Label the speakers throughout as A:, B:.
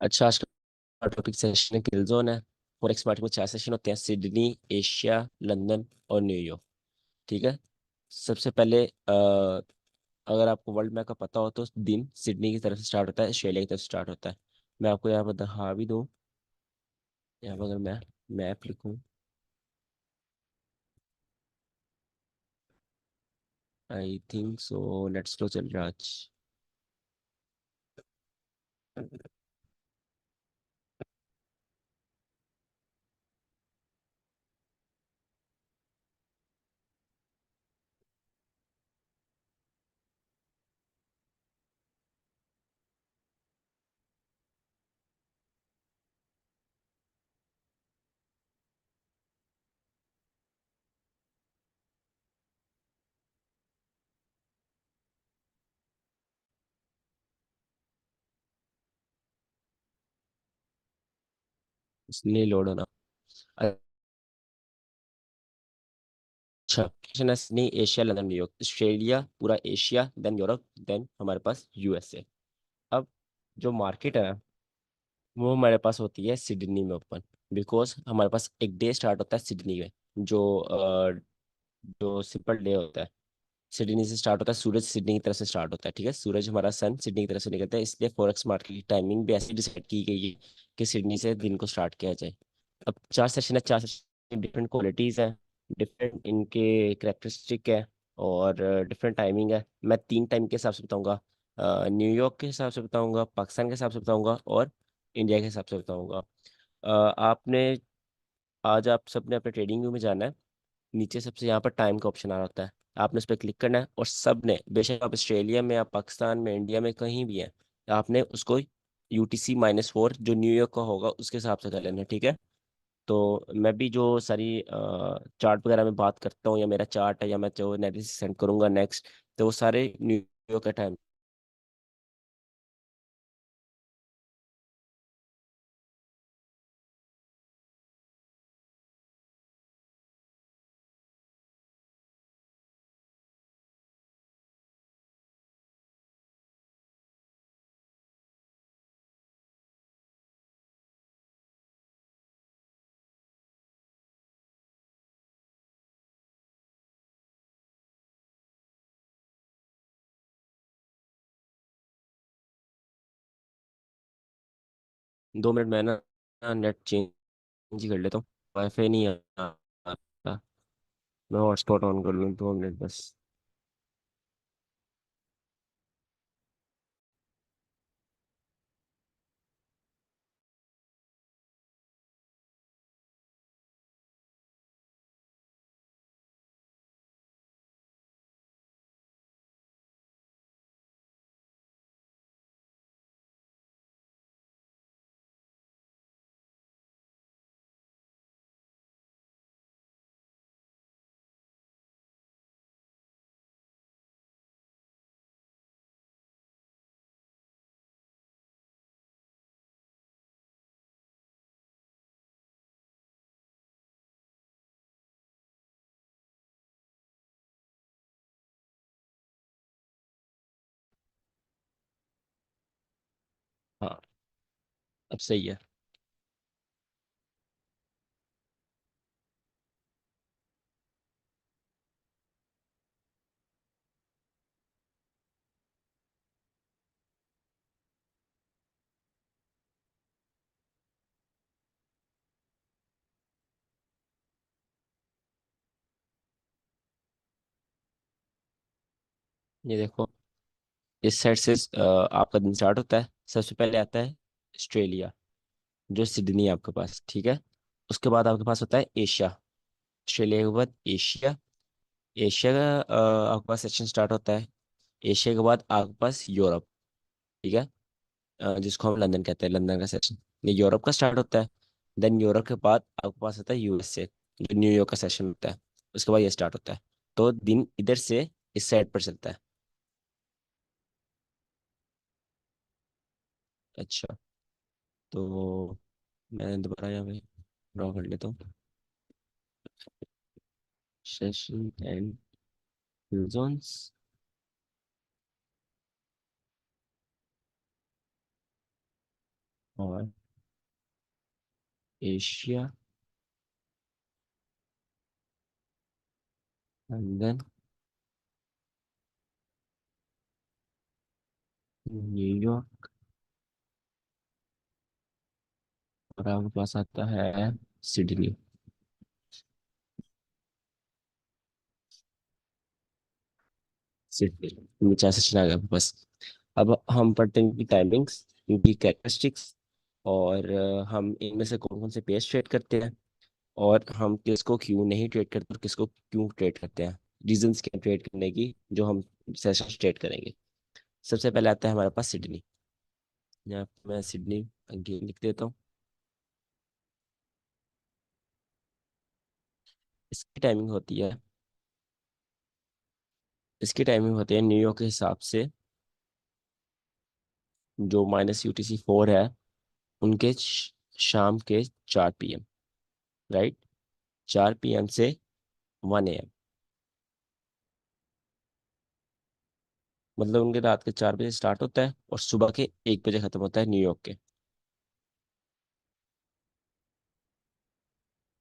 A: अच्छा, आज का टॉपिक सेशन है किल जोन है। फॉरेक्स मार्केट में 4 सेशन होते हैं: सिडनी, एशिया, लंदन और न्यूयॉर्क। ठीक है। सबसे पहले अगर आपको वर्ल्ड मैप का पता हो तो दिन सिडनी की तरफ से स्टार्ट होता है, ऑस्ट्रेलिया की तरफ से स्टार्ट होता है। मैं आपको यहाँ पर दिखा भी दूँ। यहाँ पर अगर मैं मैप लिखूँ, आई थिंक सो, लेट्स लो चल रहा आज। इसलिए लोड होना। अच्छा, सेशन है Sydney, Asia, London, New York. Australia पूरा एशिया, देन यूरोप, देन हमारे पास यूएसए। अब जो मार्केट है वो हमारे पास होती है सिडनी में ओपन। बिकॉज हमारे पास एक डे स्टार्ट होता है सिडनी में, जो सिंपल डे होता है। सिडनी से स्टार्ट होता है, सूरज सिडनी की तरफ से स्टार्ट होता है। ठीक है, सूरज हमारा सन सिडनी की तरफ से निकलता है, इसलिए फॉरेक्स मार्केट की टाइमिंग भी ऐसी डिसाइड की गई है कि सिडनी से दिन को स्टार्ट किया जाए। अब 4 सेशन है, 4 सेशन डिफरेंट क्वालिटीज़ हैं, डिफरेंट इनके करेक्टरिस्टिक है, और डिफरेंट टाइमिंग है। मैं 3 टाइम के हिसाब से बताऊंगा। न्यूयॉर्क के हिसाब से बताऊंगा, पाकिस्तान के हिसाब से बताऊंगा, और इंडिया के हिसाब से बताऊंगा। आपने आज आप सबने अपने ट्रेडिंग व्यू में जाना है। नीचे सबसे यहाँ पर टाइम का ऑप्शन आ रहा होता है, आपने उस पर क्लिक करना है, और सब ने, बेशक आप ऑस्ट्रेलिया में या पाकिस्तान में, इंडिया में, कहीं भी हैं, आपने उसको UTC-4 जो न्यूयॉर्क का होगा उसके हिसाब से कर लेना है। ठीक है। तो मैं भी जो सारी चार्ट वगैरह में बात करता हूँ, या मेरा चार्ट है, या मैं जो एनालिसिस सेंड करूंगा नेक्स्ट, तो वो सारे न्यूयॉर्क का टाइम। 2 मिनट में ना नेट चेंज ही कर लेता हूँ, वाईफाई नहीं आता। मैं हॉटस्पॉट ऑन कर लूँ, 2 मिनट बस। हाँ, अब सही है। ये देखो, इस साइड से आपका दिन स्टार्ट होता है। सबसे पहले आता है ऑस्ट्रेलिया, जो सिडनी है आपके पास। ठीक है। उसके बाद आपके पास होता है एशिया। ऑस्ट्रेलिया के बाद एशिया। एशिया का आपके पास सेक्शन स्टार्ट होता है। एशिया के बाद आपके पास यूरोप। ठीक है। जिसको हम लंदन कहते हैं, लंदन का सेक्शन। ये यूरोप का स्टार्ट होता है। देन यूरोप के बाद आपके पास होता है यूएसए, जो न्यूयॉर्क का सेक्शन होता है। उसके बाद ये स्टार्ट होता है। तो दिन इधर से इस साइड पर चलता है। अच्छा, तो मैं दोबारा यहाँ पे ड्रॉ कर लेता हूँ। Session and zones. और एशिया, लंदन, न्यूयॉर्क, और आपके पास आता है सिडनी। सिडनी 50 सेशन आ गया आपके पास। अब हम पढ़ते हैं इनकी टाइमिंग्स, इनकी कैरेक्टरिस्टिक्स, और हम इनमें से कौन कौन से पेज ट्रेड करते हैं, और हम किसको क्यों नहीं ट्रेड करते और किसको क्यों ट्रेड करते हैं, रीजंस क्या ट्रेड करने की जो हम सेशन ट्रेड करेंगे। सबसे पहले आता है हमारे पास सिडनी। यहाँ पे मैं सिडनी अगेन लिख देता हूँ। इसकी टाइमिंग होती है, इसकी टाइमिंग होती है न्यूयॉर्क के हिसाब से, जो -UTC 4 है, उनके शाम के 4 PM, राइट, 4 PM से 1 AM, मतलब उनके रात के 4 बजे स्टार्ट होता है और सुबह के 1 बजे खत्म होता है न्यूयॉर्क के।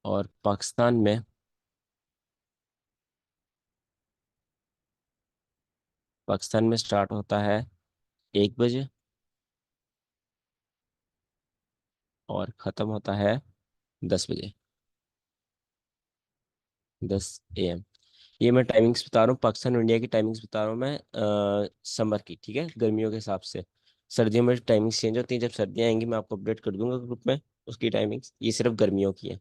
A: और पाकिस्तान में स्टार्ट होता है 1 बजे और खत्म होता है 10 बजे, 10 AM। ये मैं टाइमिंग्स बता रहा हूँ, पाकिस्तान और इंडिया की टाइमिंग्स बता रहा हूँ मैं, समर की, ठीक है, गर्मियों के हिसाब से। सर्दियों में टाइमिंग्स चेंज होती हैं, जब सर्दियाँ आएंगी मैं आपको अपडेट कर दूंगा ग्रुप में उसकी टाइमिंग्स। ये सिर्फ गर्मियों की है।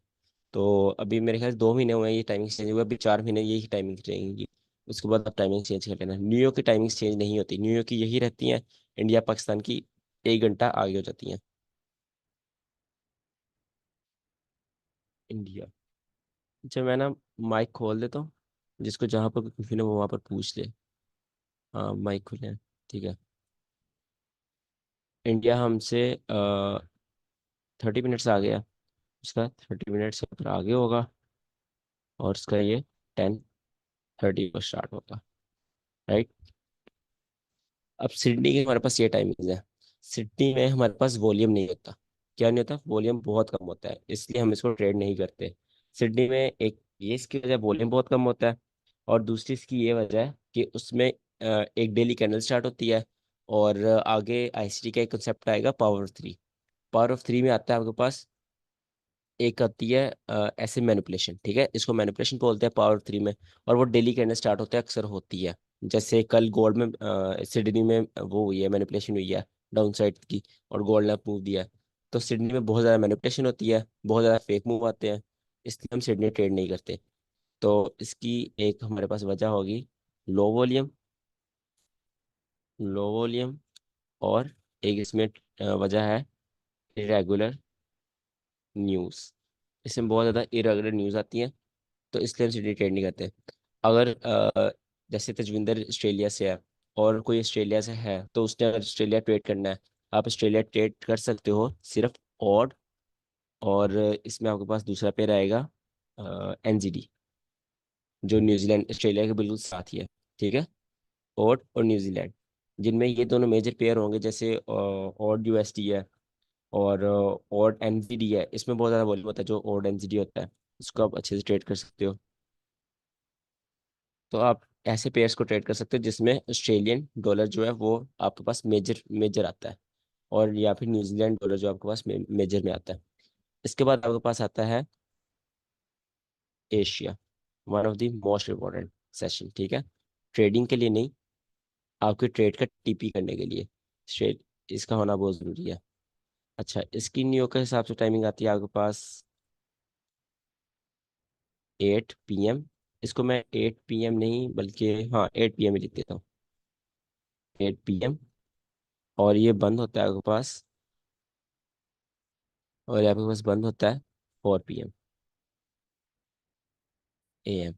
A: तो अभी मेरे ख्याल से 2 महीने हुए हैं ये टाइमिंग चेंज हुआ, अभी 4 महीने यही टाइमिंग रहेंगी। उसके बाद आप टाइमिंग चेंज कर लेना। न्यूयॉर्क की टाइमिंग चेंज नहीं होती, न्यूयॉर्क की यही रहती हैं। इंडिया पाकिस्तान की 1 घंटा आगे हो जाती हैं। इंडिया, जब मैं ना माइक खोल देता हूँ, जिसको जहाँ पर कंफ्यूजन हो वहाँ पर पूछ ले। हाँ माइक खोले हैं, ठीक है। इंडिया हमसे 30 मिनट्स आ गया, उसका 30 मिनट्स पर आगे होगा, और उसका ये 10:30 पर स्टार्ट होगा, राइट। अब सिडनी की हमारे पास ये टाइमिंग है। सिडनी में हमारे पास वॉल्यूम नहीं होता। क्या नहीं होता? वॉल्यूम बहुत कम होता है, इसलिए हम इसको ट्रेड नहीं करते। सिडनी में एक ये इसकी वजह, वॉल्यूम बहुत कम होता है, और दूसरी इसकी ये वजह है कि उसमें एक डेली कैंडल स्टार्ट होती है, और आगे आईसीटी का एक कंसेप्ट आएगा, पावर ऑफ 3। पावर ऑफ 3 में आता है आपके पास, एक आती है ऐसे मैनिपुलेशन, ठीक है, इसको मैनिपुलेशन बोलते हैं पावर 3 में। और वो डेली कैंडल स्टार्ट होते हैं, अक्सर होती है। जैसे कल गोल्ड में सिडनी में वो हुई है, मैनिपुलेशन हुई है डाउन साइड की, और गोल्ड ने मूव दिया है। तो सिडनी में बहुत ज़्यादा मैनिपुलेशन होती है, बहुत ज़्यादा फेक मूव आते हैं, इसलिए हम सिडनी ट्रेड नहीं करते। तो इसकी एक हमारे पास वजह होगी लो वॉल्यूम, लो वॉल्यूम, और एक इसमें वजह है इरेगुलर न्यूज़। इसमें बहुत ज़्यादा इरेगुलर न्यूज़ आती हैं, तो इसलिए हम सिडनी ट्रेड नहीं करते। अगर जैसे तजविंदर ऑस्ट्रेलिया से है और कोई ऑस्ट्रेलिया से है, तो उसने अगर ऑस्ट्रेलिया ट्रेड करना है, आप ऑस्ट्रेलिया ट्रेड कर सकते हो सिर्फ ऑड। और इसमें आपके पास दूसरा पेयर आएगा एनजीडी, जो न्यूजीलैंड ऑस्ट्रेलिया के बिल्कुल साथ ही है, ठीक है, ऑड और न्यूजीलैंड, जिनमें ये दोनों मेजर पेयर होंगे। जैसे ऑड यूएसडी है और ऑड एनजीडी है, इसमें बहुत ज़्यादा वॉल्यूम होता है जो ऑड एनजीडी होता है, इसको आप अच्छे से ट्रेड कर सकते हो। तो आप ऐसे पेयर्स को ट्रेड कर सकते हो जिसमें ऑस्ट्रेलियन डॉलर जो है वो आपके पास मेजर मेजर आता है, और या फिर न्यूजीलैंड डॉलर जो आपके पास मेजर में आता है। इसके बाद आपके पास आता है Asia, one of the most important session, ठीक है, ट्रेडिंग के लिए नहीं, आपके ट्रेड का टीपी करने के लिए ट्रेड, इसका होना बहुत ज़रूरी है। अच्छा, इसकी न्यू के हिसाब से टाइमिंग आती है आपके पास 8 PM। इसको मैं 8 PM नहीं बल्कि हाँ 8 PM ही लिख देता हूँ, 8 PM। और ये बंद होता है आपके पास, और ये आपके पास बंद होता है 4 PM AM।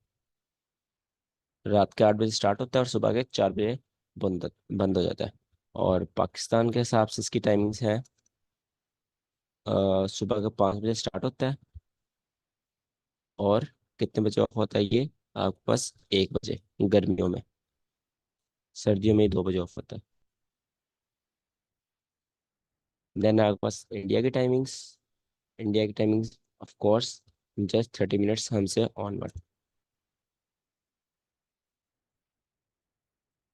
A: रात के 8 बजे स्टार्ट होता है और सुबह के 4 बजे बंद हो जाता है। और पाकिस्तान के हिसाब से इसकी टाइमिंग्स हैं, सुबह के 5 बजे स्टार्ट होता है, और कितने बजे ऑफ होता है ये आपके पास? 1 बजे गर्मियों में, सर्दियों में 2 बजे ऑफ होता है। देन आपके पास इंडिया की टाइमिंग्स। इंडिया की timings of course just 30 minutes हमसे ऑनवर्ड।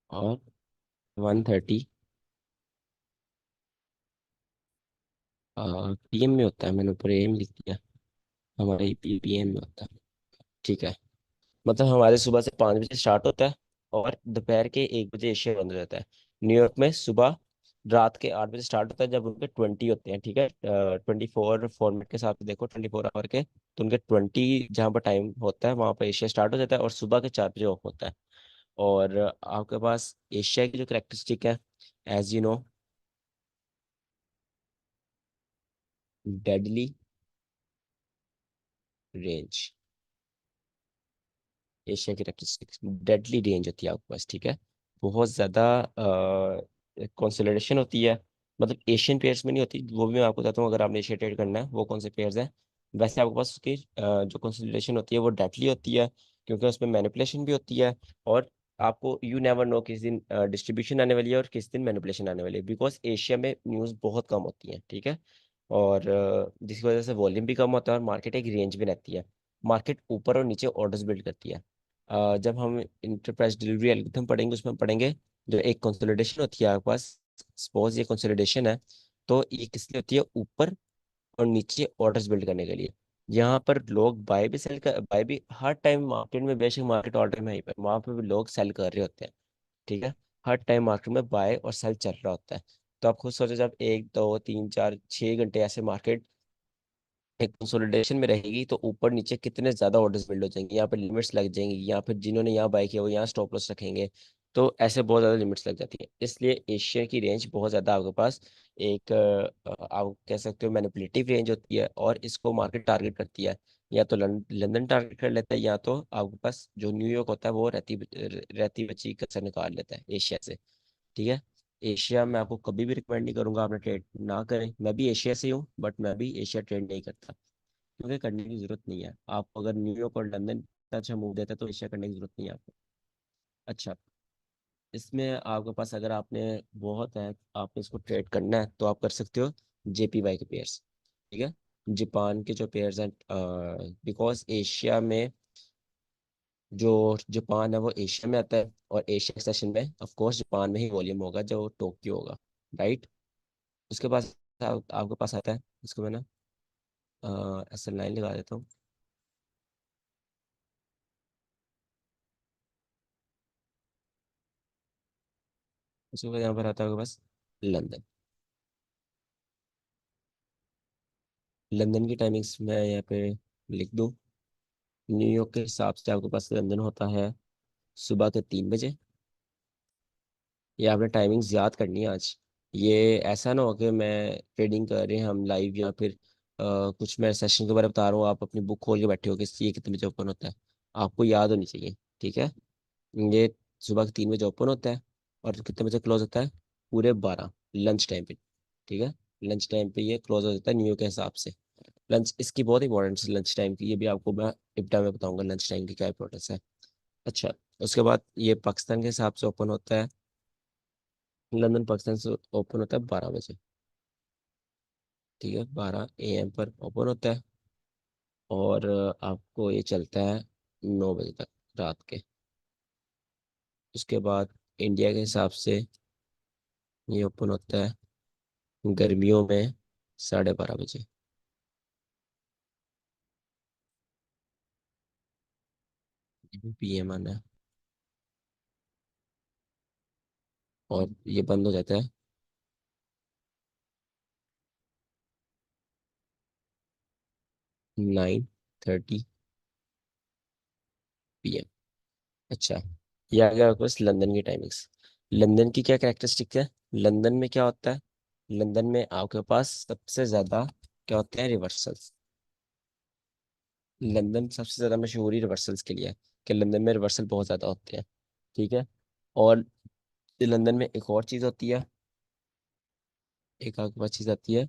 A: और 1:30 PM में होता है, मैंने ऊपर AM लिख दिया, हमारे PM में होता है। ठीक है, मतलब हमारे सुबह से 5 बजे स्टार्ट होता है और दोपहर के 1 बजे एशिया बंद हो जाता है। न्यूयॉर्क में सुबह रात के 8 बजे स्टार्ट होता है, जब उनके 20 होते हैं, ठीक है। 24 फॉर्मेट के हिसाब से देखो, 24 आवर के, तो उनके 20 जहाँ पर टाइम होता है वहाँ पर एशिया स्टार्ट हो जाता है और सुबह के 4 बजे ऑफ होता है। और आपके पास एशिया की जो करेक्टरिस्टिक है, as you know, deadly range. Asia की करेक्टरिस्टिक्स डेडली रेंज होती है आपके पास, ठीक है। बहुत ज़्यादा कंसोलिडेशन होती है, मतलब एशियन पेयर्स में नहीं होती, वो भी मैं आपको बताता हूँ अगर आपने एशिया ट्रेड करना है वो कौन से पेयर्स हैं। वैसे आपके पास उसकी जो कंसोलिडेशन होती है वो डेडली होती है, क्योंकि उसमें मैनिपुलेशन भी होती है। और आपको यू नेवर नो किस दिन डिस्ट्रीब्यूशन आने वाली है और किस दिन मैनिपुलेशन आने वाली है, बिकॉज एशिया में न्यूज़ बहुत कम होती है, ठीक है। और जिसकी वजह से वॉल्यूम भी कम होता है और मार्केट एक रेंज में रहती है। मार्केट ऊपर और नीचे ऑर्डर्स बिल्ड करती है। जब हम इंटरप्राइज डिलीवरी एल्गोरिथम पढ़ेंगे उसमें पढ़ेंगे जो एक कंसोलिडेशन होती है आपके पास। सपोज ये कंसोलिडेशन है, तो ये किस लिए होती है? ऊपर और नीचे ऑर्डर्स बिल्ड करने के लिए। यहाँ पर लोग बाय भी सेल कर, बाय भी हर टाइम मार्केट में, बेशक मार्केट ऑर्डर में ही पर वहाँ पर भी लोग सेल कर रहे होते हैं, ठीक है। हर टाइम मार्केट में बाय और सेल चल रहा होता है। तो आप खुद सोचो, जब 1 2 3 4 6 घंटे ऐसे मार्केट एक कंसोलिडेशन में रहेगी तो ऊपर नीचे कितने ज्यादा ऑर्डर्स बिल्ड हो जाएंगे, यहाँ पे लिमिट्स लग जाएंगी, यहाँ पे जिन्होंने यहाँ बाई किया वो यहाँ स्टॉप लॉस रखेंगे। तो ऐसे बहुत ज्यादा लिमिट्स लग जाती है, इसलिए एशिया की रेंज बहुत ज्यादा आपके पास एक आप कह सकते हो मैनिपुलेटिव रेंज होती है, और इसको मार्केट टारगेट करती है। या तो लंदन टारगेट कर लेता है, या तो आपके पास जो न्यूयॉर्क होता है वो रहती बची कसर निकाल लेता है एशिया से, ठीक है। एशिया में आपको कभी भी रिकमेंड नहीं करूंगा आपने ट्रेड ना करें, मैं भी एशिया से हूँ बट मैं भी एशिया ट्रेड नहीं करता, क्योंकि करने की जरूरत नहीं है। आप अगर न्यूयॉर्क और लंदन का अच्छा मूव देता है तो एशिया करने की जरूरत नहीं है आपको। अच्छा, इसमें आपके पास अगर आपने बहुत है, आपने इसको ट्रेड करना है तो आप कर सकते हो JPY के पेयर्स, ठीक है। जापान के जो पेयर्स हैं, बिकॉज एशिया में जो जापान है वो एशिया में आता है, और एशिया सेशन में ऑफ कोर्स जापान में ही वॉल्यूम होगा जो टोक्यो होगा, राइट। उसके पास आपके पास आता है, इसको मैं ना SL9 लगा देता हूँ। उसके बाद यहाँ पर आता है आपके पास लंदन। लंदन की टाइमिंग्स मैं यहाँ पे लिख दूँ। न्यूयॉर्क के हिसाब से आपके पास लंदन होता है सुबह के 3 बजे। ये आपने टाइमिंग्स याद करनी है आज। ये ऐसा ना हो कि मैं ट्रेडिंग कर रहे हैं हम लाइव, या फिर कुछ मैं सेशन के बारे में बता रहा हूँ, आप अपनी बुक खोल के बैठे हो कि ये कितने बजे ओपन होता है। आपको याद होनी चाहिए, ठीक है। ये सुबह के 3 बजे ओपन होता है और कितने बजे क्लोज होता है? पूरे 12, लंच टाइम पे, ठीक है। लंच टाइम पे ये क्लोज हो जाता है न्यूयॉर्क के हिसाब से। लंच इसकी बहुत इंपॉर्टेंस है, लंच टाइम की, ये भी आपको मैं इब्टा में बताऊंगा लंच टाइम की क्या इंपॉर्टेंस है। अच्छा, उसके बाद ये पाकिस्तान के हिसाब से ओपन होता है, लंदन पाकिस्तान से ओपन होता है 12 बजे, ठीक है। 12 AM पर ओपन होता है और आपको ये चलता है 9 बजे तक रात के। उसके बाद इंडिया के हिसाब से ये ओपन होता है गर्मियों में 12:30 बजे। PM आना है, और ये बंद हो जाता है 9:30 PM। अच्छा, ये आ गया आपके पास लंदन की टाइमिंग्स। लंदन की क्या कैरेक्टरिस्टिक है? लंदन में क्या होता है? लंदन में आपके पास सबसे ज्यादा क्या होते हैं? रिवर्सल्स। लंदन सबसे ज्यादा मशहूर ही रिवर्सल्स के लिए है, कि लंदन में रिवर्सल बहुत ज्यादा होते हैं, ठीक है। और लंदन में एक और चीज होती है, एक आपके पास चीज आती है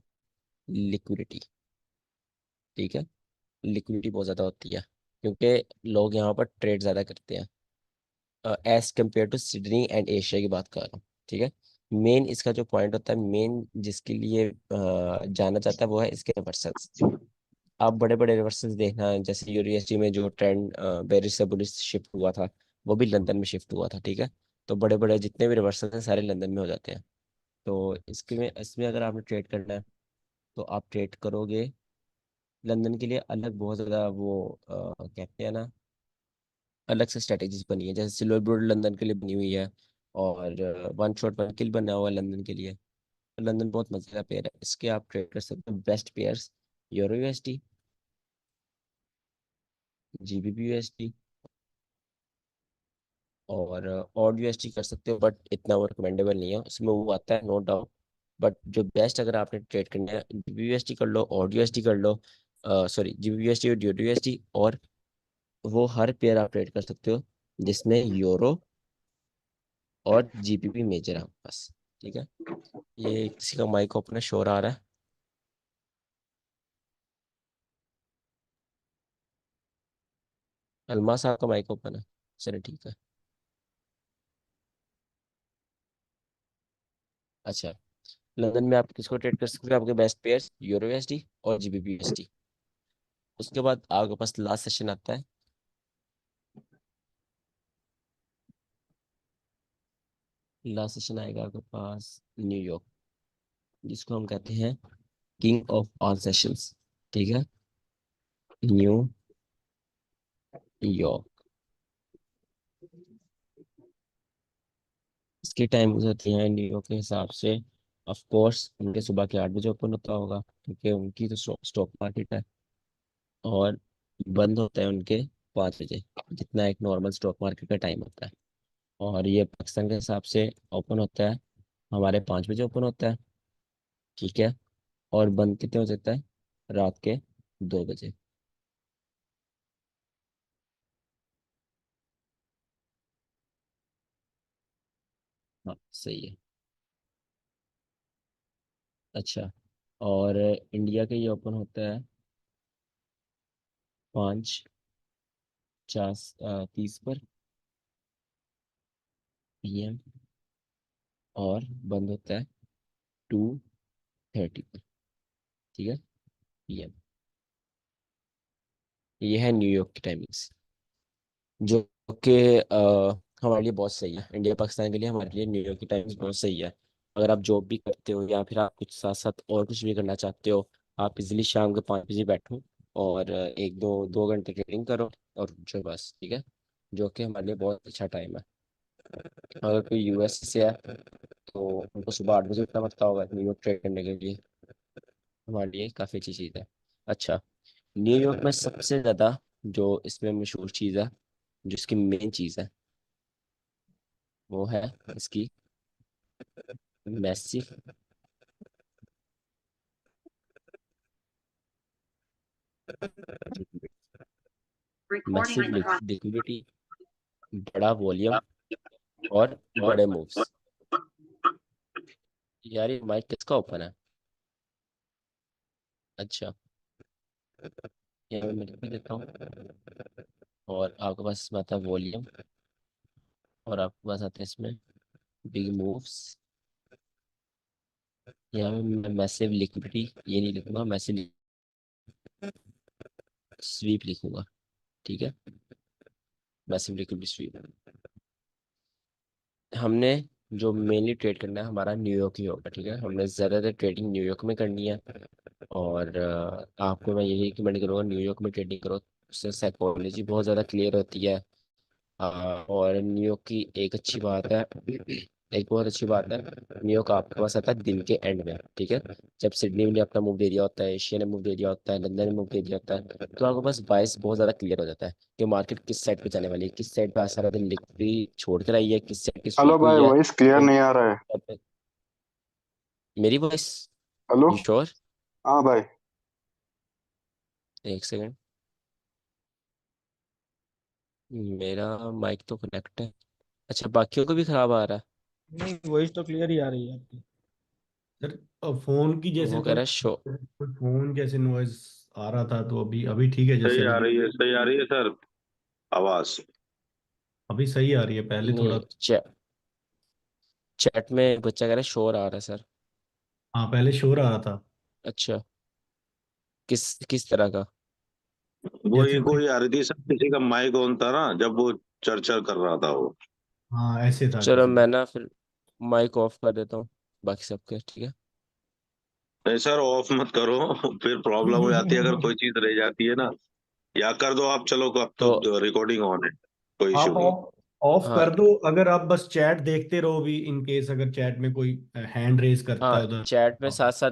A: लिक्विडिटी, ठीक है। लिक्विडिटी बहुत ज्यादा होती है क्योंकि लोग यहाँ पर ट्रेड ज्यादा करते हैं, as compare to Sydney and Asia की बात कर रहा हूँ, ठीक है। मेन इसका जो पॉइंट होता है, मेन जिसके लिए जाना जाता है वो है इसके रिवर्सल्स। आप बड़े बड़े रिवर्सल्स देखना, जैसे यूनिवर्सिटी में जो ट्रेंड पेरिस से बुलिस शिफ्ट हुआ था, वो भी लंदन में शिफ्ट हुआ था, ठीक है। तो बड़े बड़े जितने भी रिवर्सल हैं सारे लंदन में हो जाते हैं। तो इसके में इसमें अगर आपने ट्रेड करना है तो आप ट्रेड करोगे। लंदन के लिए अलग बहुत ज़्यादा वो कहते हैं ना, अलग से स्ट्रेटेजीज बनी है, जैसे सिल्वर बोर्ड लंदन के लिए बनी हुई है, और वन शॉट वन किल बना हुआ है लंदन के लिए। तो लंदन बहुत मजे का पेयर है, इसके आप ट्रेड कर सकते हो best pairs. Euro USD, GBP USD, और यूएसडी कर सकते हो, बट इतना वो रिकमेंडेबल नहीं है, उसमें वो आता है नो डाउट। बट जो बेस्ट अगर आपने ट्रेड करना है, जीबी यूएसडी कर लो, और यूएसडी कर लो, सॉरी जीबी यूएसडी और यूरो यूएसडी, और वो हर पेयर आप ट्रेड कर सकते हो जिसमें यूरो और जीबीपी मेजर है आपके पास, ठीक है। ये किसी का माइक ओपन शोर आ रहा है। अलमा साहब का माइक ओपन है। चलिए ठीक है। अच्छा, लंदन में आप किसको ट्रेड कर सकते हो, आपके बेस्ट पेयर्स यूरो यूएसडी और जीबीपी यूएसडी। उसके बाद आपके पास लास्ट सेशन आता है। लास्ट सेशन आएगा आपके पास न्यूयॉर्क, जिसको हम कहते हैं किंग ऑफ ऑल सेशंस, ठीक है। New York. इसकी टाइमिंग्स होती हैं न्यूयॉर्क के हिसाब से, ऑफ कोर्स उनके सुबह के 8 बजे ओपन होता होगा, क्योंकि उनकी तो स्टॉक मार्केट है। और बंद होता है उनके 5 बजे, जितना एक नॉर्मल स्टॉक मार्केट का टाइम होता है। और ये पाकिस्तान के हिसाब से ओपन होता है, हमारे 5 बजे ओपन होता है, ठीक है। और बंद कितने हो जाता है, रात के 2 बजे। हाँ सही है। अच्छा, और इंडिया के ये ओपन होता है 5:30 पर PM, और बंद होता है 2:30 पर, ठीक है, PM। ये है न्यूयॉर्क की टाइमिंग्स, जो कि हमारे लिए बहुत सही है, इंडिया पाकिस्तान के लिए हमारे लिए न्यूयॉर्क की टाइमिंग्स बहुत सही है। अगर आप जॉब भी करते हो या फिर आप कुछ साथ साथ और कुछ भी करना चाहते हो, आप इजिली शाम के 5 बजे बैठो और एक दो 2 घंटे ट्रेडिंग करो और जो बस, ठीक है। जो कि हमारे लिए बहुत अच्छा टाइम है। अगर कोई यूएस से है तो उनको सुबह 8 बजे उठना पड़ता होगा न्यूयॉर्क ट्रेड करने के लिए, हमारे लिए काफ़ी अच्छी चीज़ है। अच्छा, न्यूयॉर्क में सबसे ज़्यादा जो इसमें मशहूर चीज़ है, जो इसकी मेन चीज़ है, वो है इसकी मैसिव, मैसिव लिक्विडिटी, बड़ा वॉल्यूम, और बड़े मूव्स। यार ये माइक किसका ओपन है? अच्छा, ये मैं लिख भी देता हूँ। और आपके पास इसमें आता है वॉल्यूम, और आपके पास आते हैं इसमें बिग मूव्स। यहाँ पे मैं मैसिव लिक्विडिटी ये नहीं लिखूंगा, मैसिव स्वीप लिखूंगा, ठीक है। Massive liquidity SVEEP. हमने जो मेनली ट्रेड करना है हमारा न्यूयॉर्क ही होगा, ठीक है। हमने ज़्यादातर ट्रेडिंग न्यूयॉर्क में करनी है। और आपको मैं यही रिकमेंड करूँगा न्यूयॉर्क में ट्रेडिंग करो, उससे साइकोलॉजी बहुत ज़्यादा क्लियर होती है। और न्यूयॉर्क की एक अच्छी बात है, एक बहुत अच्छी बात है, न्यूयॉर्क आपके पास आता है दिन के एंड में, ठीक है। जब सिडनी ने अपना मूव दे दिया होता है, एशिया ने मूव दे दिया होता है, लंदन ने मूव दे दिया होता है, तो आपके पास बायस बहुत ज़्यादा क्लियर हो जाता है कि मार्केट किस साइड पे जाने वाली है, किस साइड पे आज सारा दिन लिक्विडिटी छोड़ कर आई है, किस साइड की
B: हेलो
A: स्वीप हुई
B: भाई,
A: है।
B: वॉइस क्लियर
A: तो
B: नहीं आ रहा है।
A: मेरी वॉइस,
B: हेलो।
A: You sure?
B: हाँ भाई।
A: एक सेकंड, मेरा माइक तो कनेक्ट है। अच्छा, बाकियों को भी खराब आ रहा
B: नहीं, वॉइस तो क्लियर ही आ रही है आपकी। सर, फोन की
A: है?
B: जैसे
A: वो कह
B: कल
A: रहा है शो।
B: फोन जैसे नॉइज आ रहा था, तो अभी अभी ठीक है जैसे
C: सही आ
B: अभी।
C: रही है, सही आ रही है सर, आवाज।
B: अभी सही आ रही है, पहले थोड़ा।
A: नहीं, चैट में बच्चा कह रहा है शोर आ रहा है सर।
B: हाँ, पहले शोर आ रहा था।
A: अच्छा, किस किस तरह का?
C: वो
B: जैसे
C: एक
B: कोई,
C: वही आ रही थी सर, किसी का माइक ऑन था ना जब वो चर्चा कर रहा था वो।
B: हाँ ऐसे था
A: चलो
B: किसी का।
A: मैं ना फिर माइक ऑफ कर देता हूँ बाकी सबके, ठीक है।
C: नहीं सर, ऑफ मत करो फिर प्रॉब्लम हो जाती है अगर कोई चीज रह जाती है ना। या कर दो आप, चलो अब
A: तो
C: तो रिकॉर्डिंग ऑन है, कोई इशू
B: आप
C: नहीं।
B: ऑफ ऑफ
A: हाँ
B: कर दो, अगर आप बस चैट देखते रहो भी, इन केस अगर चैट में कोई हैंड रेज करता
A: हाँ,
B: है उधर।
A: चैट में साथ साथ,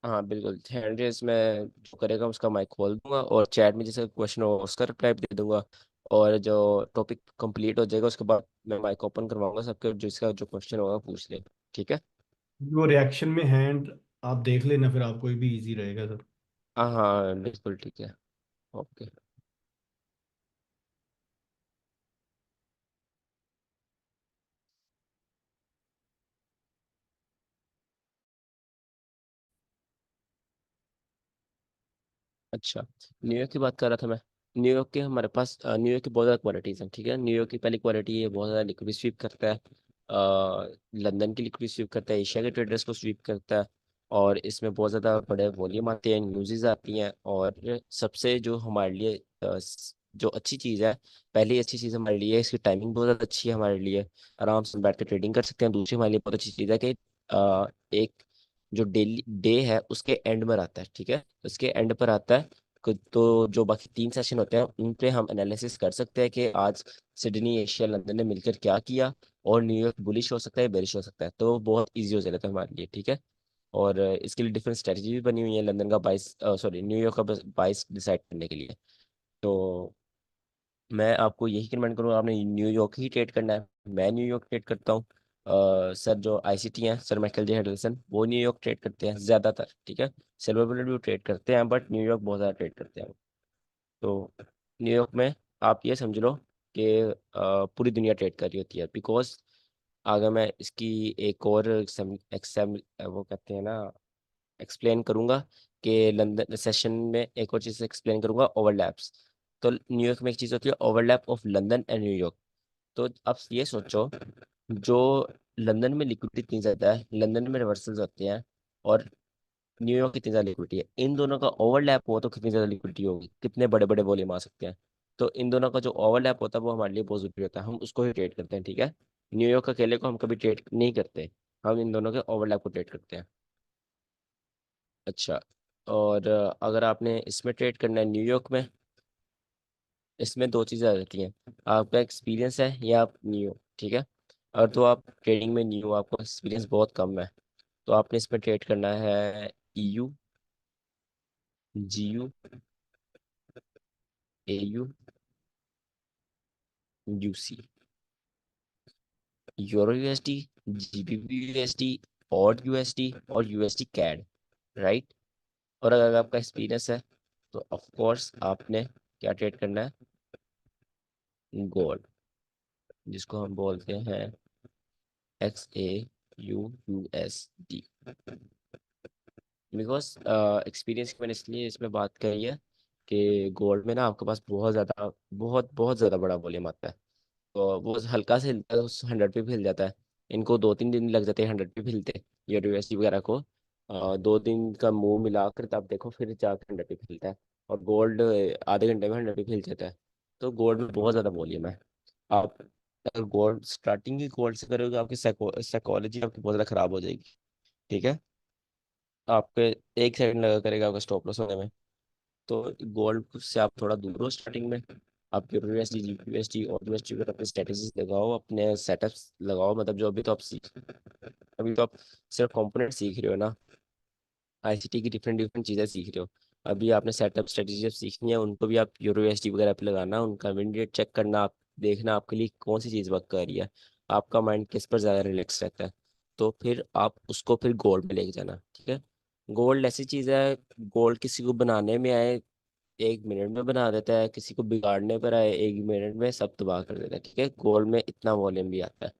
A: हाँ बिल्कुल, हैंड रेस में जो करेगा उसका माइक खोल दूंगा, और चैट में जैसे क्वेश्चन हो उसका रिप्लाई दे दूंगा। और जो टॉपिक कंप्लीट हो जाएगा उसके बाद मैं माइक ओपन करवाऊंगा सबके, जिसका जो क्वेश्चन होगा पूछ ले। ठीक है।
B: वो रिएक्शन में हैंड आप देख लेना, फिर आपको भी इजी रहेगा सर।
A: हाँ हाँ बिल्कुल ठीक है। ओके। अच्छा, न्यूयॉर्क की बात कर रहा था मैं। न्यूयॉर्क के हमारे पास न्यूयॉर्क की बहुत ज़्यादा क्वालिटीज़ हैं, ठीक है। न्यूयॉर्क की पहली क्वालिटी ये बहुत ज़्यादा लिक्विड स्वीप करता है। लंदन की लिक्विड स्वीप करता है, एशिया के ट्रेडर्स को स्वीप करता है। और इसमें बहुत ज़्यादा बड़े वॉल्यूम आते हैं, न्यूज़ आती हैं। और सबसे जो हमारे लिए जो अच्छी चीज़ है, पहली अच्छी चीज़ हमारे लिए इसकी टाइमिंग बहुत ज़्यादा अच्छी है हमारे लिए। आराम से बैठ कर ट्रेडिंग कर सकते हैं। दूसरी हमारे लिए बहुत अच्छी चीज़ है कि एक जो डेली डे है उसके एंड में आता है, ठीक है। उसके एंड पर आता है। तो जो बाकी 3 सेशन होते हैं उन पे हम एनालिसिस कर सकते हैं कि आज सिडनी, एशिया, लंदन ने मिलकर क्या किया। और न्यूयॉर्क बुलिश हो सकता है, बेरिश हो सकता है, तो बहुत इजी हो जाता है हमारे लिए, ठीक है। और इसके लिए डिफरेंट स्ट्रेटजी भी बनी हुई है लंदन का बाइस, सॉरी न्यूयॉर्क का बाइस डिसाइड करने के लिए। तो मैं आपको यही रिकमेंड करूँगा, आपने न्यूयॉर्क ही ट्रेड करना है। मैं न्यूयॉर्क ट्रेड करता हूँ। सर जो आईसीटी हैं, सर माइकल जे हेडलसन, वो न्यूयॉर्क ट्रेड करते हैं ज़्यादातर, ठीक है। सिल्वर बुलेट भी ट्रेड करते हैं बट न्यूयॉर्क बहुत ज़्यादा ट्रेड करते हैं। तो न्यूयॉर्क में आप ये समझ लो कि पूरी दुनिया ट्रेड कर रही होती है, बिकॉज अगर मैं इसकी एक और एक्सम वो कहते हैं ना, एक्सप्लेन करूंगा कि लंदन सेशन में एक और चीज़ एक्सप्लेन करूंगा, ओवरलैप्स। तो न्यूयॉर्क में एक चीज़ होती है, overlap of London and New York. तो आप ये सोचो, जो लंदन में लिक्विडिटी इतनी ज़्यादा है, लंदन में रिवर्सल्स होते हैं, और न्यूयॉर्क कितनी ज़्यादा लिक्विडिटी है, इन दोनों का ओवरलैप हो तो कितनी ज़्यादा लिक्विडिटी होगी, कितने बड़े बड़े वॉल्यूम आ सकते हैं। तो इन दोनों का जो ओवरलैप होता है वो हमारे लिए बहुत ज़रूरी होता है, हम उसको ही ट्रेड करते हैं, ठीक है। न्यूयॉर्क अकेले को हम कभी ट्रेड नहीं करते, हम इन दोनों के ओवरलैप को ट्रेड करते हैं। अच्छा, और अगर आपने इसमें ट्रेड करना है न्यूयॉर्क में, इसमें दो चीज़ें आ जाती हैं। आपका एक्सपीरियंस है या आप न्यू, ठीक है। और तो आप ट्रेडिंग में न्यू, आपको एक्सपीरियंस बहुत कम है, तो आपने इसमें ट्रेड करना है EU, GU, AU, UC, euro USD, GBP USD, और यूएसडी, और यूएसडी कैड, राइट। और अगर आपका एक्सपीरियंस है तो ऑफ कोर्स आपने क्या ट्रेड करना है, गोल्ड, जिसको हम बोलते हैं XAUUSD। बिकॉज एक्सपीरियंस की मैंने इसलिए इसमें बात करी है कि गोल्ड में ना आपके पास बहुत ज़्यादा, बहुत बहुत ज़्यादा बड़ा वॉल्यूम आता है। तो वो हल्का से हिलता है उस 100 पे भी हिल जाता है। इनको 2-3 दिन लग जाते हैं 100 पे भी हिलते, ये यूएसडी वगैरह को। 2 दिन का मुंह मिलाकर तब देखो फिर जाकर 100 पे हिलता है। और गोल्ड आधे घंटे में 100 पे हिल जाता है। तो गोल्ड में बहुत ज़्यादा वॉल्यूम है। आप अगर गोल्ड स्टार्टिंग ही गोल्ड से करोगे, आपकी साइकोलॉजी आपकी बहुत ज़्यादा खराब हो जाएगी, ठीक है। आपके 1 सेकंड लगा करेगा आपका स्टॉप लॉस होने में। तो गोल्ड से आप थोड़ा दूर हो स्टार्टिंग में। आप यूएसडी, जीयूएसडी और यूएसडी पर अपने स्ट्रेटेजीज लगाओ, अपने सेटअप्स लगाओ, मतलब जो अभी तो आप सीख, अभी तो आप सिर्फ कंपोनेंट सीख रहे हो ना, आईसीटी की डिफरेंट डिफरेंट चीज़ें सीख रहे हो। अभी आपने सेटअप स्ट्रेटेजी जब सीखनी है उनको भी आप यूएसडी वगैरह पे लगाना, उनका इमीडिएट चेक करना, आप देखना आपके लिए कौन सी चीज़ वर्क कर रही है, आपका माइंड किस पर ज़्यादा रिलैक्स रहता है। तो फिर आप उसको फिर गोल्ड में लेके जाना, ठीक है। गोल्ड ऐसी चीज़ है, गोल्ड किसी को बनाने में आए 1 मिनट में बना देता है, किसी को बिगाड़ने पर आए 1 मिनट में सब तबाह कर देता है, ठीक है। गोल्ड में इतना वॉल्यूम भी आता है।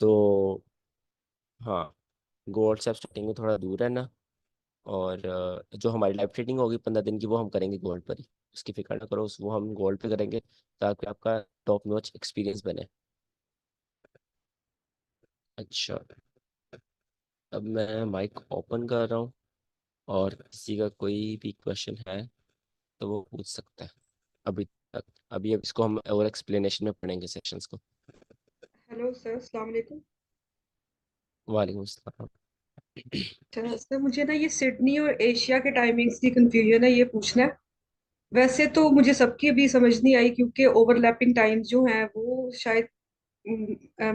A: तो हाँ, गोल्ड से आप स्टार्टिंग में थोड़ा दूर है ना। और जो हमारी लाइव ट्रेडिंग होगी 15 दिन की, वो हम करेंगे गोल्ड पर ही, उसकी फिक्र ना करो, वो हम गोल्ड पे करेंगे ताकि आपका टॉप नॉच एक्सपीरियंस बने। अच्छा, अब मैं माइक ओपन कर रहा हूँ और किसी का कोई भी क्वेश्चन है तो वो पूछ सकता है। अभी तक अभी अब इसको हम और एक्सप्लेनेशन में पढ़ेंगे सेक्शंस को।
D: हेलो सर, अस्सलाम वालेकुम।
A: वालेकुम अस्सलाम।
D: अच्छा सर, मुझे ना ये सिडनी और एशिया के टाइमिंग्स की कंफ्यूजन है, ये पूछना है। वैसे तो मुझे सबकी अभी समझ नहीं आई, क्योंकि ओवरलैपिंग टाइम्स जो हैं वो शायद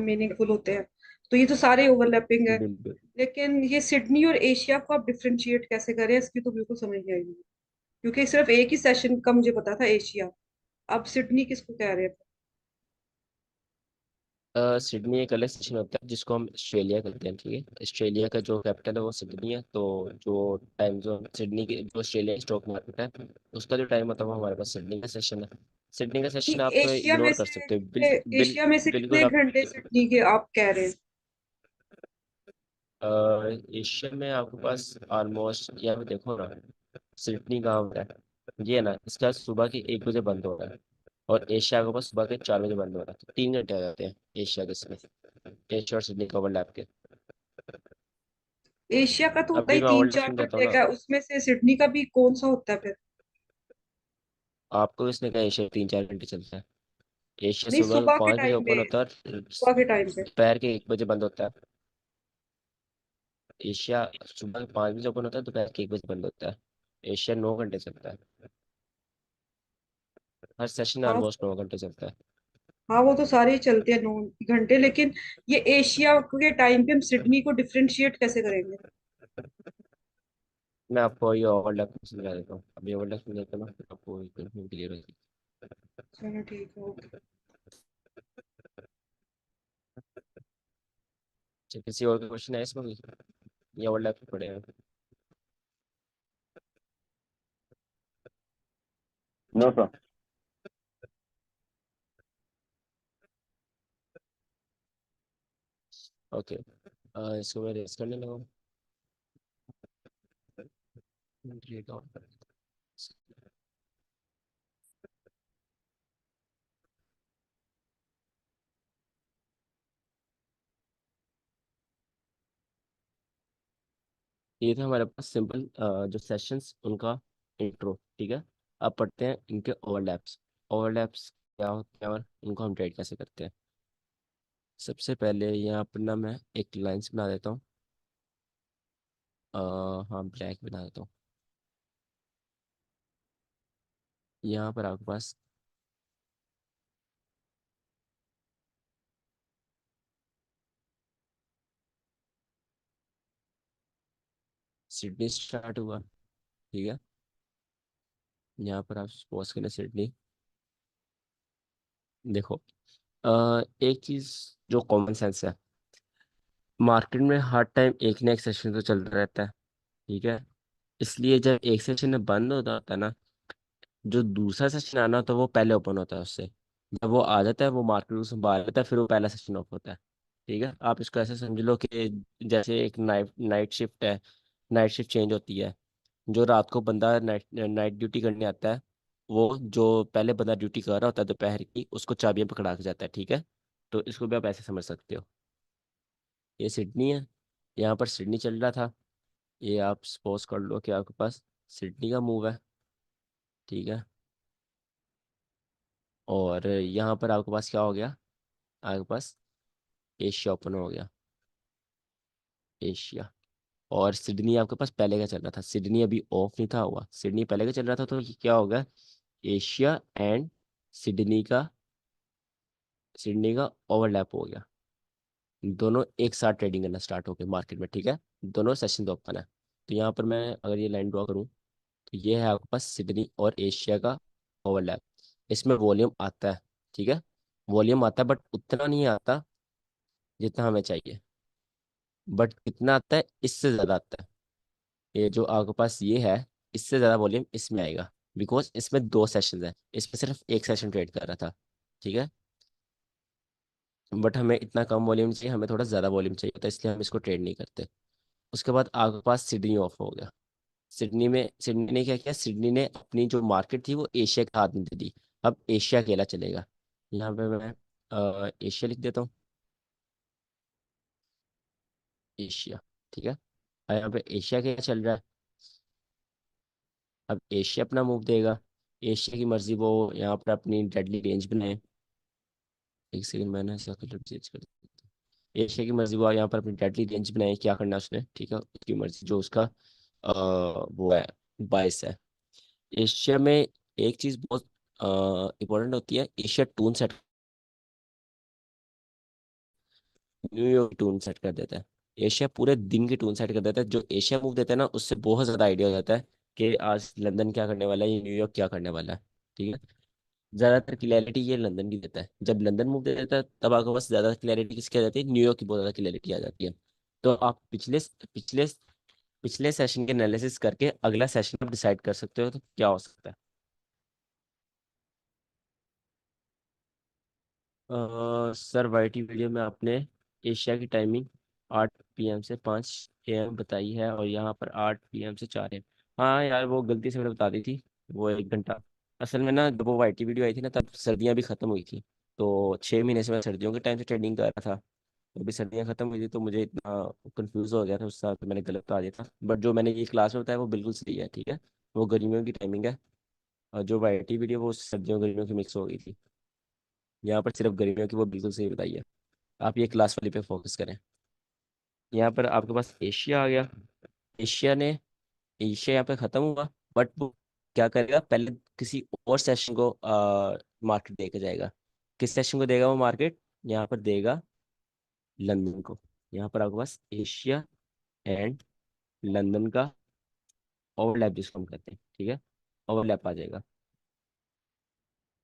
D: मीनिंगफुल होते हैं। तो ये तो सारे ओवरलैपिंग है।
A: बिल्कुल।
D: लेकिन ये सिडनी और एशिया को आप डिफ्रेंशिएट कैसे करें, इसकी तो बिल्कुल समझ नहीं आई मुझे। क्योंकि सिर्फ एक ही सेशन का मुझे पता था, एशिया। अब सिडनी किसको कह रहे हैं?
A: सिडनी एक अलग सेशन होता है जिसको हम ऑस्ट्रेलिया कहते हैं, ठीक है। ऑस्ट्रेलिया का जो कैपिटल है वो सिडनी है, तो जो टाइम जोन सिडनी की, जो ऑस्ट्रेलिया की स्टॉक मार्केट है, उसका जो टाइम होता है वो हमारे पास सिडनी का सेशन है। सिडनी का
D: कि
A: सेशन आप
D: एशिया में
A: इग्नोर कर
D: से
A: सकते हो,
D: एशिया में से
A: बिल्कुल
D: कितने
A: आप।
D: घंटे सिडनी के आप कह रहे हैं?
A: एशिया में आपके पास ऑलमोस्ट, यहाँ पे देखो ना, सिडनी कहाँ होता है, ये है ना, इसका सुबह के 1 बजे बंद हो रहा है। और एशिया के पास सुबह के 4 बजे बंद हो रहा है, तो 3 घंटे आ जाते हैं एशिया के इसमें, एशिया और सिडनी का ओवरलैप के।
D: एशिया का तो होता
A: अभी
D: ही
A: मैं
D: तीन
A: ओवरलैप
D: चार
A: समझाता हूँ
D: घंटे
A: ना।
D: का, उसमें से सिडनी का भी कौन सा होता है फिर?
A: आपको इसने कहा एशिया 3-4 घंटे चलता है। एशिया
D: नहीं,
A: सुबह
D: सुबह के
A: 5 बजे
D: टाइम
A: ओपन
D: पे।
A: होता है और
D: सुबह के टाइम पे।
A: दोपहर के 1 बजे बंद होता है। एशिया सुबह के 5 बजे ओपन होता है, दोपहर के 1 बजे बंद होता है। एशिया 9 घंटे चलता है, हर सेशन
D: हाँ
A: ऑलमोस्ट 9 घंटे चलता है।
D: हाँ, वो तो सारे ही चलते हैं 9 घंटे, लेकिन ये एशिया के टाइम पे हम सिडनी को डिफरेंशिएट कैसे करेंगे?
A: मैं आपको ये ओवरलैप समझा देता हूँ, अभी ओवरलैप समझा देता हूँ ना, फिर आपको क्लियर हो जाएगी।
D: चलो ठीक है, ओके।
A: अच्छा, किसी और का क्वेश्चन है इसमें भी? ये ओवरलैप पड़े हैं।
C: No sir.
A: ओके, इसको मैं रेस करने लगा। ये था हमारे पास सिंपल जो सेशंस उनका इंट्रो, ठीक है। अब पढ़ते हैं इनके ओवरलैप्स। ओवरलैप्स क्या होते हैं और इनको हम ट्रेड कैसे करते हैं। सबसे पहले यहाँ पर ना मैं एक लाइंस बना देता हूँ। हाँ, ब्लैक बना देता हूँ। यहाँ पर आपके पास सिडनी स्टार्ट हुआ, ठीक है। यहाँ पर आप सपोज करें सिडनी। देखो, एक चीज़ जो कॉमन सेंस है, मार्केट में हर टाइम एक ना एक सेशन तो चलता रहता है, ठीक है। इसलिए जब एक सेशन में बंद होता है ना, जो दूसरा सेशन आना होता है वो पहले ओपन होता है उससे। जब वो आ जाता है वो मार्केट को संभाल लेता है, फिर वो पहला सेशन ऑफ होता है, ठीक है। आप इसको ऐसे समझ लो कि जैसे एक नाइट नाइट शिफ्ट है, नाइट शिफ्ट चेंज होती है। जो रात को बंदा नाइट नाइट ड्यूटी करने आता है, वो जो पहले बंदा ड्यूटी कर रहा होता है दोपहर की, उसको चाबियां पकड़ा के जाता है, ठीक है। तो इसको भी आप ऐसे समझ सकते हो। ये सिडनी है, यहाँ पर सिडनी चल रहा था। ये आप सपोज कर लो कि आपके पास सिडनी का मूव है, ठीक है। और यहाँ पर आपके पास क्या हो गया, आपके पास एशिया ओपन हो गया, एशिया। और सिडनी आपके पास पहले का चल रहा था, सिडनी अभी ऑफ नहीं था हुआ, सिडनी पहले का चल रहा था, तो ये क्या होगा, एशिया एंड सिडनी का सिडनी का ओवरलैप हो गया। दोनों एक साथ ट्रेडिंग करना स्टार्ट हो गए मार्केट में, ठीक है। दोनों सेशन ओपन है। तो यहाँ पर मैं अगर ये लाइन ड्रॉ करूँ, तो ये है आपके पास सिडनी और एशिया का ओवरलैप। इसमें वॉल्यूम आता है, ठीक है। वॉल्यूम आता है बट उतना नहीं आता जितना हमें चाहिए। बट कितना आता है, इससे ज़्यादा आता है। ये जो आपके पास ये है, इससे ज़्यादा वॉल्यूम इसमें आएगा, बिकॉज इसमें 2 सेशंस हैं, इसमें सिर्फ एक सेशन ट्रेड कर रहा था, ठीक है। बट हमें इतना कम वॉल्यूम चाहिए, हमें थोड़ा ज़्यादा वॉल्यूम चाहिए, तो इसलिए हम इसको ट्रेड नहीं करते। उसके बाद आपके पास सिडनी ऑफ हो गया। सिडनी ने क्या किया, सिडनी ने अपनी जो मार्केट थी वो एशिया के हाथ में दे दी। अब एशिया अकेला चलेगा। यहाँ पे मैं एशिया लिख देता हूँ। एशिया। ठीक है, और यहाँ पे एशिया क्या चल रहा है, अब एशिया अपना मूव देगा। एशिया की मर्जी, वो यहाँ पर अपनी डेडली रेंज बनाए। एक सेकंड, मैंने इसका कलर चेंज कर दिया। एशिया की मर्जी, वो यहाँ पर अपनी डेडली रेंज बनाए, क्या करना है उसने, ठीक है, उसकी मर्जी, जो उसका वो है, बायस है। एशिया में एक चीज बहुत इंपॉर्टेंट होती है, Asia tune set, New York tune set कर देता है। एशिया पूरे दिन की टून सेट कर देता है। जो एशिया मूव देता है ना, उससे बहुत ज्यादा आइडिया हो जाता है कि आज लंदन क्या करने वाला है, ये न्यूयॉर्क क्या करने वाला है। ठीक है, ज्यादातर क्लैरिटी ये लंदन की देता है। जब लंदन मूव दे देता है तब आपके पास ज्यादा क्लैरिटी किसकी आ जाती है, न्यूयॉर्क की बहुत ज्यादा क्लैरिटी आ जाती है। तो आप पिछले पिछले पिछले सेशन के एनालिसिस करके अगला सेशन आप डिसाइड कर सकते हो तो क्या हो सकता है। सर, वाईटी वीडियो में आपने एशिया की टाइमिंग 8 PM से 5 AM बताई है, और यहाँ पर 8 PM से 4 AM। हाँ यार, वो गलती से मैंने बता दी थी, वो 1 घंटा। असल में ना, जब वो वाईटी वीडियो आई थी ना, तब सर्दियाँ भी खत्म हुई थी। तो 6 महीने से मैं सर्दियों के टाइम से ट्रेडिंग कर रहा था। तो अभी सर्दियाँ खत्म हुई थी, तो मुझे इतना कंफ्यूज हो गया था उस साल, तो मैंने गलत बता दिया था। बट जो मैंने ये क्लास में बताया वो बिल्कुल सही है। ठीक है, वो गर्मियों की टाइमिंग है, और जो वाईटी वीडियो वो सर्दियों गर्मियों की मिक्स हो गई थी। यहाँ पर सिर्फ गर्मियों की वो बिल्कुल सही बताई है। आप ये क्लास वाली पे फोकस करें। यहाँ पर आपके पास एशिया आ गया। एशिया ने एशिया यहाँ पे खत्म हुआ, बट वो क्या करेगा, पहले किसी और सेशन को मार्केट देके जाएगा। किस सेशन को देगा वो मार्केट, यहाँ पर देगा लंदन को। यहाँ पर आपके पास एशिया एंड लंदन का ओवरलैप जिसको हम कहते हैं, ठीक है, ओवरलैप आ जाएगा।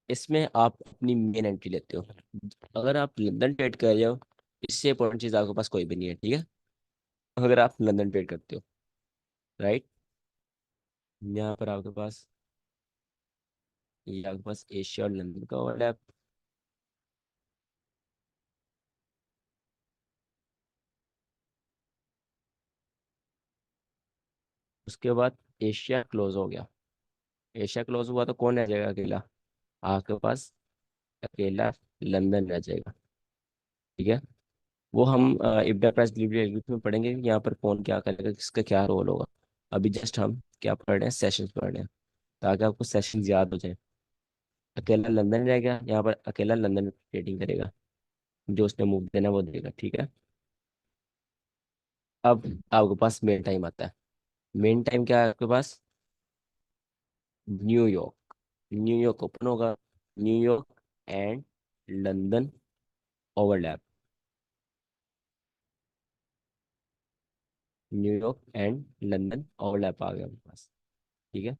A: इसमें आप अपनी मेन एंट्री लेते हो। अगर आप लंदन ट्रेड कर रहे हो, इससे इंपॉर्टेंट चीज़ आपके पास कोई भी नहीं है। ठीक है, अगर आप लंदन ट्रेड करते हो, राइट, यहाँ पर आपके पास, ये आपके पास एशिया और लंदन का ओवरलैप। उसके बाद एशिया क्लोज हो गया। एशिया क्लोज हुआ तो कौन रह जाएगा अकेला, आपके पास अकेला लंदन रह जाएगा। ठीक है, वो हम इब्डा प्राइस डिलीवरी एग्रीमेंट में पढ़ेंगे कि यहाँ पर कौन क्या करेगा, किसका क्या रोल होगा। अभी जस्ट हम क्या पढ़ रहे हैं, सेशंस पढ़ रहे हैं, ताकि आपको सेशन याद हो जाए। अकेला लंदन रह गया, यहाँ पर अकेला लंदन ट्रेडिंग करेगा, जो उसने मूव देना वो देगा। ठीक है, अब आपके पास मेन टाइम आता है। मेन टाइम क्या है आपके पास, न्यूयॉर्क। न्यूयॉर्क ओपन होगा, New York and London overlap. New York and London overlap आ गया आपके पास। ठीक है,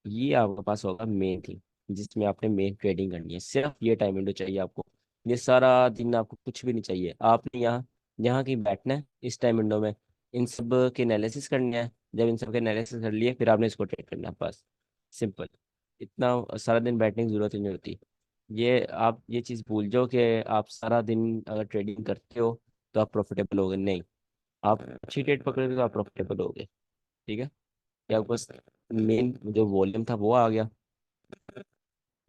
A: ये आपके पास होगा मेन थिंग, जिसमें आपने मेन ट्रेडिंग करनी है। सिर्फ ये टाइम विंडो चाहिए आपको। ये सारा दिन आपको कुछ भी नहीं चाहिए। आपने यहाँ यहाँ की बैठना है इस टाइम विंडो में, इन सब के एनालिसिस करने हैं। जब इन सब के एनालिसिस कर लिए, फिर आपने इसको ट्रेड करना है, बस सिंपल। इतना सारा दिन बैठने की जरूरत ही नहीं होती। ये आप ये चीज़ भूल जाओ कि आप सारा दिन अगर ट्रेडिंग करते हो तो आप प्रॉफिटेबल होगे, नहीं। आप अच्छी ट्रेड पकड़ोगे तो आप प्रॉफिटेबल होगे। ठीक है, या बस मेन जो वॉल्यूम था वो आ गया।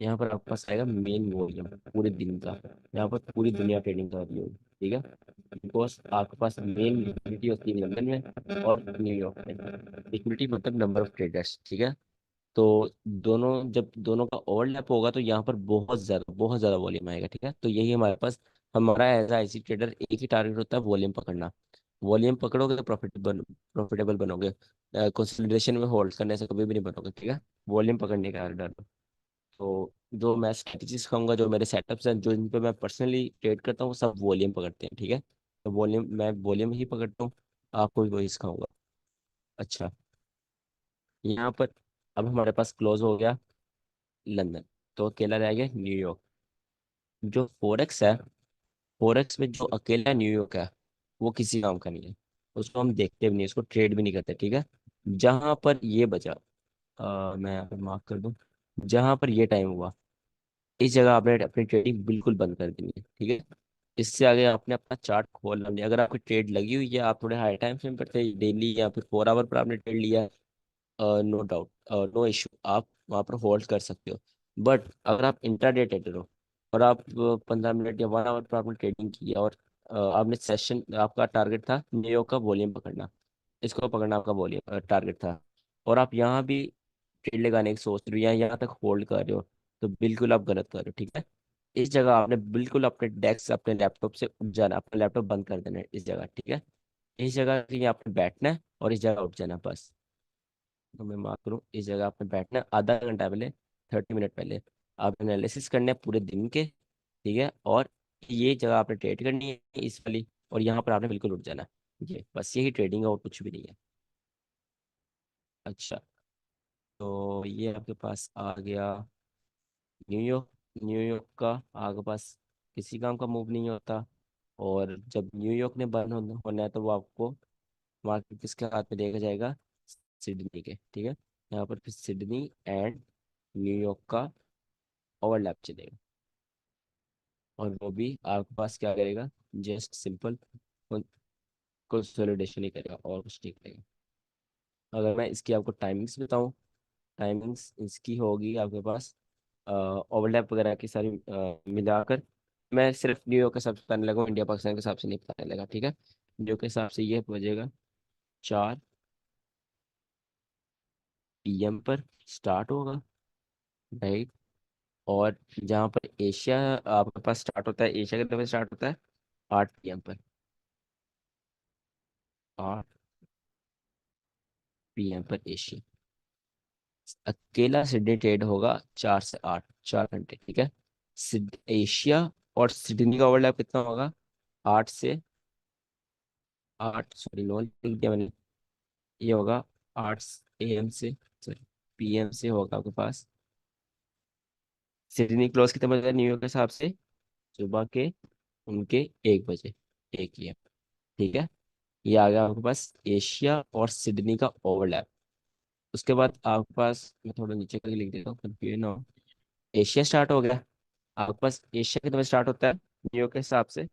A: यहाँ पर आपके पास आएगा मेन वॉल्यूम पूरे दिन का। यहाँ पर पूरी दुनिया ट्रेडिंग कर रही होगी। ठीक है, बिकॉज आपके पास मेन लिक्विडिटी होती है लंदन में और न्यूयॉर्क में। लिक्विडिटी मतलब नंबर ऑफ ट्रेडर्स। ठीक है, तो दोनों, जब दोनों का ओवरलैप होगा तो यहाँ पर बहुत ज़्यादा वॉल्यूम आएगा। ठीक है, तो यही हमारे पास, हमारा एज आईसी ट्रेडर एक ही टारगेट होता है, वॉल्यूम पकड़ना। वॉल्यूम पकड़ोगे तो प्रॉफिटेबल बनोगे। कंसोलिडेशन में होल्ड करने से कभी भी नहीं बनोगे। ठीक है, वॉल्यूम पकड़ने का डर। तो जो मैं स्ट्रेटजी सिखाऊंगा, जो मेरे सेटअप्स हैं, जो इन पे मैं पर्सनली ट्रेड करता हूँ, वो सब वॉल्यूम पकड़ते हैं। ठीक है, तो वॉल्यूम ही पकड़ता हूँ, आपको भी वही सिखाऊंगा। अच्छा, यहाँ पर अब हमारे पास क्लोज हो गया लंदन, तो अकेला रह गया न्यूयॉर्क। जो फोरेक्स है, फोरेक्स में जो अकेला न्यूयॉर्क है, वो किसी काम का नहीं है। उसको हम देखते भी नहीं, उसको ट्रेड भी नहीं करते। ठीक है, जहां पर ये बचा, मैं यहाँ पर मार्क कर दूं, जहां पर ये टाइम हुआ, इस जगह आपने अपनी ट्रेडिंग बिल्कुल बंद कर देनी है। ठीक है, इससे आगे आपने अपना चार्ट खोलना नहीं। अगर आपकी ट्रेड लगी हुई है, आप थोड़े हाई टाइम फ्रेम पर थे, डेली या फिर 4 आवर पर आपने ट्रेड लिया, नो डाउट, नो इशू, आप वहाँ पर होल्ड कर सकते हो। बट अगर आप इंट्राडे ट्रेडर हो और आप 15 मिनट या 1 आवर पर आपने ट्रेडिंग किया और आपने सेशन, आपका टारगेट था न्यूयॉर्क का वॉल्यूम पकड़ना, इसको पकड़ना आपका वॉल्यूम टारगेट था, और आप यहाँ भी ट्रेड लगाने की सोच रहे हो या यहाँ तक होल्ड कर रहे हो, तो बिल्कुल आप गलत कर रहे हो, ठीक है। इस जगह आपने बिल्कुल अपने डेस्क, अपने लैपटॉप से उठ जाना, अपना लैपटॉप बंद कर देना है इस जगह, ठीक है। इस जगह के लिए आपने बैठना है और इस जगह उठ जाना बस। तो मैं मार्क करूँ, इस जगह आपने बैठना है आधा घंटा पहले, 30 मिनट पहले। आप एनालिसिस करने हैं पूरे दिन के, ठीक है, और ये जगह आपने ट्रेड करनी है इस वाली, और यहाँ पर आपने बिल्कुल उठ जाना है, ये बस यही ट्रेडिंग है और कुछ भी नहीं है। अच्छा, तो ये आपके पास आ गया न्यूयॉर्क। न्यूयॉर्क का आपके पास किसी काम का मूव नहीं होता, और जब न्यूयॉर्क ने बंद होना है तो वो आपको मार्केट किसके हाथ में देखा जाएगा, सिडनी के, ठीक है। यहाँ पर फिर सिडनी एंड न्यूयॉर्क का ओवरलैप चलेगा, और वो भी आपके पास क्या करेगा, जस्ट सिंपल कंसोलिडेशन ही करेगा और कुछ नहीं करेगा। अगर मैं इसकी आपको टाइमिंग्स बताऊं, टाइमिंग्स इसकी होगी आपके पास ओवरलैप वगैरह की सारी मिलाकर। मैं सिर्फ न्यूयॉर्क के हिसाब से बताने लगा, इंडिया पाकिस्तान के हिसाब से नहीं बताने लगा, ठीक है। न्यूयॉर्क के हिसाब से ये बजेगा 4 PM पर स्टार्ट होगा, राइट। और जहाँ पर एशिया आपके पास स्टार्ट होता है, एशिया की तरफ स्टार्ट होता है 8 PM पर, 8 PM पर एशिया। अकेला सिडनी ट्रेड होगा 4 से 8, 4 घंटे, ठीक है। एशिया और सिडनी का ओवरलैप कितना होगा, 8 से 8, सॉरी 9 लिख दिया मैंने, ये होगा 8 AM से, सॉरी PM से होगा आपके पास। सिडनी क्लोज कितने बजे है न्यूयॉर्क के हिसाब से, सुबह के उनके 1 बजे, 1 AM, ठीक है। ये आ गया आपके पास एशिया और सिडनी का ओवरलैप। उसके बाद आपके पास, मैं थोड़ा नीचे करके लिख देता हूँ कंफ्यूजन ना हो। एशिया स्टार्ट हो गया, आपके पास एशिया कितने बजे स्टार्ट होता है न्यूयॉर्क के हिसाब से,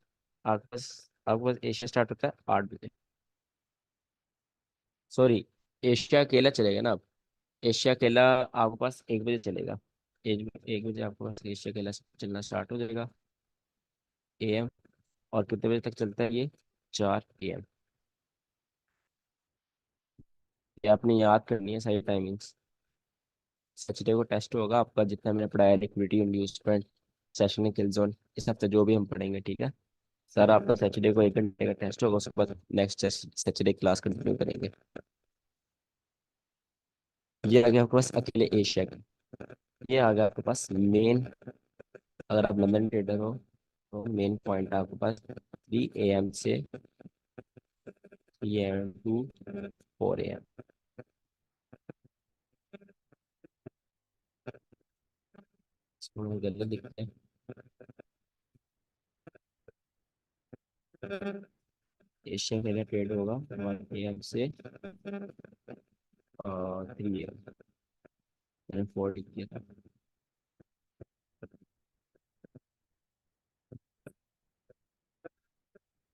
A: आपके पास एशिया स्टार्ट होता है 8 बजे, सॉरी एशिया अकेला चलेगा ना अब, एशिया अकेला आपके पास 1 बजे चलेगा, 1 बजे आपके पास एशिया अकेला चलना स्टार्ट हो जाएगा, AM। और कितने बजे तक चलता है ये, 4 AM। ये आपने याद करनी है सारी टाइमिंग्स। सैटरडे को टेस्ट होगा आपका, जितना मैंने पढ़ाया, लिक्विडिटी, इंड्यूसमेंट, सेशन, किल जोन, इस हफ्ते जो भी हम पढ़ेंगे, ठीक है। सर आपका सैटरडे को 1 घंटे का टेस्ट होगा, उसके बाद नेक्स्ट सैटरडे क्लास कंटिन्यू करेंगे। ये आ गया आपके पास अकेले एशिया का। ये आ गया आपके पास मेन, अगर आप लंदन ट्रेडर हो तो मेन पॉइंट आपके पास 3 AM से 3 AM टू 4 AM। इसको हम गलत दिखते हैं, एशिया का ट्रेड होगा 1 AM से 3 AM, मैंने 4 लिख दिया था।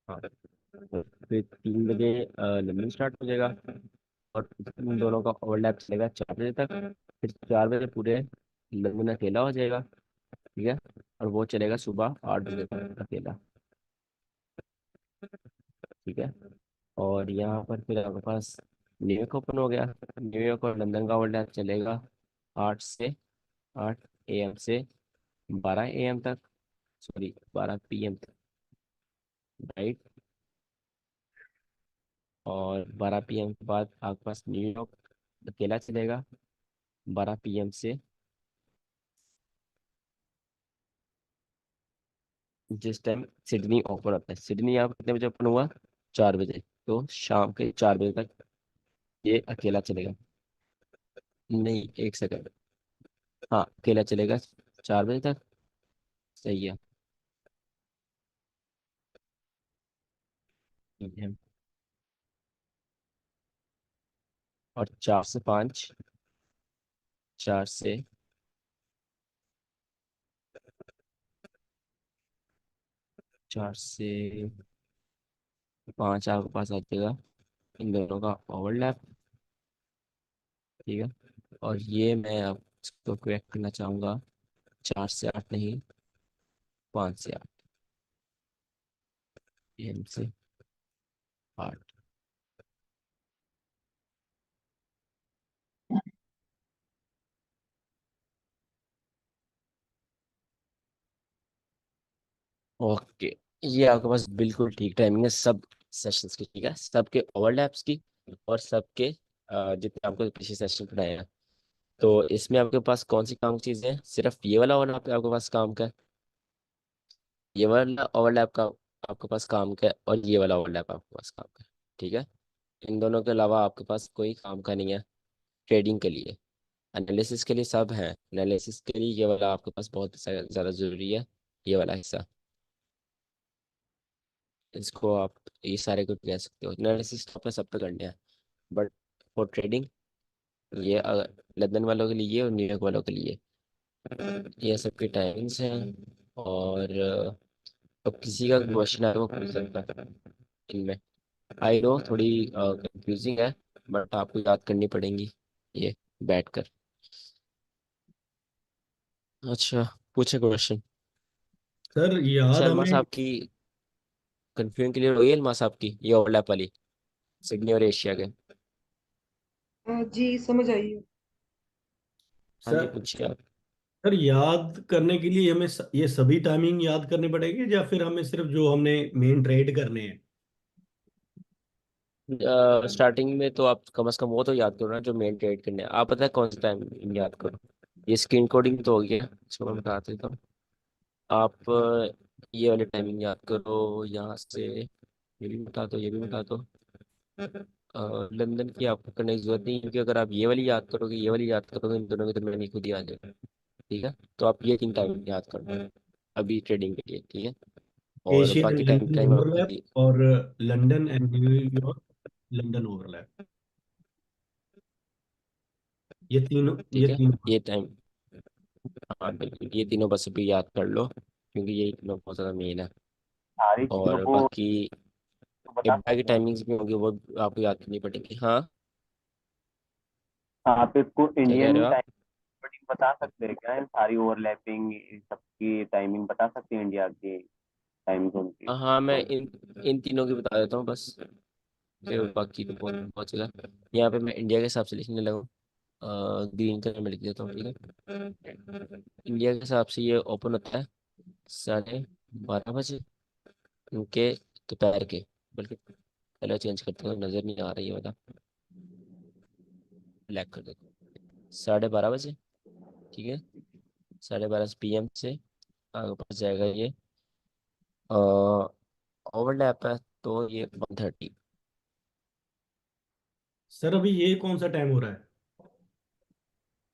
A: हाँ, तो फिर 3 बजे लंदन स्टार्ट हो जाएगा, और इन दोनों का ओवरलैप चलेगा 4 बजे तक। फिर 4 बजे पूरे लंदन अकेला हो जाएगा, ठीक है, और वो चलेगा सुबह 8 बजे तक अकेला, ठीक है। और यहाँ पर फिर आपके पास न्यूयॉर्क ओपन हो गया, न्यूयॉर्क और लंदन का ओवरलैप चलेगा 8 AM से 12 AM तक, सॉरी 12 PM तक, राइट। और 12 PM के बाद आपके पास न्यूयॉर्क अकेला चलेगा 12 PM से, जिस टाइम सिडनी ओपन होता है, सिडनी यहाँ कितने बजे ओपन हुआ, 4 बजे, तो शाम के 4 बजे तक ये अकेला चलेगा। नहीं, 1 सेकंड, हाँ अकेला चलेगा 4 बजे तक, सही है। ठीक है। और 4 से 5, 4 से 5 आपके पास आ जाएगा इन दोनों का ओवरलैप, ठीक है। और ये मैं आप इसको करेक्ट करना चाहूँगा, 4 से 8 नहीं, 5 से 8, PM से 8। ओके, ये आपके पास बिल्कुल ठीक टाइमिंग है सब सेशंस की, ठीक है, सबके ओवरलैप्स की और सबके जितने आपको पिछले सेशन पढ़ाए हैं। तो इसमें आपके पास कौन सी काम की चीज़ें हैं? सिर्फ ये वाला ओवरलैप आपके पास काम का है, ये वाला ओवरलैप का आपके पास काम का है, और ये वाला ओवरलैप आपके पास काम का है, ठीक है। इन दोनों के अलावा आपके पास कोई काम का नहीं है ट्रेडिंग के लिए। एनालिसिस के लिए सब है, एनालिसिस के लिए ये वाला आपके पास बहुत ज़्यादा ज़रूरी है, ये वाला हिस्सा। इसको आप ये सारे को कह सकते हो, एनालिसिस तो आपने सब पे करने हैं, बट फॉर ट्रेडिंग ये लंदन वालों के लिए और न्यूयॉर्क वालों के लिए ये सबकी टाइमिंग्स हैं। और अब किसी का क्वेश्चन है वो पूछ सकता है इनमें। आई नो थोड़ी कंफ्यूजिंग है, बट आपको याद करनी पड़ेंगी ये बैठकर। अच्छा, पूछे क्वेश्चन।
B: सर
A: अच्छा,
B: याद
A: अलमा
B: हमें।
A: साहब की कंफ्यूजन क्लियर हुई? अलमा साहब की ये ओवरलैप वाली सिडनी और एशिया के।
D: जी समझ आई हूँ।
A: हाँ जी,
B: सर
A: पूछिए आप।
B: सर याद करने के लिए हमें ये सभी टाइमिंग याद करने पड़ेंगे या फिर हमें सिर्फ जो हमने मेन ट्रेड करने हैं?
A: स्टार्टिंग में तो आप कम से कम वो तो याद करो ना जो मेन ट्रेड करने हैं। आप पता है कौन सा टाइम याद करो? ये स्क्रीन कोडिंग तो हो गया, इसको मैं बता देता हूँ। आप ये वाली टाइमिंग याद करो यहाँ से, ये भी बता दो, ये भी बता दो। लंदन की आपको करने की जरूरत नहीं, क्योंकि अगर आप ये वाली याद करोगे, ये वाली याद करोगे, इन दोनों के दरमियान ही खुद ही आ जाएगा, ठीक है। तो आप ये 3 टाइम याद कर लो अभी ट्रेडिंग के लिए, ठीक है। और
B: एशिया
A: बाकी टाइम
B: लंदन
A: टाइम आप खुद
B: ओवरलैप
A: ही,
B: और London and New York London overlap, ये
A: ठीक है,
B: तीनों।
A: ये टाइम, हाँ बिल्कुल, ये तीनों बस अभी याद कर लो, क्योंकि ये तीनों बहुत ज़्यादा मेन है।
E: सारी चीजों
A: और
E: को
A: बाकी
E: बता
A: इब्बा की
E: सकते हैं?
A: टाइमिंग्स भी होंगी, वो आपको याद करनी पड़ेगी। हाँ,
E: आप इसको
A: क्या कह रहे
E: इंडियन
A: हो आप?
E: टाइमिंग बता सकते हैं क्या? इन सारी ओवरलैपिंग सबकी टाइमिंग बता सकते हैं इंडिया की टाइम जोन की?
A: हाँ, मैं इन इन तीनों की बता देता हूँ बस, फिर बाकी तो बहुत बहुत जगह। यहाँ पे मैं इंडिया के हिसाब से लिखने लगा हूँ, ग्रीन कलर में लिख देता हूँ, ठीक है। इंडिया के हिसाब से ये ओपन होता है 12:30 बजे उनके दोपहर के, बल्कि कलर चेंज करते हुए नज़र नहीं आ रही है, बता, ब्लैक कर देता हूँ। 12:30 बजे, ठीक है। 12:30 PM से आगे पास जाएगा ये ओवरलैप है, तो ये 1:30।
B: सर अभी ये कौन सा टाइम हो रहा है?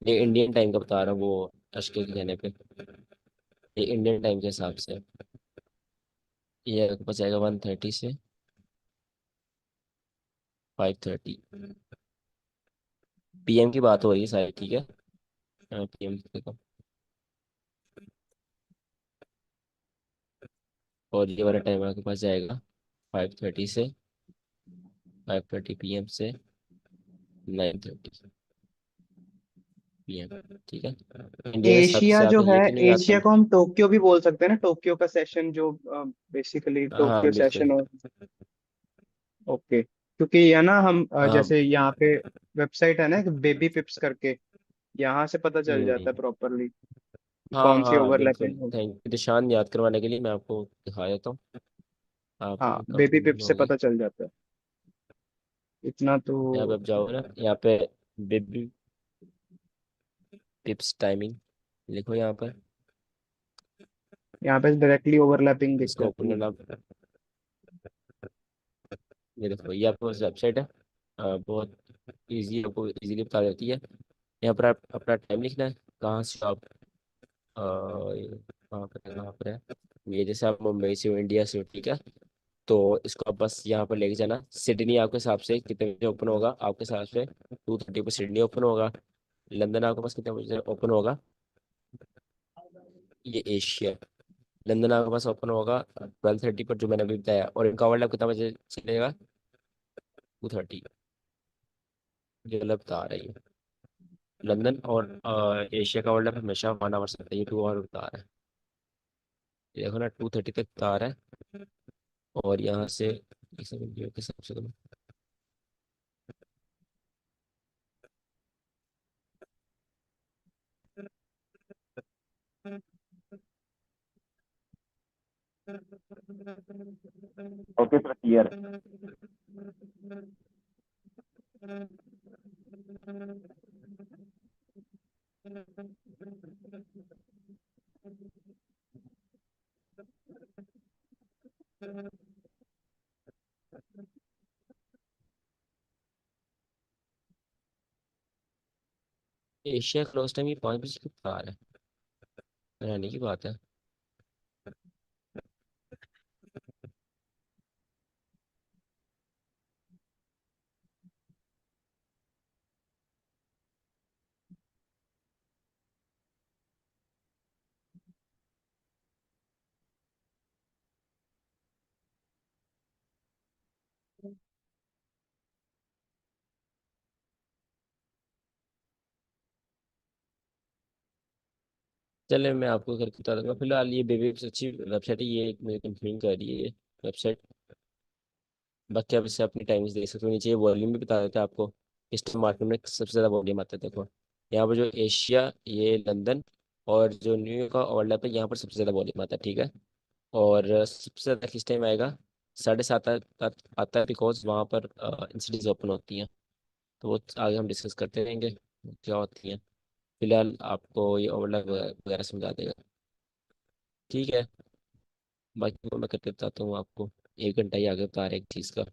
A: ये इंडियन टाइम का बता रहा हूँ, वो अशके के कहने पे, ये इंडियन टाइम के हिसाब से ये आगे पास जाएगा 1:30 से 5:30। PM की बात हो रही है सारी, ठीक है। PM देखो, और ये वाला टाइम आपके पास जाएगा 5:30 PM से 9:30 PM, ठीक है। इंडिया के हिसाब
F: एशिया
A: से
F: जो
A: आपने
F: है,
A: ये तीनों याद
F: एशिया
A: कर।
F: को हम टोक्यो भी बोल सकते हैं ना, टोक्यो का सेशन जो बेसिकली
A: हाँ
F: टोक्यो
A: बिल्कुल।
F: सेशन हो। ओके, क्योंकि ये ना हम
A: हाँ।
F: जैसे यहाँ पे वेबसाइट है ना बेबी पिप्स करके, यहाँ से पता चल जाता है
A: हम्म।
F: प्रॉपरली
A: हाँ
F: कौन सी
A: हाँ बिल्कुल,
F: ओवरलैपिंग होगी।
A: थैंक यू निशान याद करवाने के लिए, मैं आपको दिखा देता हूँ, आपको
F: हाँ,
A: भी
F: बेबी
A: काफी
F: पिप्स से
A: होगी।
F: पता चल जाता है इतना तो।
A: यहाँ पे आप जाओ ना, यहाँ पे बेबी पिप्स टाइमिंग लिखो यहाँ पर,
F: यहाँ पे डायरेक्टली ओवरलैपिंग दिख
A: इसको ओपन
F: जाती है।
A: करना। ये देखो, ये आपके पास वेबसाइट है, बहुत इजी, आपको इजीली बता देती है। यहाँ पर आप अपना टाइम लिखना है, कहाँ से आप ये कहाँ पर है। ये जैसे आप मुंबई से हो, इंडिया से हो, ठीक है। तो इसको आप बस यहाँ पर लेके जाना। सिडनी आपके हिसाब से कितने बजे ओपन होगा? आपके हिसाब से 2:30 पर सिडनी ओपन होगा। लंदन आपके पास कितने बजे ओपन होगा? ये एशिया, लंदन आपके पास ओपन होगा 12:30 पर, जो मैंने अभी बताया। और इनका ओवरलैप कितना बजे चलेगा? 2:30, जो गलत बता रही है। लंदन और एशिया का ओवरलैप हमेशा 1 आवर से होता है, ये 2 आवर बता रहा है। ये देखो ना, 2:30 तक बता रहा है। और यहाँ से एक सेकंड के हिसाब से
E: okay sir, clear.
A: Asia close time ये 5 बजे की बाहर है, रहने की बात है। चले मैं आपको करके बता दूंगा। फिलहाल ये बेबी अच्छी वेबसाइट है, ये एक मेरे कंप्लेन कर रही है ये वेबसाइट। बाकी आप इससे अपनी टाइमिंग्स देख सकते हो। नीचे ये वॉल्यूम भी बता देते हैं आपको, इस टाइम मार्केट में सबसे ज़्यादा वॉल्यूम आता है। देखो यहाँ पर जो एशिया, ये लंदन और जो न्यूयॉर्क का ओवरलैप है, यहाँ पर सबसे ज़्यादा वॉल्यूम आता है, ठीक है। और सबसे ज़्यादा किस टाइम आएगा, 7:30 तक आता है, बिकॉज वहाँ पर इंस्टीट्यूट ओपन होती हैं। तो वो आगे हम डिस्कस करते रहेंगे क्या होती हैं। फिलहाल आपको ये ओवरलैप वगैरह समझा देगा, ठीक है। बाकी वो मैं करके बताता हूँ आपको, 1 घंटा ही आगे बता रहे एक चीज़ का।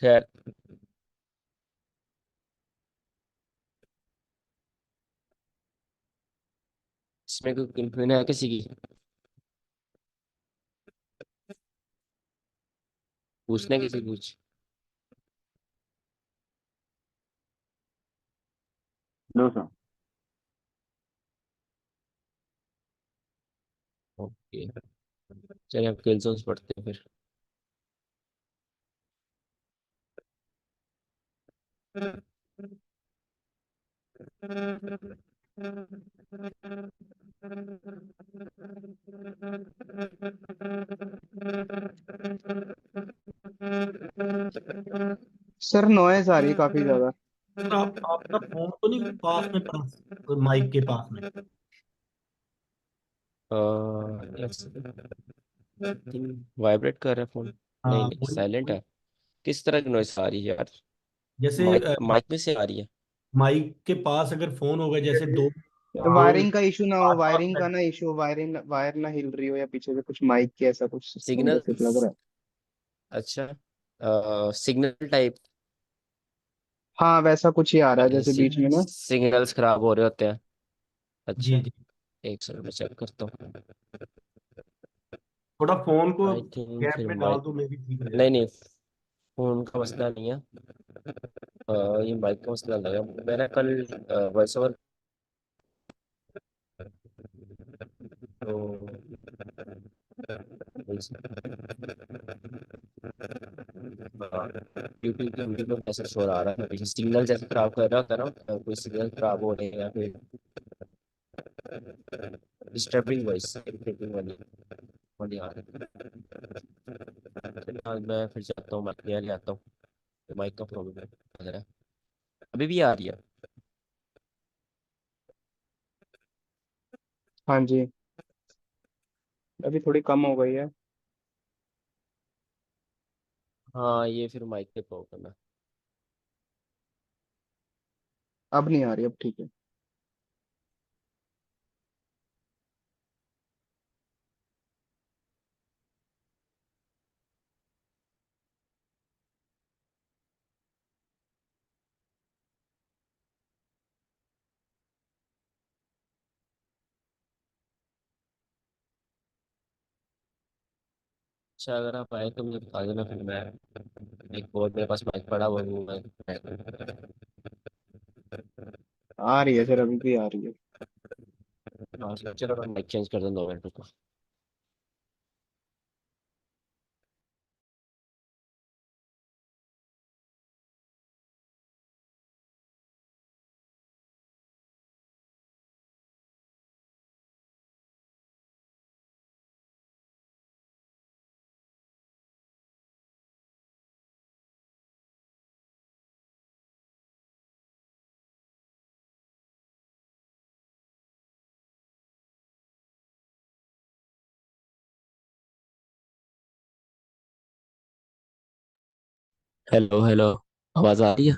A: खैर, इसमें कोई कंफ्यूजन है किसी की? पूछना है किसी को कुछ?
E: No sir.
A: ओके, चलिए हम किल जोन्स पढ़ते हैं फिर।
F: सर नॉइज आ रही है काफी ज्यादा।
B: सर आप आपका फोन तो नहीं पास में, पास माइक के पास में?
A: वाइब्रेट कर रहा है फोन? नहीं
B: हाँ
A: नहीं,
B: वही
A: साइलेंट
B: वही।
A: है। किस तरह की नॉइस आ रही है यार?
B: जैसे
A: माइक माइक में से आ रही है?
B: माइक के पास अगर फोन होगा, जैसे दो दो
F: वायरिंग का इशू ना हो,
B: आस पास
F: वायरिंग
B: में।
F: का ना इशू, वायरिंग वायर ना हिल रही हो, या पीछे से कुछ माइक के ऐसा कुछ सिस्टम
A: सिग्नल,
F: जैसे लग रहा है।
A: अच्छा, सिग्नल टाइप,
F: हाँ वैसा कुछ ही आ रहा है जैसे बीच में ना।
A: सिग्नल्स खराब हो रहे होते हैं।
B: जी
A: अच्छा,
B: जी।
A: एक सेकंड में चेक करता हूँ।
B: थोड़ा फोन को
A: आई थिंक
B: गैप
A: फिर
B: में डाल
A: माइक,
B: दो, मे भी ठीक हो
A: नहीं
B: जाएगा।
A: नहीं, फोन का मसला नहीं है। ये माइक का मसला लगा। मैंने कल वॉइस ओवर, तो यूट्यूब के वीडियो में ऐसा शोर आ रहा है पीछे, सिग्नल जैसे खराब कर रहा होता है ना, कोई सिग्नल खराब हो रहे हैं या फिर डिस्टर्बिंग वॉइस, इरिटेटिंग वाली वाली आ रही है। फिलहाल मैं फिर जाता हूँ, माइक ले आता हूँ, माइक का प्रॉब्लम है वगैरह। अभी भी आ रही है?
F: हाँ जी, अभी थोड़ी कम हो गई है।
A: हाँ, ये फिर माइक के प्रॉब्लम है।
F: अब नहीं आ रही, अब ठीक है।
A: अच्छा, अगर आप आए तो मुझे बता देना, फिर मैं एक और मेरे पास माइक पड़ा हुआ है, वो मैं
F: आ रही है सर, अभी भी आ रही है।
A: हाँ, चलो मैं माइक चेंज कर दूँ 2 मिनट को। हेलो हेलो, आवाज आ रही है?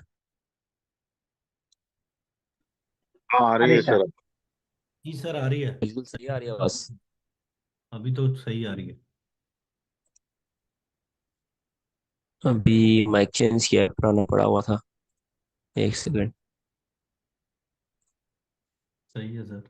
C: हाँ आ रही
F: अरे
C: है
F: सर।
C: सर।
B: जी सर, आ रही है।
A: बिल्कुल सही आ रही है आवाज।
B: अभी तो सही आ रही है।
A: अभी माइक चेंज किया है, पुराना पड़ा हुआ था। एक सेकंड।
B: सही है सर।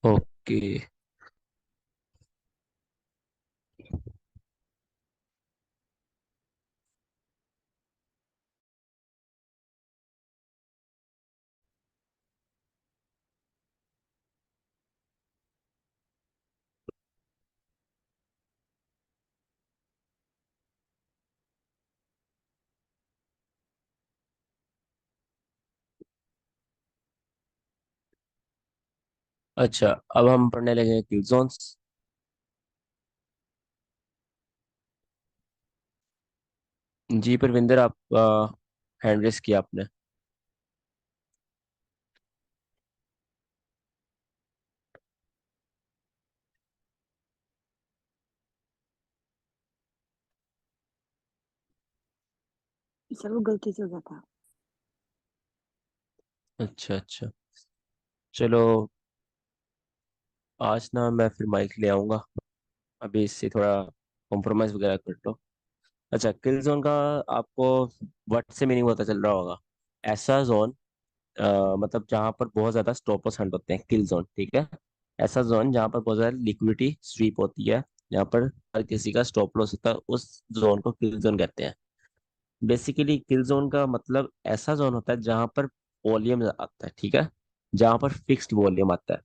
A: ओके। अच्छा, अब हम पढ़ने लगे हैं किल जोन्स। जी परविंदर, आप हैंड रेस किया आपने।
G: सर वो गलती से हो गया था।
A: अच्छा अच्छा, चलो आज ना मैं फिर माइक ले आऊंगा। अभी इससे थोड़ा कॉम्प्रोमाइज वगैरह कर लो। अच्छा, किल जोन का आपको वर्ड से मीनिंग पता चल रहा होगा। ऐसा जोन, मतलब जहाँ पर बहुत ज्यादा स्टॉपर्स हंट होते हैं, किल जोन, ठीक है। ऐसा जोन जहाँ पर बहुत ज्यादा लिक्विडिटी स्वीप होती है, जहाँ पर हर किसी का स्टॉप लॉस होता है, उस जोन को किल जोन कहते हैं। बेसिकली किल जोन का मतलब ऐसा जोन होता है जहाँ पर वॉल्यूम आता है, ठीक है। जहाँ पर फिक्स्ड वॉल्यूम आता है,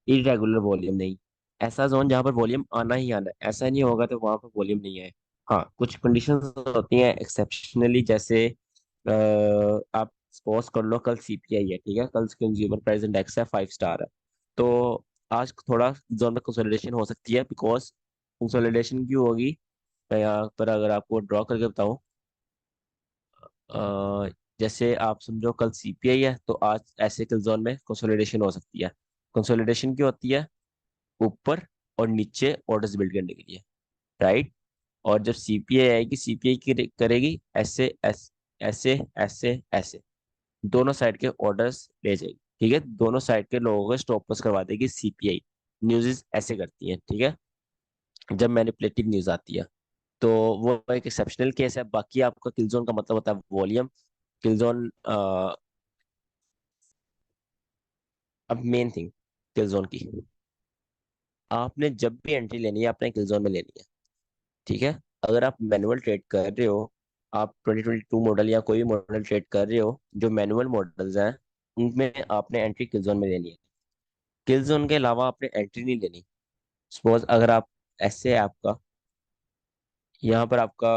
A: इरेगुलर वॉल्यूम नहीं। ऐसा जोन जहाँ पर वॉल्यूम आना ही आना है, ऐसा नहीं होगा तो वहां पर वॉल्यूम नहीं है। हाँ, कुछ कंडीशंस होती हैं एक्सेप्शनली, जैसे आप सपोज कर लो कल सीपीआई है, ठीक है, कल कंज्यूमर प्राइस इंडेक्स है 5 स्टार है। तो आज थोड़ा जोन में कंसोलिडेशन हो सकती है, बिकॉज कंसोलिडेशन क्यों होगी, मैं यहाँ पर अगर आपको ड्रॉ करके बताऊं। अ, जैसे आप समझो कल सीपीआई है, तो आज ऐसे कल जोन में कंसोलिडेशन हो सकती है। कंसोलिडेशन क्यों होती है? ऊपर और नीचे ऑर्डर्स बिल्ड करने के लिए, राइट। और जब सीपीआई आएगी, सीपीआई करेगी ऐसे ऐसे ऐसे ऐसे ऐसे, दोनों साइड के ऑर्डर्स ले जाएगी, ठीक है। दोनों साइड के लोगों को स्टॉप लॉस करवा देगी सीपीआई। न्यूज़ ऐसे करती है, ठीक है, जब मैनिपुलेटिव न्यूज आती है। तो वो एक एक्सेप्शनल केस है। बाकी आपका किल जोन का मतलब होता है वॉल्यूम। किल जोन, अब मेन थिंग किल जोन की, आपने जब भी एंट्री लेनी है अपने किल जोन में लेनी है, ठीक है। अगर आप मैनुअल ट्रेड कर रहे हो, आप 2022 मॉडल या कोई भी मॉडल ट्रेड कर रहे हो, जो मैनुअल मॉडल्स हैं उनमें आपने एंट्री किल जोन में लेनी है। किल जोन के अलावा आपने एंट्री नहीं लेनी। सपोज अगर आप, ऐसे है आपका, यहाँ पर आपका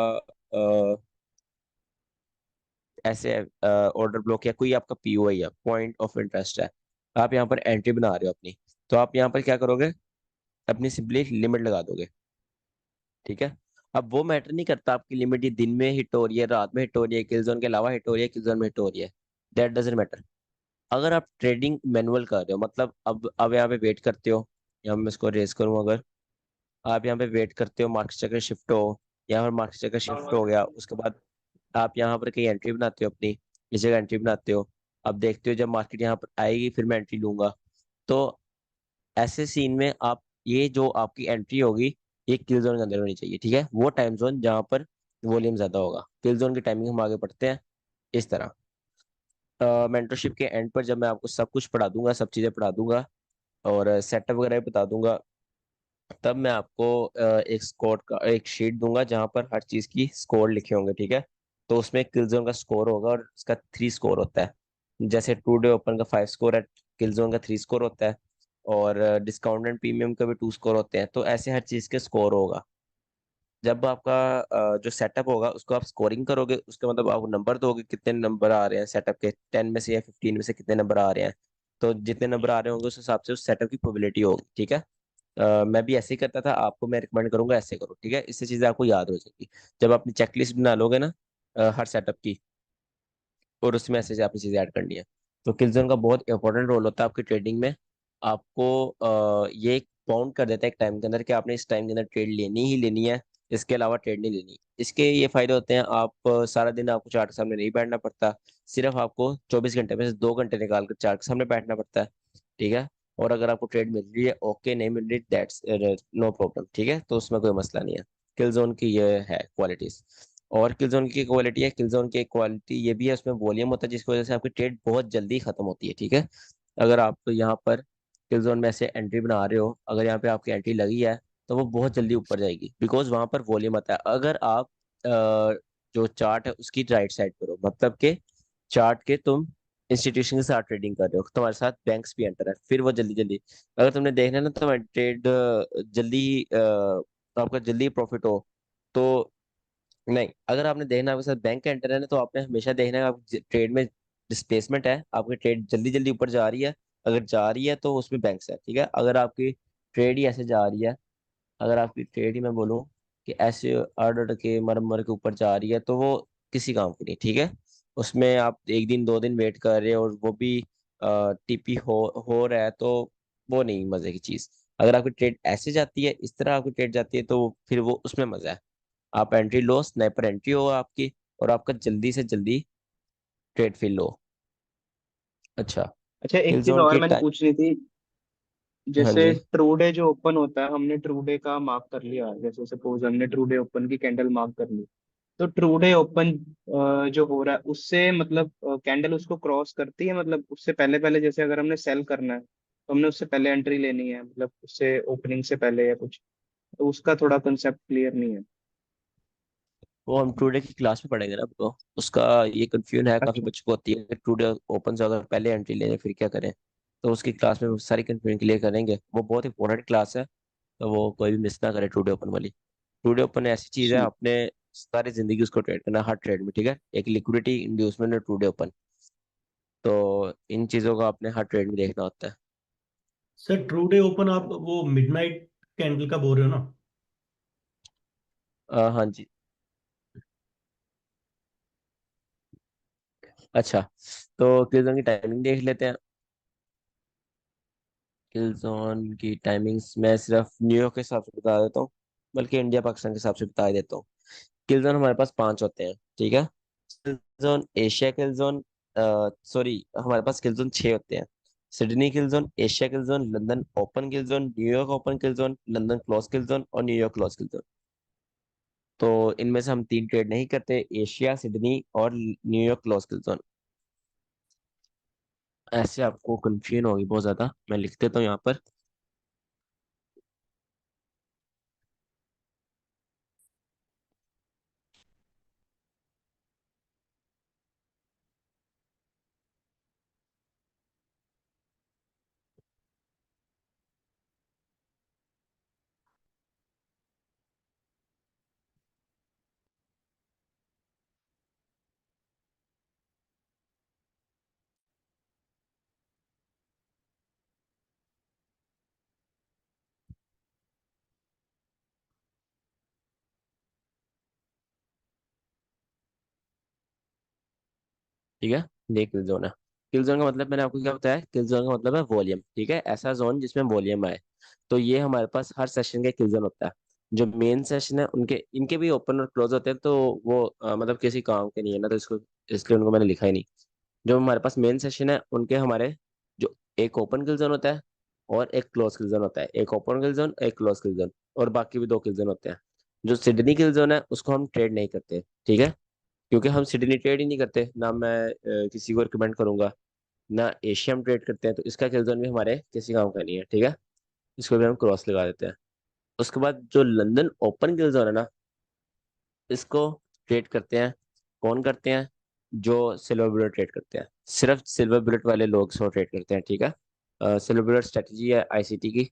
A: ऐसे ऑर्डर ब्लॉक या कोई आपका पीओआई है, पॉइंट ऑफ इंटरेस्ट है, आप यहाँ पर एंट्री बना रहे हो अपनी, तो आप यहाँ पर क्या करोगे, अपनी सिंपली लिमिट लगा दोगे, ठीक है। अब वो मैटर नहीं करता आपकी लिमिट ये दिन में हिट हो रही है, रात में हिट हो रही है, किल जोन के अलावा हिट हो रही है, किल जोन में हिट हो रही है, दैट डजंट मैटर। अगर आप ट्रेडिंग मैनुअल कर रहे हो, मतलब अब यहाँ पे वेट करते हो, यहाँ मैं इसको रेस करूँ, अगर आप यहाँ पे वेट करते हो मार्केट चक्कर शिफ्ट हो, यहाँ पर मार्केट चक्कर शिफ्ट हो गया, उसके बाद आप यहाँ पर कहीं एंट्री बनाते हो अपनी, इस जगह एंट्री बनाते हो। अब देखते हो जब मार्केट यहाँ पर आएगी फिर मैं एंट्री लूंगा। तो ऐसे सीन में आप, ये जो आपकी एंट्री होगी, ये किल जोन के अंदर होनी चाहिए, ठीक है। वो टाइम जोन जहाँ पर वॉल्यूम ज्यादा होगा, किल जोन की टाइमिंग हम आगे पढ़ते हैं इस तरह। मेंटरशिप के एंड पर जब मैं आपको सब कुछ पढ़ा दूंगा, सब चीजें पढ़ा दूंगा और सेटअप वगैरह भी बता दूंगा, तब मैं आपको एक स्कोर का एक शीट दूंगा जहां पर हर चीज की स्कोर लिखे होंगे, ठीक है। तो उसमें किलजोन का स्कोर होगा और उसका 3 स्कोर होता है। जैसे टू डे ओपन का 5 स्कोर है, किलजोन का 3 स्कोर होता है, और डिस्काउंट एंड प्रीमियम का भी 2 स्कोर होते हैं। तो ऐसे हर चीज के स्कोर होगा। जब आपका जो सेटअप होगा उसको आप स्कोरिंग करोगे, उसका मतलब आप नंबर दोगे, कितने नंबर आ रहे हैं सेटअप के, 10 में से या 15 में से कितने नंबर आ रहे हैं। तो जितने नंबर आ रहे होंगे उस हिसाब से उस सेटअप की प्रोबेबिलिटी होगी, ठीक है। मैं भी ऐसे ही करता था, आपको मैं रिकमेंड करूंगा ऐसे करो, ठीक है? इससे चीजें आपको याद हो जाएगी जब अपनी चेकलिस्ट बना लोगे ना हर सेटअप की, और उसमें ऐसे से आपने चीजें ऐड करनी है। तो किलजोन का बहुत इंपॉर्टेंट रोल होता है आपकी ट्रेडिंग में। आपको ये बाउंड कर देता है एक टाइम के अंदर कि आपने इस टाइम के अंदर ट्रेड लेनी ही लेनी है, इसके अलावा ट्रेड नहीं लेनी। इसके ये फायदे होते हैं, आप सारा दिन आपको चार्ट के सामने नहीं बैठना पड़ता, सिर्फ आपको 24 घंटे में से 2 घंटे निकाल कर चार्ट के सामने बैठना पड़ता है, ठीक है? और अगर आपको ट्रेड मिल रही है ओके, नहीं मिल रही दैट्स नो प्रॉब्लम, ठीक है? तो उसमें कोई मसला नहीं है। किलजोन की ये है क्वालिटीज। और किलजोन की क्वालिटी है, किलजोन की क्वालिटी ये भी है, उसमें वॉल्यूम होता है जिसकी वजह से आपकी ट्रेड बहुत जल्दी खत्म होती है, ठीक है? अगर आप यहाँ पर किलजोन में से एंट्री बना रहे हो, अगर यहाँ पे आपकी एंट्री लगी है तो वो बहुत जल्दी ऊपर जाएगी, बिकॉज वहां पर वॉल्यूम आता है। अगर आप जो चार्ट है उसकी राइट साइड पर हो, मतलब के चार्ट के तुम इंस्टीट्यूशन के साथ ट्रेडिंग कर रहे हो, तुम्हारे साथ बैंक्स भी एंटर है, फिर वो जल्दी जल्दी, अगर तुमने देखना है ना तो ट्रेड जल्दी आपका जल्दी प्रॉफिट हो तो नहीं। अगर आपने देखना है आपके साथ बैंक का एंटर है ना, तो आपने हमेशा देखना है आप ट्रेड में डिस्प्लेसमेंट है, आपकी ट्रेड जल्दी जल्दी ऊपर जा रही है, अगर जा रही है तो उसमें बैंक्स है, ठीक है? अगर आपकी ट्रेड ही ऐसे जा रही है, अगर आपकी ट्रेड ही मैं बोलूँ कि ऐसे अड़ के मर मर के ऊपर जा रही है, तो वो किसी काम की नहीं, ठीक है? उसमें आप एक दिन 2 दिन वेट कर रहे हो और वो भी टीपी हो रहा है, तो वो नहीं मजे की चीज। अगर आपकी ट्रेड ऐसे जाती है, इस तरह आपकी ट्रेड जाती है, तो फिर वो उसमें मजा है। आप एंट्री लो, स्नाइपर एंट्री हो आपकी, और आपका जल्दी से जल्दी ट्रेड फिल लो। अच्छा,
F: अच्छा, एक
A: किल
F: चीज
A: जोन
F: और
A: की
F: मैंने
A: टाइम।
F: पूछनी थी।
A: हाँ
F: जैसे
A: जी।
F: ट्रू डे जो ओपन होता है, हमने ट्रू डे का मार्क कर लिया, जैसे सपोज हमने ट्रू डे ओपन की कैंडल मार्क कर ली, तो ट्रू डे ओपन जो हो रहा है उससे मतलब कैंडल उसको क्रॉस करती है, मतलब उससे पहले पहले, जैसे अगर हमने सेल करना है तो हमने उससे पहले एंट्री लेनी है, मतलब उससे ओपनिंग से पहले या कुछ, तो उसका थोड़ा कंसेप्ट क्लियर नहीं है।
A: वो हम टुडे की क्लास में पढ़ेंगे ना आपको, उसका ये कंफ्यूजन है काफी
F: अच्छा।
A: बच्चों को होती है कि टुडे ओपन से अगर पहले एंट्री लें फिर क्या करें। तो उसकी क्लास में वो सारी कंफ्यूजन क्लियर करेंगे, वो बहुत इंपॉर्टेंट क्लास है। तो वो कोई भी मिस ना करे टुडे ओपन वाली। टुडे ओपन ऐसी चीज है,
F: ठीक।
A: आपने सारी जिंदगी उसको ट्रेड करना है हर ट्रेड में, ठीक है? एक लिक्विडिटी इंड्यूसमेंट है टुडे ओपन। तो इन चीजों को आपने हर ट्रेड में देखना होता है।
B: सर ट्रू डे ओपन आप वो मिडनाइट कैंडल का बोल रहे हो ना?
A: हाँ जी। अच्छा, तो किल जोन की टाइमिंग देख लेते हैं। किल जोन की टाइमिंग्स मैं सिर्फ न्यूयॉर्क के हिसाब से बता देता हूँ, बल्कि इंडिया पाकिस्तान के हिसाब से बता ही देता हूँ। किल जोन हमारे पास 5 होते हैं, ठीक है? किल जोन एशिया किल जोन, सॉरी, हमारे पास किल जोन 6 होते हैं। सिडनी किल जोन, एशिया किल zone, London open kill zone, New York open kill zone, London close किल जोन और न्यूयॉर्क क्लोज किल जोन। तो इनमें से हम 3 ट्रेड नहीं करते, एशिया, सिडनी और न्यूयॉर्क क्लोज किल जोन। ऐसे आपको कंफ्यूजन होगी बहुत ज्यादा, मैं लिख देता हूँ यहाँ पर। ठीक है, ये किल जोन है। किल जोन का मतलब मैंने आपको क्या बताया, किल जोन का मतलब है वॉल्यूम, ठीक है? ऐसा जोन जिसमें वॉल्यूम आए। तो ये हमारे पास हर सेशन का किल जोन होता है। जो मेन सेशन है उनके इनके भी ओपन और क्लोज होते हैं, तो वो मतलब किसी काम के नहीं है ना, तो इसको इसलिए उनको मैंने लिखा ही नहीं। जो हमारे पास मेन सेशन है उनके हमारे जो एक ओपन किल जोन होता है और एक क्लोज किल जोन होता है, एक ओपन किल जोन एक क्लोज किल जोन, और बाकी भी 2 किल जोन होते हैं। जो सिडनी किल जोन है उसको हम ट्रेड नहीं करते, ठीक है? क्योंकि हम सिडनी ट्रेड ही नहीं करते ना, मैं किसी को रिकमेंड करूंगा ना। एशिया में ट्रेड करते हैं, तो इसका किल जोन भी हमारे किसी काम का नहीं है, ठीक है? इसको भी हम क्रॉस लगा देते हैं। उसके बाद जो लंदन ओपन किल जोन है ना, इसको ट्रेड करते हैं, कौन करते हैं? जो सिल्वर बुलेट ट्रेड करते हैं, सिर्फ सिल्वर बुलेट वाले लोग इसको ट्रेड करते हैं, ठीक है? सिल्वर बुलेट स्ट्रेटजी है आईसीटी की,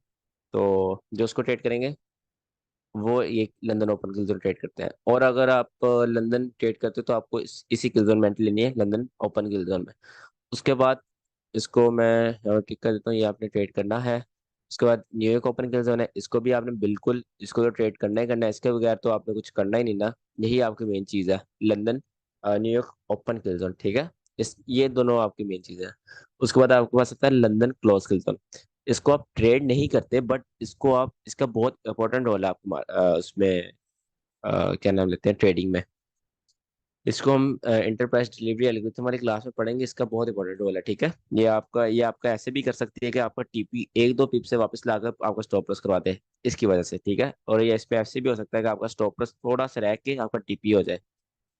A: तो जो उसको ट्रेड करेंगे वो ये London open kill zone trade करते हैं। और अगर आप लंदन ट्रेड करते हो तो आपको इसी किल जोन में एंट्री लेनी है, लंदन ओपन किल जोन में। उसके बाद इसको मैं टिक कर देता हूँ, ये आपने ट्रेड करना है। उसके बाद न्यूयॉर्क ओपन किल जोन है, इसको भी आपने बिल्कुल, इसको तो ट्रेड करना ही करना है, इसके बगैर तो आपने कुछ करना ही नहीं ना। यही आपकी मेन चीज़ है, London New York open kill zone, ठीक है। ये दोनों आपकी मेन चीज़ है। उसके बाद आपके पास आता है लंदन क्लोज किल जोन। इसको आप ट्रेड नहीं करते, बट इसको आप, इसका बहुत इंपॉर्टेंट रोल है आपको उसमें क्या नाम लेते हैं ट्रेडिंग में। इसको हम इंटरप्राइज डिलीवरी एल्गोरिथम हमारी क्लास में पढ़ेंगे, इसका बहुत इंपॉर्टेंट रोल है, ठीक है। ये आपका ऐसे भी कर सकती है कि आपका टीपी एक दो पिप से वापस लाकर आपका स्टॉप लॉस करवा दे, इसकी वजह से, ठीक है। और ये इस पे ऐसे भी हो सकता है कि आपका स्टॉप लॉस थोड़ा सा रह के आपका टीपी हो जाए।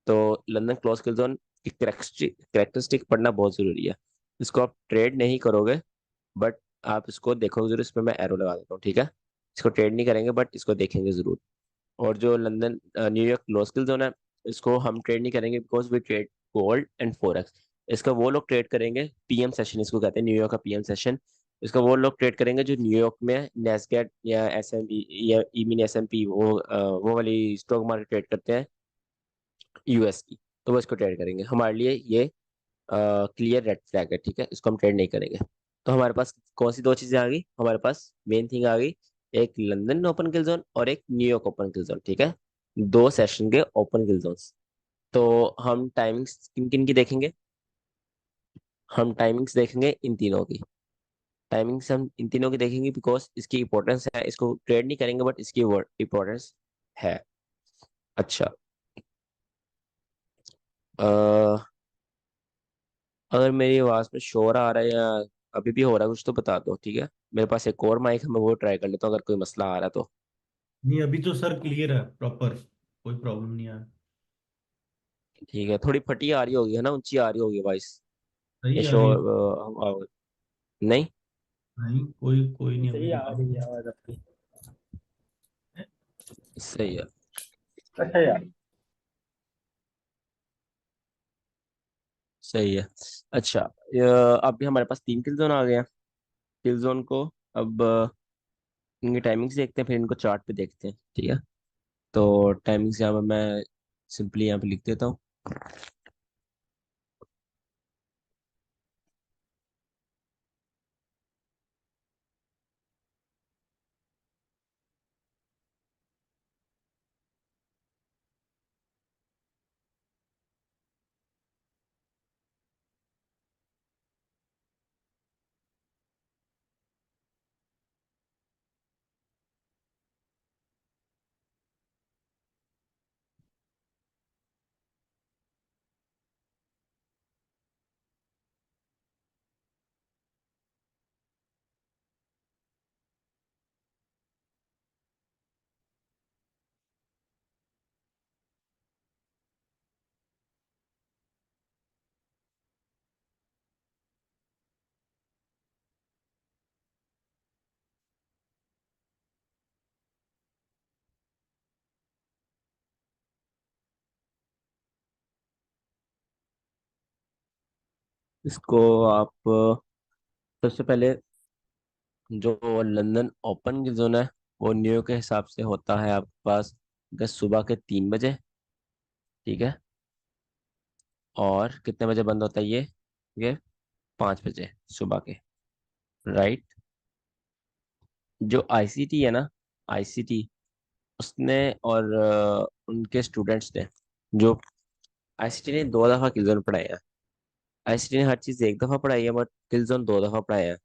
A: तो लंदन क्लोज किल जोन की करेक्टरिस्टिक पढ़ना बहुत जरूरी है। इसको आप ट्रेड नहीं करोगे, बट आप इसको देखोगे जरूर, इसमें मैं एरो लगा देता हूँ, ठीक है। इसको ट्रेड नहीं करेंगे, बट इसको देखेंगे जरूर। और जो London New York low skill zone है, इसको हम ट्रेड नहीं करेंगे, because we trade gold and forex. इसका वो लोग ट्रेड करेंगे, पीएम सेशन इसको कहते हैं, न्यूयॉर्क का पीएम सेशन। इसका वो लोग ट्रेड करेंगे जो न्यूयॉर्क में नेस्डेक या एसएमपी या इमिन एसएमपी, वो वाली स्टॉक मार्केट ट्रेड करते हैं यूएस की। तो वो इसको ट्रेड करेंगे, हमारे लिए ये क्लियर रेड फ्लैग है, ठीक है। इसको हम ट्रेड नहीं करेंगे। तो हमारे पास कौन सी दो चीजें आ गई, हमारे पास मेन थिंग आ गई, एक लंदन ओपन किल जोन और एक न्यूयॉर्क ओपन किल जोन, ठीक है। दो सेशन के ओपन किल जोन्स। तो हम टाइमिंग्स किन किन की देखेंगे, हम टाइमिंग्स देखेंगे इन तीनों की। टाइमिंग्स हम इन तीनों की देखेंगे, बिकॉज इसकी इंपॉर्टेंस है। इसको ट्रेड नहीं करेंगे, बट इसकी इंपॉर्टेंस है। अच्छा, अ, अगर मेरी आवाज में शोर आ रहा है या अभी भी हो रहा है कुछ, तो बता दो, ठीक है। मेरे पास एक और माइक है, मैं वो ट्राई कर लेता हूँ, अगर कोई मसला आ रहा है तो।
B: नहीं, अभी तो सर क्लियर है, प्रॉपर कोई प्रॉब्लम नहीं है।
A: ठीक है, थोड़ी फटी आ रही होगी है ना, ऊंची आ रही होगी वॉइस, या
B: सही आ रही है।
A: शोर नहीं।
B: नहीं, कोई कोई नहीं
H: सही आ रही है
B: अभी।
H: आवाज आपकी।
A: सही है।
H: अच्छा यार।
A: सही है। अच्छा, अब भी हमारे पास तीन किल जोन आ गए हैं। किल जोन को अब इनकी टाइमिंग्स देखते हैं, फिर इनको चार्ट पे देखते हैं, ठीक है। तो टाइमिंग्स यहाँ पे मैं सिंपली यहाँ पे लिख देता हूँ। इसको आप सबसे पहले, जो लंदन ओपन की जोन है, वो न्यूयॉर्क के हिसाब से होता है आपके पास सुबह के 3 बजे, ठीक है। और कितने बजे बंद होता है ये 5 बजे सुबह के, राइट। जो आईसीटी है ना, आईसीटी, उसने और उनके स्टूडेंट्स ने, जो आईसीटी ने 2 दफा किल पढ़ाए हैं। आईसीटी ने हर चीज एक दफा पढ़ाई है, बट किल जोन 2 दफा पढ़ाए हैं।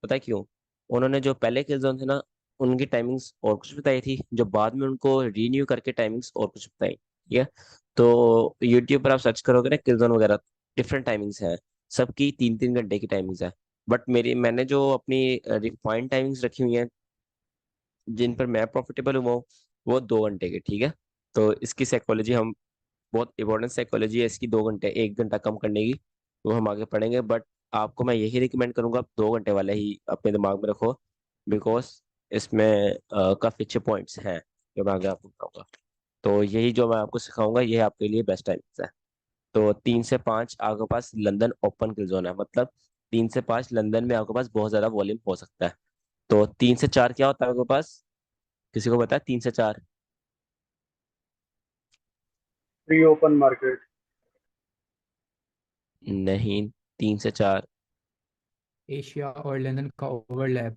A: पता है क्यों? उन्होंने जो पहले किल जोन थे ना, उनकी टाइमिंग्स और कुछ बताई थी, जो बाद में उनको रीन्यू करके टाइमिंग्स और कुछ बताई, ठीक है। तो यूट्यूब पर आप सर्च करोगे ना किल जोन वगैरह, डिफरेंट टाइमिंग्स हैं, सबकी 3-3 घंटे की टाइमिंग्स है। बट मैंने जो अपनी रिफाइंड टाइमिंग्स रखी हुई हैं, जिन पर मैं प्रॉफिटेबल हुआ हूँ, वो 2 घंटे के, ठीक है। तो इसकी साइकोलॉजी हम, बहुत इंपॉर्टेंट साइकोलॉजी है इसकी, 2 घंटे 1 घंटा कम करने की, वो हम आगे पढ़ेंगे। बट आपको मैं यही रिकमेंड करूंगा, आप 2 घंटे वाला ही अपने दिमाग में रखो, बिकॉज इसमें काफी अच्छे पॉइंट्स हैं जो मैं आगे आपको बताऊंगा। तो यही जो मैं आपको सिखाऊंगा, ये आपके लिए बेस्ट टाइमिंग्स है। तो 3 से 5 आपके पास लंदन ओपन किल जोन है, मतलब 3 से 5 लंदन में आपके पास बहुत ज्यादा वॉल्यूम हो सकता है। तो 3 से 4 क्या होता है आपके पास, किसी को पता है 3 से 4?
H: Pre open market.
A: नहीं, 3 से 4
I: एशिया और लंदन का ओवरलैप।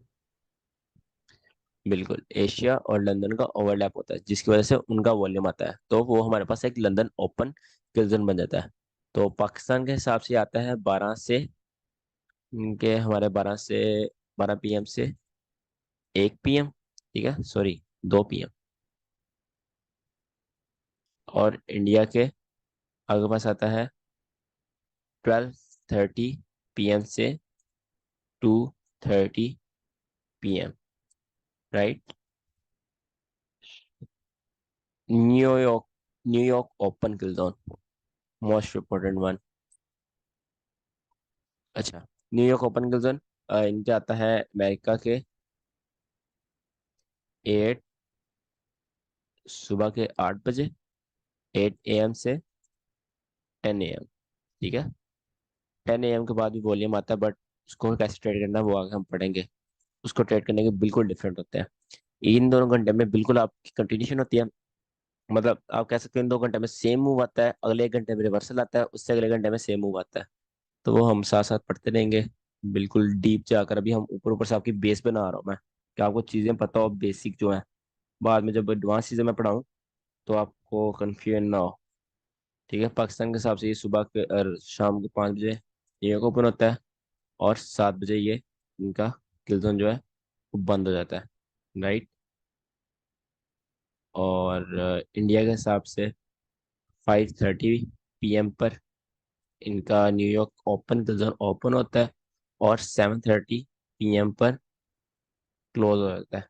A: बिल्कुल, एशिया और लंदन का ओवरलैप होता है जिसकी वजह से उनका वॉल्यूम आता है, तो वो हमारे पास एक लंदन ओपन किल जोन बन जाता है। तो पाकिस्तान के हिसाब से आता है 12 से, इनके हमारे 12 पीएम से 1 पीएम, ठीक है, सॉरी 2 पीएम। और इंडिया के आगे पास आता है 12:30 पीएम से 2:30 PM, right. New York New York open kill zone, most important one. अच्छा, न्यूयॉर्क ओपन किल जोन इनके आता है अमेरिका के 8 सुबह के 8 बजे, 8 AM से 10 AM, ठीक है। 10 AM के बाद भी वॉल्यूम आता है, बट उसको कैसे ट्रेड करना है वो आगे हम पढ़ेंगे। उसको ट्रेड करने के बिल्कुल डिफरेंट होते हैं। इन दोनों घंटे में बिल्कुल आपकी कंटिन्यूशन होती है, मतलब आप कह सकते हैं इन 2 घंटे में सेम मूव आता है, अगले 1 घंटे में रिवर्सल आता है, उससे अगले घंटे में सेम मूव आता है। तो वो हम साथ साथ पढ़ते रहेंगे, बिल्कुल डीप जाकर। अभी हम ऊपर ऊपर से आपकी बेस बना रहा हूँ मैं, कि आपको चीज़ें पता हो, बेसिक जो है। बाद में जब एडवांस चीज़ें मैं पढ़ाऊँ तो आपको कन्फ्यूजन ना हो, ठीक है। पाकिस्तान के हिसाब से ये सुबह के और शाम को 5 बजे ये ओपन होता है, और 7 बजे ये इनका किल जोन जो है वो बंद हो जाता है, राइट। और इंडिया के हिसाब से 5:30 पीएम पर इनका New York open kill zone open होता है, और 7:30 पीएम पर क्लोज हो जाता है।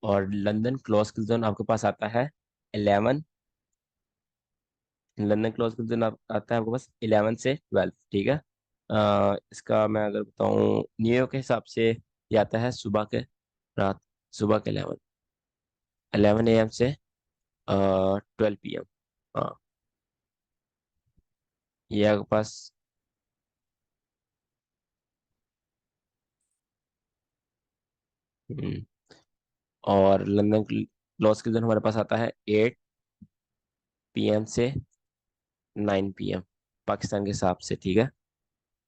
A: और लंदन क्लोज किल जोन आपके पास आता है 11, लंदन क्लोज किल जोन आता है आपके पास 11 से 12, ठीक है। इसका मैं अगर बताऊं न्यूयॉर्क के हिसाब से ये आता है रात सुबह के 11 AM से 12 PM। हाँ, ये आपके पास हम्म, और लंदन क्लोज किल जोन हमारे पास आता है 8 PM से 9 PM पाकिस्तान के हिसाब से, ठीक है।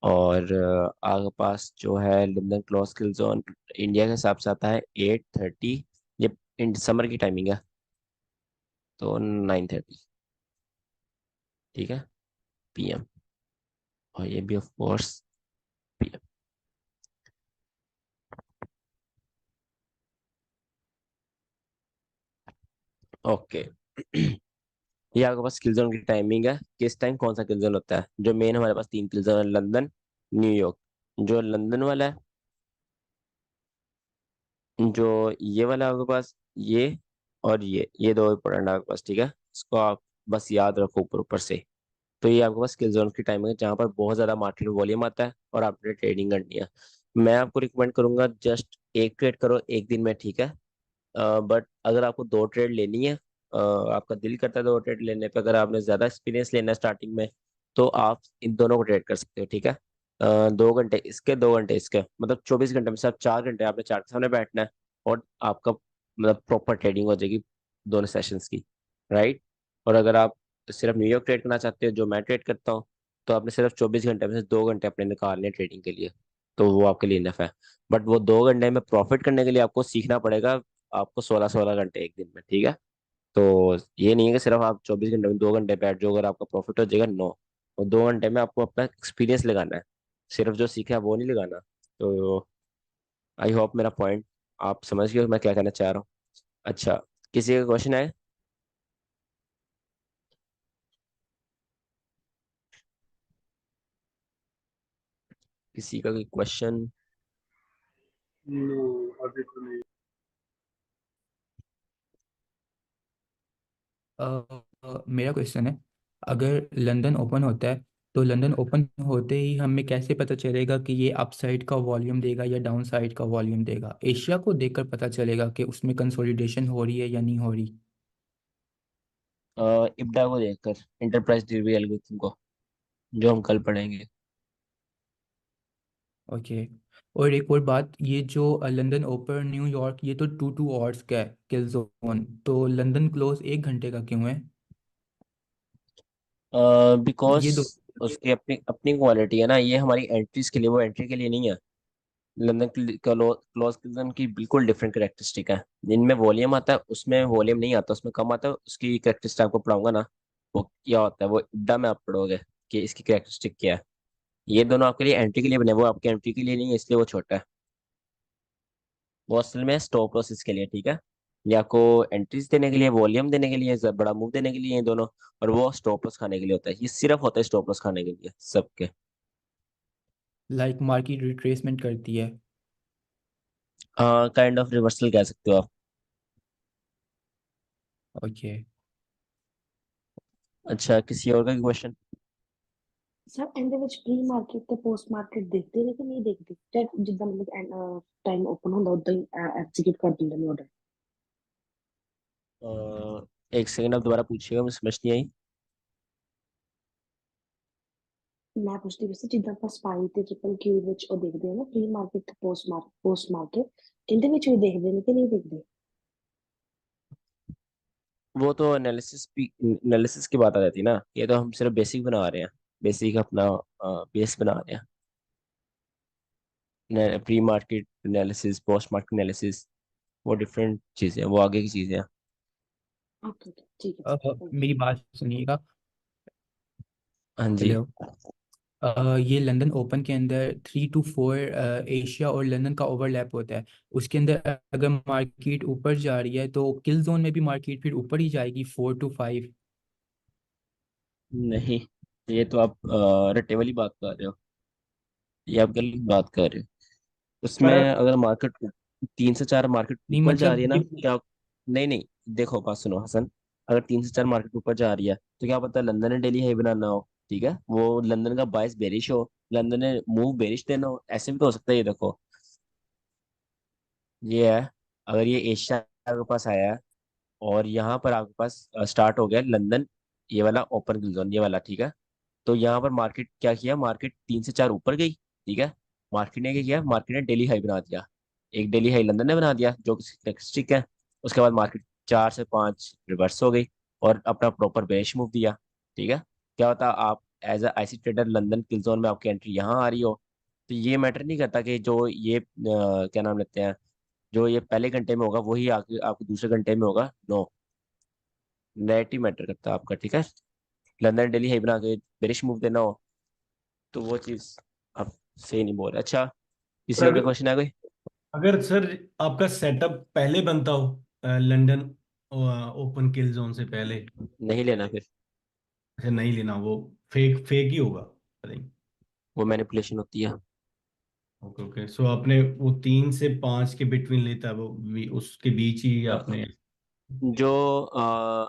A: और आगे पास जो है लंदन क्लोज किल जोन इंडिया के हिसाब से आता है 8:30, ये इन समर की टाइमिंग है, तो 9:30, ठीक है, PM। और ये भी ऑफ कोर्स PM। ओके। ये आपके पास किल जोन की टाइमिंग है, किस टाइम कौन सा किल जोन होता है। जो मेन हमारे पास 3 किल जोन है, लंदन, न्यूयॉर्क। जो लंदन वाला है, जो ये वाला है आपके पास, ये और ये दो इंपॉर्टेंट है आपके पास, ठीक है। इसको आप बस याद रखो ऊपर ऊपर से। तो ये आपके पास स्किल जोन की टाइमिंग है जहाँ पर बहुत ज़्यादा मार्केट वॉल्यूम आता है और आपने ट्रेडिंग करनी है। मैं आपको रिकमेंड करूंगा जस्ट एक ट्रेड करो एक दिन में, ठीक है। बट अगर आपको 2 ट्रेड लेनी है, आपका दिल करता है 2 ट्रेड लेने पे, अगर आपने ज़्यादा एक्सपीरियंस लेना है स्टार्टिंग में, तो आप इन दोनों को ट्रेड कर सकते हो, ठीक है। 2 घंटे इसके 2 घंटे इसके, मतलब 24 घंटे में से आप 4 घंटे आपने चार्ट के सामने बैठना है, और आपका मतलब प्रॉपर ट्रेडिंग हो जाएगी दोनों सेशंस की, राइट। और अगर आप सिर्फ न्यूयॉर्क ट्रेड करना चाहते हो जो मैं ट्रेड करता हूँ, तो आपने सिर्फ 24 घंटे में से 2 घंटे अपने निकालने ट्रेडिंग के लिए, तो वो आपके लिए इनफ है। बट वो 2 घंटे में प्रॉफिट करने के लिए आपको सीखना पड़ेगा, आपको 16-16 घंटे एक दिन में, ठीक है। तो ये नहीं है कि सिर्फ आप 24 घंटे में 2 घंटे बैठ जाओ, अगर आपका प्रॉफिट हो जाएगा, नो। और 2 घंटे में आपको अपना एक्सपीरियंस लगाना है, सिर्फ जो सीखा है वो नहीं लगाना। तो आई होप मेरा पॉइंट आप समझ गए हो मैं क्या कहना चाह रहा हूँ। अच्छा, किसी का क्वेश्चन है? किसी का कोई क्वेश्चन?
H: नो, अभी तो नहीं।
I: मेरा क्वेश्चन है, अगर लंदन ओपन होता है तो लंदन ओपन होते ही हमें कैसे पता चलेगा कि ये अपसाइड का वॉल्यूम देगा या डाउन साइड का वॉल्यूम देगा? एशिया को देखकर पता चलेगा कि उसमें कंसोलिडेशन हो रही है या नहीं हो रही?
A: इब्डा को देखकर, इंटरप्राइज डिलीवरी एल्गोरिथम को, जो हम कल पढ़ेंगे।
I: ओके। और एक और बात, ये जो लंदन ओपन न्यूयॉर्क, ये तो 2 2 आवर्स का है किल जोन, तो लंदन क्लोज 1 घंटे का क्यों है?
A: बिकॉज
I: ये दो।
A: उसकी अपनी अपनी क्वालिटी है ना, ये हमारी एंट्रीज के लिए, वो एंट्री के लिए नहीं है। लंदन क्लोज क्लिजन की बिल्कुल डिफरेंट करेक्टरिस्टिक है। जिनमें वॉल्यूम आता है उसमें वॉल्यूम नहीं आता, उसमें कम आता है। उसकी करेक्टरिस्टिक आपको पढ़ाऊंगा ना, वो क्या होता है वो इड्डा में आप पढ़ोगे कि इसकी करेक्टरिस्टिक क्या है। ये दोनों आपके लिए एंट्री के लिए बने, वो आपके एंट्री के लिए नहीं है, इसलिए वो छोटा है। वो असल में स्टॉप लॉस इसके लिए, ठीक है। ये आपको एंट्रीज देने के लिए, वॉल्यूम देने के लिए, बड़ा मूव देने के लिए ये दोनों। और वो स्टॉप लॉस खाने के लिए होता है, ये सिर्फ होता है स्टॉप लॉस खाने के लिए सबके।
I: लाइक मार्केट रिट्रेसमेंट करती है।
A: काइंड ऑफ रिवर्सल कह सकते हो आप।
I: ओके।
A: अच्छा, किसी और का क्वेश्चन?
G: ਸਰ ਇਹਦੇ ਵਿੱਚ ਪ੍ਰੀ ਮਾਰਕੀਟ ਤੇ ਪੋਸਟ ਮਾਰਕੀਟ ਦੇਖਦੇ ਨੇ ਕਿ ਨਹੀਂ ਦੇਖਦੇ, ਜਾਂ ਜਿੱਦਾਂ ਮਤਲਬ ਟਾਈਮ ਓਪਨ ਹੁੰਦਾ ਉਦਾਂ ਹੀ ਐਗਜ਼ੀਕਿਊਟ ਕਰ ਦਿੰਦੇ ਨੇ ਆਰਡਰ?
A: एक सेकंड, आप दोबारा पूछिएगा, मुझे समझ नहीं आई।
G: ਮੈਂ ਪੁੱਛਦੀ ਪਈ ਸੀ ਜਿੱਦਾਂ ਆਪਾਂ ਸਪਾਈ ਤੇ ਟ੍ਰਿਪਲ ਕਿਊ ਵਿੱਚ ਉਹ ਦੇਖਦੇ ਆ ਨਾ ਪ੍ਰੀ ਮਾਰਕੀਟ ਤੇ ਪੋਸਟ ਮਾਰਕੀਟ, ਇਹਦੇ ਵਿੱਚ ਵੀ ਦੇਖਦੇ ਨੇ ਕਿ ਨਹੀਂ ਦੇਖਦੇ?
A: वो तो एनालिसिस की बात आ जाती है ना, ये तो हम सिर्फ बेसिक बना रहे हैं। बेसिक अपना बेस बना रहे हैं। Pre market analysis, post market analysis, वो डिफरेंट चीज़ें हैं, वो आगे की चीज़ें हैं।
G: ओके ठीक है सर, थैंक
I: मेरी बात सुनिएगा।
A: हाँ जी।
I: हेलो। ये लंदन ओपन के अंदर 3 to 4 एशिया और लंदन का ओवरलैप होता है। उसके अंदर अगर मार्केट ऊपर जा रही है तो किल जोन में भी मार्केट फिर ऊपर ही जाएगी 4 to 5।
A: नहीं, ये तो आप रट्टे वाली बात कर रहे हो, ये आप गलत बात कर रहे हो। उसमें
B: पर
A: अगर मार्केट 3 से 4 मार्केट
I: नहीं
A: ऊपर जा
I: मतलब
A: रही है ना,
I: ये
A: क्या? नहीं नहीं, देखो बात सुनो हसन। अगर 3 से 4 मार्केट ऊपर जा रही है तो क्या पता लंदन ने डेली हाई बनाना हो, ठीक है, वो लंदन का बायस बेरिश हो, लंदन ने मूव बेरिश देना हो, ऐसे भी तो हो सकता है। ये देखो, ये है। अगर ये एशिया के पास आया है और यहाँ पर आपके पास स्टार्ट हो गया लंदन, ये वाला ओपन किल जोन, ये वाला, ठीक है। तो यहाँ पर मार्केट क्या किया, मार्केट 3 से 4 ऊपर गई, ठीक है। मार्केट ने क्या किया, मार्केट ने डेली हाई बना दिया। एक डेली हाई लंदन ने बना दिया जो कि स्टिक है। उसके बाद मार्केट 4 से 5 रिवर्स हो गई और अपना प्रॉपर बेरिश मूव दिया, ठीक है। क्या होता, आप as a IC trader London kill zone में आपकी एंट्री यहाँ आ रही हो, तो ये मैटर नहीं करता कि जो ये क्या नाम लेते हैं, जो ये पहले घंटे में होगा वही आके आपको दूसरे घंटे में होगा। नो, नेगेटिव मैटर करता है आपका, ठीक है। लंदन डेली हाई बना के बेरिश मूव देना हो तो वो चीज आप सही नहीं बोल रहे। अच्छा, किसी और का
B: अगर
A: क्वेश्चन है कोई?
B: अगर सर आपका सेटअप पहले बनता हो लंदन ओपन किल जोन से पहले,
A: नहीं लेना फिर,
B: अच्छा नहीं लेना, वो फेक फेक ही होगा आई थिंक।
A: वो मैनिपुलेशन होती है।
B: ओके ओके, सो आपने वो 3 से 5 के बिटवीन लेता है वो उसके बीच ही आपने।
A: जो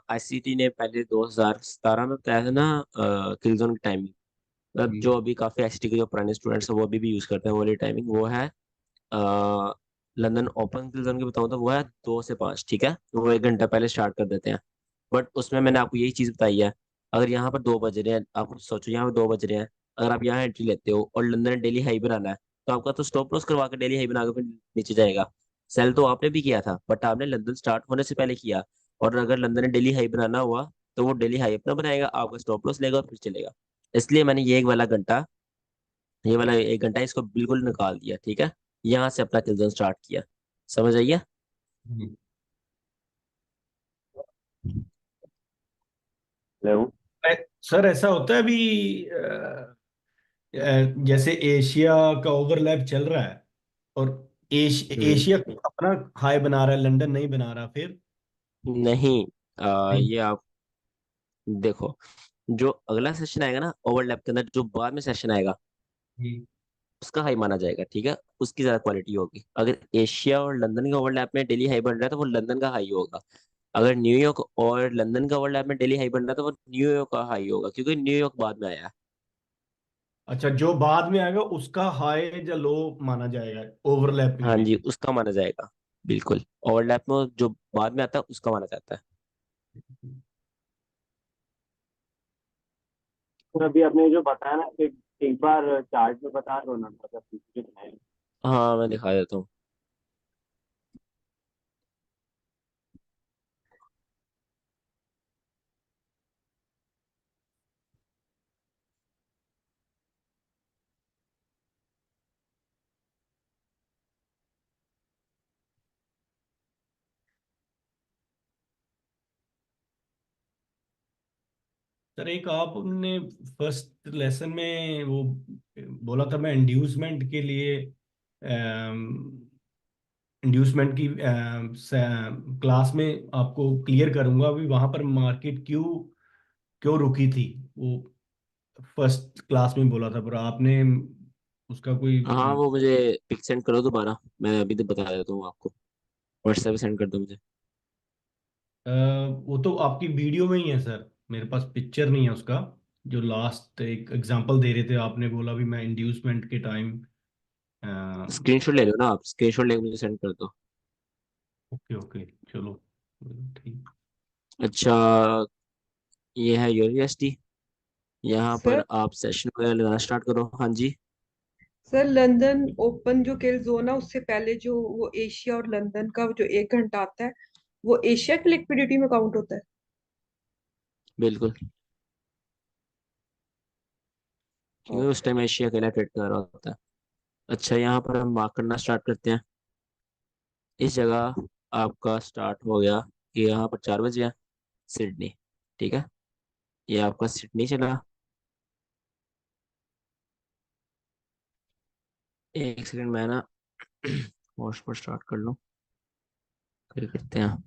A: आईसीटी ने पहले 2017 में बताया था ना किलजोन की टाइमिंग, मतलब
B: जी।
A: जो अभी काफी आईसीटी के जो पुराने स्टूडेंट्स हैं वो अभी भी यूज करते हैं वो वाली टाइमिंग, वो है लंदन ओपन किलजोन की बताऊँ तो वो है 2 से 5, ठीक है। वो 1 घंटा पहले स्टार्ट कर देते हैं। बट उसमें मैंने आपको यही चीज बताई है, अगर यहाँ पर 2 बज रहे हैं, आप सोचो यहाँ पर 2 बज रहे हैं, अगर आप यहाँ एंट्री लेते हो और लंदन ने डेली हाई बनाना है, तो आपका तो स्टॉप लॉस करवा के डेली हाई बना के फिर नीचे जाएगा। सेल तो आपने भी किया था बट आपने लंदन स्टार्ट होने से पहले किया। और अगर लंदन ने डेली हाई बनाना हुआ तो वो डेली हाई अपना बनाएगा, आपका स्टॉप लॉस लेगा और फिर चलेगा। इसलिए मैंने ये एक वाला घंटा, ये वाला 1 घंटा इसको बिल्कुल निकाल दिया, ठीक है। यहाँ से अपना किल स्टार्ट किया। समझ आइए?
B: हम्म।
E: हेलो।
B: सर ऐसा होता है अभी जैसे एशिया का ओवरलैप चल रहा है और
A: हम्म।
B: एशिया अपना हाई बना रहा है, लंदन नहीं बना रहा फिर।
A: नहीं,
B: नहीं।
A: ये आप देखो, जो अगला सेशन आएगा ना ओवरलैप के अंदर, जो बाद में सेशन आएगा
B: जी।
A: उसका हाई माना जाएगा, ठीक है। उसकी ज्यादा क्वालिटी होगी। अगर एशिया और लंदन के ओवरलैप में डेली हाई बन रहा है तो वो लंदन का हाई होगा। अगर न्यूयॉर्क और लंदन का ओवरलैप में डेली हाई बन रहा है तो वो न्यूयॉर्क का हाई होगा, क्योंकि न्यूयॉर्क बाद में आया है।
B: अच्छा, जो बाद में आएगा उसका हाई या लो माना जाएगा ओवरलैपिंग
A: हाँ
B: में।
A: जी, उसका माना जाएगा, बिल्कुल। ओवरलैप में जो बाद में आता है उसका माना जाता है।
E: तो अभी आपने जो बताया ना, एक बार चार्ट में बता दो ना, मतलब मुझे बनाए।
A: हाँ, मैं दिखा देता हूँ।
B: सर एक आपने फर्स्ट लेसन में वो बोला था, मैं इंड्यूसमेंट के लिए इंड्यूसमेंट की क्लास में आपको क्लियर करूंगा। अभी वहां पर मार्केट क्यों क्यों रुकी थी, वो फर्स्ट क्लास में बोला था, पर आपने उसका कोई
A: हाँ, वो मुझे पिक सेंड करो दोबारा, मैं अभी तो बता देता हूँ आपको। व्हाट्सएप पे सेंड कर दो मुझे।
B: वो तो आपकी वीडियो में ही है सर, मेरे पास पिक्चर नहीं है उसका। जो लास्ट एक एग्जांपल दे रहे थे, आपने बोला भी मैं इंड्यूसमेंट के टाइम।
A: स्क्रीनशॉट ले लो ना आप, स्क्रीनशॉट लेके मुझे सेंड कर दो।
B: ओके ओके, चलो ठीक।
A: अच्छा, ये है यूनिवर्सिटी। यहाँ
D: सर
A: पर आप सेशन वगैरह लगाना स्टार्ट करो। हाँ जी।
D: सर लंदन ओपन जो खेल जोन है उससे पहले जो वो एशिया और लंदन का जो 1 घंटा आता है, वो एशिया की लिक्विडिटी में काउंट होता है।
A: बिल्कुल, क्योंकि उस
E: ओके।
A: टाइम एशिया अकेला ट्रेड कर रहा होता है। अच्छा, यहाँ पर हम मार्क करना स्टार्ट करते हैं। इस जगह आपका स्टार्ट हो गया कि यहाँ पर 4 बजे है, सिडनी। ठीक है, ये आपका सिडनी चला। एक सेकंड, मैं ना हॉटस्पॉट स्टार्ट कर लूँ, फिर करते हैं।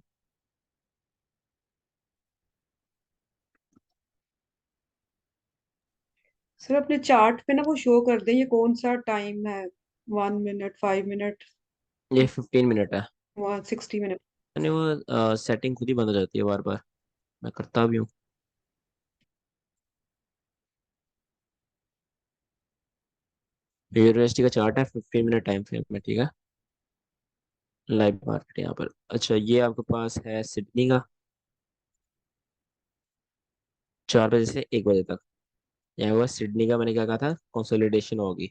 D: सर अपने चार्ट पे ना वो शो कर दें ये कौन सा टाइम है, 1 मिनट, 5 मिनट,
A: ये 15 मिनट है।
D: 60 मिनट।
A: यानी वो सेटिंग खुद ही बंद हो जाती है बार बार, मैं करता भी हूँ। यूनिवर्सिटी का चार्ट है 15 मिनट टाइम फ्रेम में। ठीक है, लाइव मार्केट यहाँ पर। अच्छा, ये आपके पास है सिडनी का 4 बजे से 1 बजे तक। यहाँ हुआ सिडनी का, मैंने क्या कहा था, कंसोलिडेशन होगी।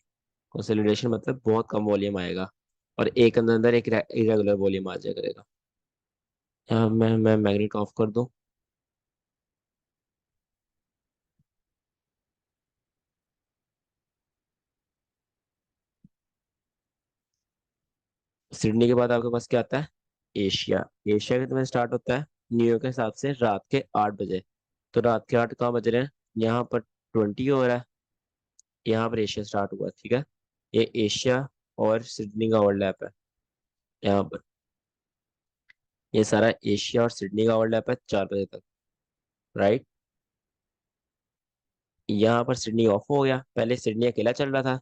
A: कंसोलिडेशन मतलब बहुत कम वॉल्यूम आएगा, और एक अंदर अंदर एक इरेगुलर वॉल्यूम आ जाया करेगा। यहाँ मैं मैग्नेट ऑफ कर दूं। सिडनी के बाद आपके पास क्या आता है, एशिया। एशिया के तुम्हें स्टार्ट होता है न्यूयॉर्क के हिसाब से रात के 8 बजे। तो रात के 8 कहाँ बज रहे हैं, यहाँ पर 20 हो रहा है। यहाँ पर एशिया स्टार्ट हुआ। ठीक है, ये एशिया और सिडनी का ओवरलैप है यहाँ पर। ये सारा एशिया और सिडनी का ओवरलैप है 4 बजे तक। राइट, यहाँ पर सिडनी ऑफ हो गया, पहले सिडनी अकेला चल रहा था।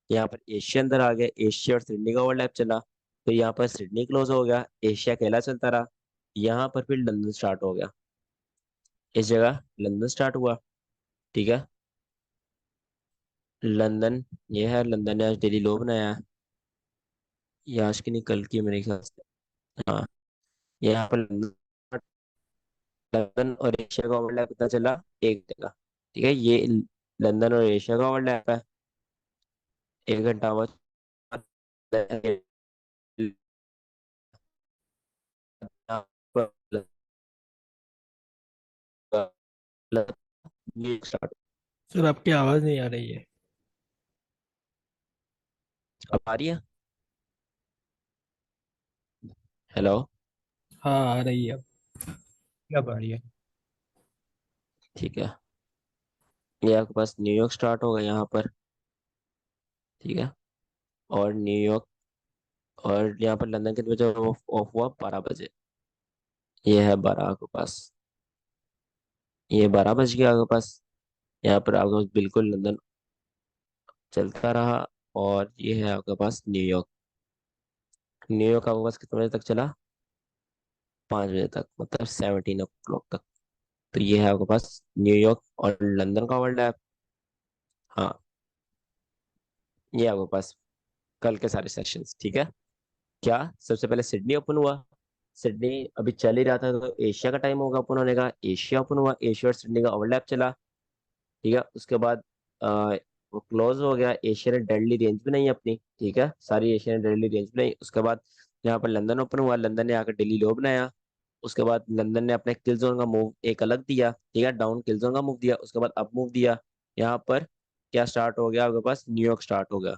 A: यहाँ पर एशिया अंदर आ गया, एशिया और सिडनी का ओवरलैप चला, तो यहाँ पर सिडनी क्लोज हो गया, एशिया अकेला चलता रहा। यहाँ पर फिर लंदन स्टार्ट हो गया, इस जगह लंदन स्टार्ट हुआ। ठीक है, लंदन, ये है लंदन ने आज डेली लो बनाया है। ये आज की नहीं, कल की मेरे ख्याल से। हाँ, यहाँ पर लंदन और एशिया का ओवरलैप कितना चला, 1 जगह। ठीक है, ये लंदन और एशिया का ओवरलैप है। 1 घंटा बाद ये स्टार्ट।
J: सर आपकी आवाज नहीं आ रही है।
A: अब आ रही है? हेलो।
J: हाँ आ रही है अब। क्या बारी है।
A: ठीक है, ये आपके पास न्यूयॉर्क स्टार्ट होगा यहाँ पर। ठीक है, और न्यूयॉर्क, और यहाँ पर लंदन कितने बजे ऑफ ऑफ हुआ, 12 बजे। ये है 12 आपके पास, ये 12 बज गया आपके पास। यहाँ पर आपके पास बिल्कुल लंदन चलता रहा। और ये है आपके पास न्यूयॉर्क। न्यूयॉर्क आपके पास कितने बजे तक चला, 5 बजे तक, मतलब 17 o'clock तक। तो ये है आपके पास न्यूयॉर्क और लंदन का वर्ल्ड ऐप। हाँ, ये आपके पास कल के सारे सेशंस। ठीक है, क्या सबसे पहले सिडनी ओपन हुआ। सिडनी अभी चल ही रहा था, तो एशिया का टाइम होगा ओपन होने का। एशिया ओपन हुआ, एशिया और सिडनी का ओवरलैप चला। ठीक है, उसके बाद वो क्लोज हो गया। एशिया ने डेडली रेंज भी नहीं अपनी। ठीक है, सारी एशिया ने डेडली रेंज भी नहीं। उसके बाद यहाँ पर लंदन ओपन हुआ, लंदन ने आकर डेली लो बनाया। उसके बाद लंदन ने अपने किल जोन का मूव एक अलग दिया। ठीक है, डाउन किल जोन का मूव दिया, उसके बाद अप मूव दिया। यहाँ पर क्या स्टार्ट हो गया आपके पास, न्यूयॉर्क स्टार्ट हो गया।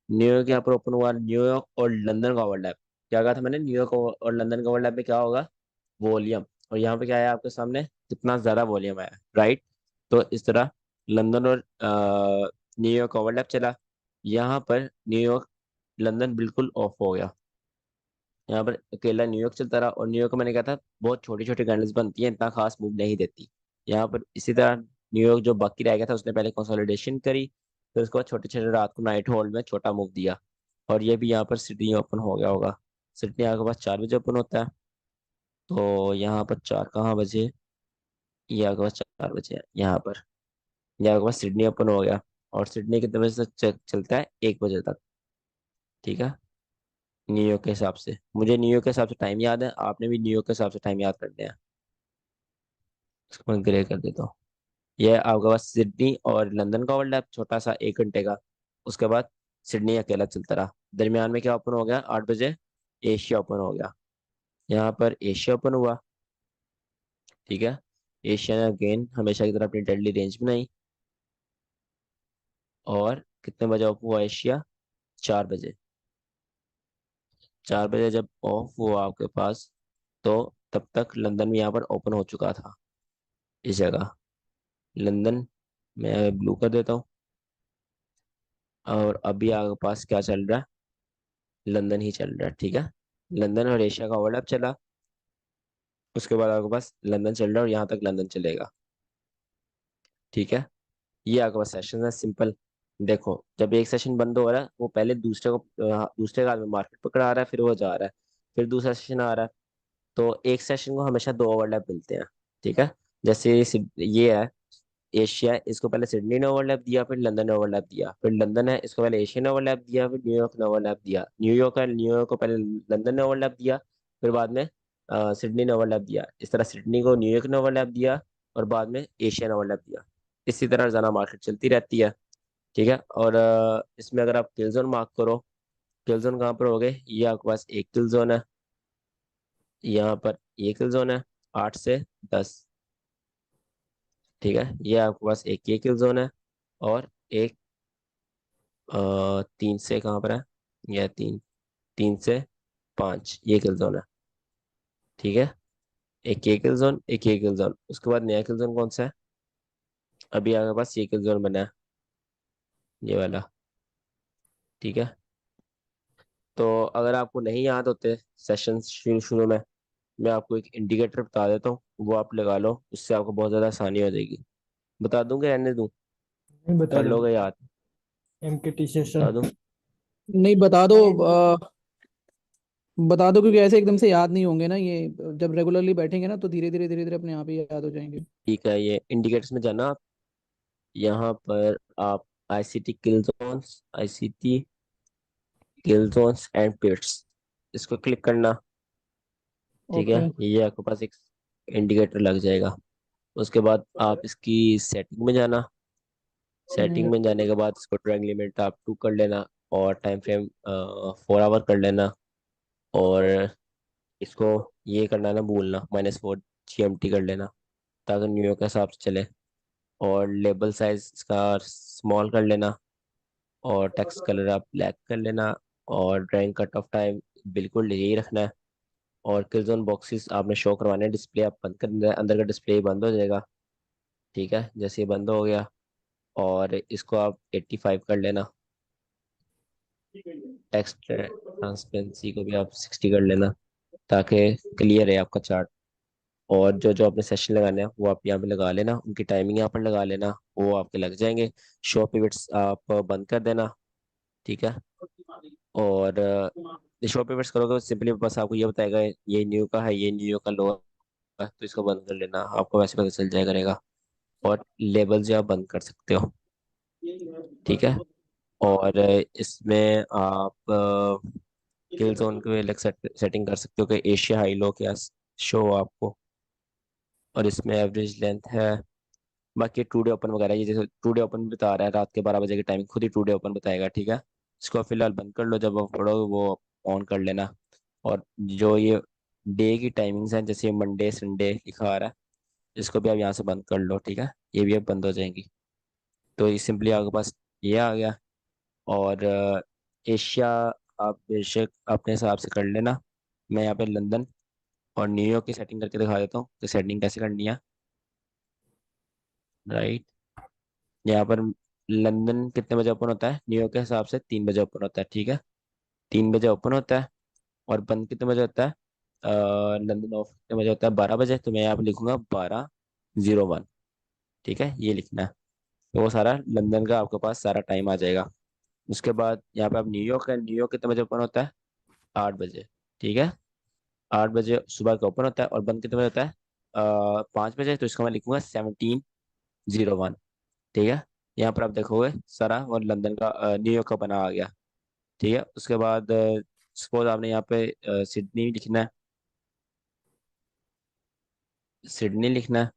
A: न्यूयॉर्क यहाँ पर ओपन हुआ, न्यूयॉर्क और लंदन का ओवरलैप। क्या कहा था मैंने, न्यूयॉर्क और लंदन का ओवरलैप में क्या होगा, वॉल्यूम। और यहाँ पे क्या आया आपके सामने, कितना ज्यादा वॉल्यूम आया। राइट, तो इस तरह लंदन और न्यूयॉर्क ओवरलैप चला। यहाँ पर न्यूयॉर्क लंदन बिल्कुल ऑफ हो गया। यहाँ पर अकेला न्यूयॉर्क चलता रहा, और न्यूयॉर्क को मैंने कहा था बहुत छोटी छोटी कैंडल्स बनती हैं, इतना खास मूव नहीं देती। यहाँ पर इसी तरह न्यूयॉर्क जो बाकी रह गया था उसने पहले कंसोलिडेशन करी, फिर उसके बाद छोटे छोटे रात को नाइट होल्ड में छोटा मूव दिया। और ये भी यहाँ पर सिडनी ओपन हो गया होगा। सिडनी आपके पास 4 बजे ओपन होता है, तो यहाँ पर 4 कहाँ बजे, ये आपके पास 4 बजे है यहाँ पर। ये आपके पास सिडनी ओपन हो गया, और सिडनी कितने बजे तक चलता है, 1 बजे तक। ठीक है, न्यूयॉर्क के हिसाब से, मुझे न्यूयॉर्क के हिसाब से टाइम याद है, आपने भी न्यूयॉर्क के हिसाब से टाइम याद करने हैं। इसको मैं ग्रे कर देता हूँ। यह आपके पास सिडनी और लंदन का ओवरलैप छोटा सा 1 घंटे का। उसके बाद सिडनी अकेला चलता रहा। दरमियान में क्या ओपन हो गया, 8 बजे एशिया ओपन हो गया। यहाँ पर एशिया ओपन हुआ। ठीक है, एशिया ने अगेन हमेशा की तरह अपनी डेडली रेंज बनाई, और कितने बजे ओपन हुआ एशिया, 4 बजे। 4 बजे जब ऑफ हुआ आपके पास, तो तब तक लंदन भी यहाँ पर ओपन हो चुका था इस जगह। लंदन मैं ब्लू कर देता हूँ। और अभी आपके पास क्या चल रहा है, लंदन ही चल रहा है। ठीक है, लंदन और एशिया का ओवरलैप चला। उसके बाद आपके पास लंदन चल रहा है, और यहाँ तक लंदन चलेगा। ठीक है, ये आपके पास सेशन है सिंपल। देखो, जब एक सेशन बंद हो रहा है, वो पहले दूसरे को दूसरे का मार्केट पकड़ा रहा है, फिर वो जा रहा है, फिर दूसरा सेशन आ रहा है। तो एक सेशन को हमेशा 2 ओवरलैप मिलते हैं। ठीक है, जैसे ये है एशिया, इसको पहले सिडनी ने ओवरलैप दिया, फिर लंदन ने ओवरलैप दिया, फिर लंदन है इसको पहले एशिया ने ओवरलैप दिया, फिर न्यूयॉर्क ने ओवरलैप दिया, न्यूयॉर्क को पहले लंदन ने ओवरलैप दिया, फिर बाद में सिडनी ने ओवरलैप दिया। इस तरह सिडनी को न्यूयॉर्क ने ओवरलैप दिया, और बाद में एशिया ने ओवरलैप दिया। इसी तरह रोजाना मार्केट चलती रहती है। ठीक है, और इसमें अगर आप किल जोन मार्क करो, किल जोन कहाँ पर हो गए, ये आपके पास एक किल जोन है, यहाँ पर ये किल जोन है 8 से 10। ठीक है, ये आपके पास एक ये किल जोन है, और एक 3 से कहाँ पर है, यह 3 से 5 ये किल जोन है। ठीक है, एक ये किल जोन, एक ये किल जोन। उसके बाद नया किल जोन कौन सा है, अभी आपके पास ये किल जोन बना है, ये वाला। ठीक है, तो अगर आपको नहीं याद होते सेशन शुरू शुरू में, मैं आपको एक इंडिकेटर बता देता हूँ, वो आप लगा लो, उससे आपको बहुत ज़्यादा आसानी हो जाएगी। बता दूं कि रहने दूं,
J: नहीं बता
A: कर
J: दो।
A: लोगे याद,
J: एमकेटी सेशन।
A: बता दूं।
J: नहीं बता दो। बता दो, क्योंकि ऐसे एकदम से याद नहीं होंगे ना ये। जब रेगुलरली बैठेंगे ना तो धीरे धीरे अपने आप ही याद हो जाएंगे।
A: ठीक है, ये इंडिकेटर्स में जाना आप, यहाँ पर आप ICT kill zones, ICT kill zones and pits, इसको क्लिक करना। ठीक है,
J: ओके।
A: ये आपके पास एक इंडिकेटर लग जाएगा। उसके बाद आप इसकी सेटिंग में जाना। सेटिंग में जाने के बाद इसको ड्रैग लिमिट आप 2 कर लेना, और टाइम फ्रेम 4 आवर कर लेना, और इसको ये करना ना भूलना, -4 GMT कर लेना, ताकि न्यूयॉर्क के हिसाब से चले। और लेबल साइज इसका स्मॉल कर लेना, और टेक्स्ट कलर आप ब्लैक कर लेना, और ड्राइंग कट ऑफ टाइम बिल्कुल यही रखना है। और किल जोन बॉक्सेस आपने शो करवाने हैं, डिस्प्ले आप बंद कर देना है, अंदर का डिस्प्ले बंद हो जाएगा। ठीक है, जैसे ये बंद हो गया, और इसको आप 85 कर लेना। टेक्स्ट ट्रांसपेरेंसी को भी आप 60 कर लेना, ताकि क्लियर है आपका चार्ट। और जो जो अपने सेशन लगाने हैं वो आप यहाँ पे लगा लेना, उनकी टाइमिंग यहाँ पर लगा लेना, वो आपके लग जाएंगे। शो पिवट्स आप बंद कर देना। ठीक है, और शो पिवट्स करोगे सिंपली बस आपको ये बताएगा ये न्यू का है, ये न्यू का लो है, तो इसको बंद कर लेना, आपको वैसे पता चल जाएगा रहेगा। और लेबल जो आप बंद कर सकते हो। ठीक है, और इसमें आप किल जोन के अलग सेटिंग कर सकते हो कि एशिया हाई लो क्या शो हो आपको। और इसमें एवरेज लेंथ है, बाकी टू डे ओपन वगैरह, ये जैसे टू डे ओपन बता रहा है रात के 12 बजे की टाइमिंग, खुद ही टू डे ओपन बताएगा। ठीक है, इसको फिलहाल बंद कर लो, जब आप पढ़ोगे वो ऑन कर लेना। और जो ये डे की टाइमिंग्स हैं, जैसे मंडे संडे लिखा आ रहा है, इसको भी आप यहाँ से बंद कर लो। ठीक है, ये भी अब बंद हो जाएंगी। तो ये सिंपली आपके पास ये आ गया। और एशिया आप बेशक अपने हिसाब से कर लेना। मैं यहाँ पे लंदन और न्यूयॉर्क की सेटिंग करके दिखा देता हूँ कि सेटिंग कैसे करनी है। राइट। यहाँ पर लंदन कितने बजे ओपन होता है? न्यूयॉर्क के हिसाब से 3 बजे ओपन होता है, ठीक है। 3 बजे ओपन होता है और बंद कितने बजे होता है? लंदन ऑफ कितने बजे होता है? 12 बजे। तो मैं यहाँ पे लिखूंगा 12:01, ठीक है, ये लिखना है। तो वो सारा लंदन का आपके पास सारा टाइम आ जाएगा। उसके बाद यहाँ पे आप न्यूयॉर्क है, न्यूयॉर्क कितने बजे ओपन होता है? 8 बजे, ठीक है। 8 बजे सुबह का ओपन होता है और बंद कितने बजे होता है? 5 बजे। तो इसको मैं लिखूंगा 17:01, ठीक है। यहाँ पर आप देखोगे सारा और लंदन का न्यूयॉर्क का बना आ गया, ठीक है। उसके बाद सपोज आपने यहाँ पे सिडनी लिखना है, सिडनी लिखना है।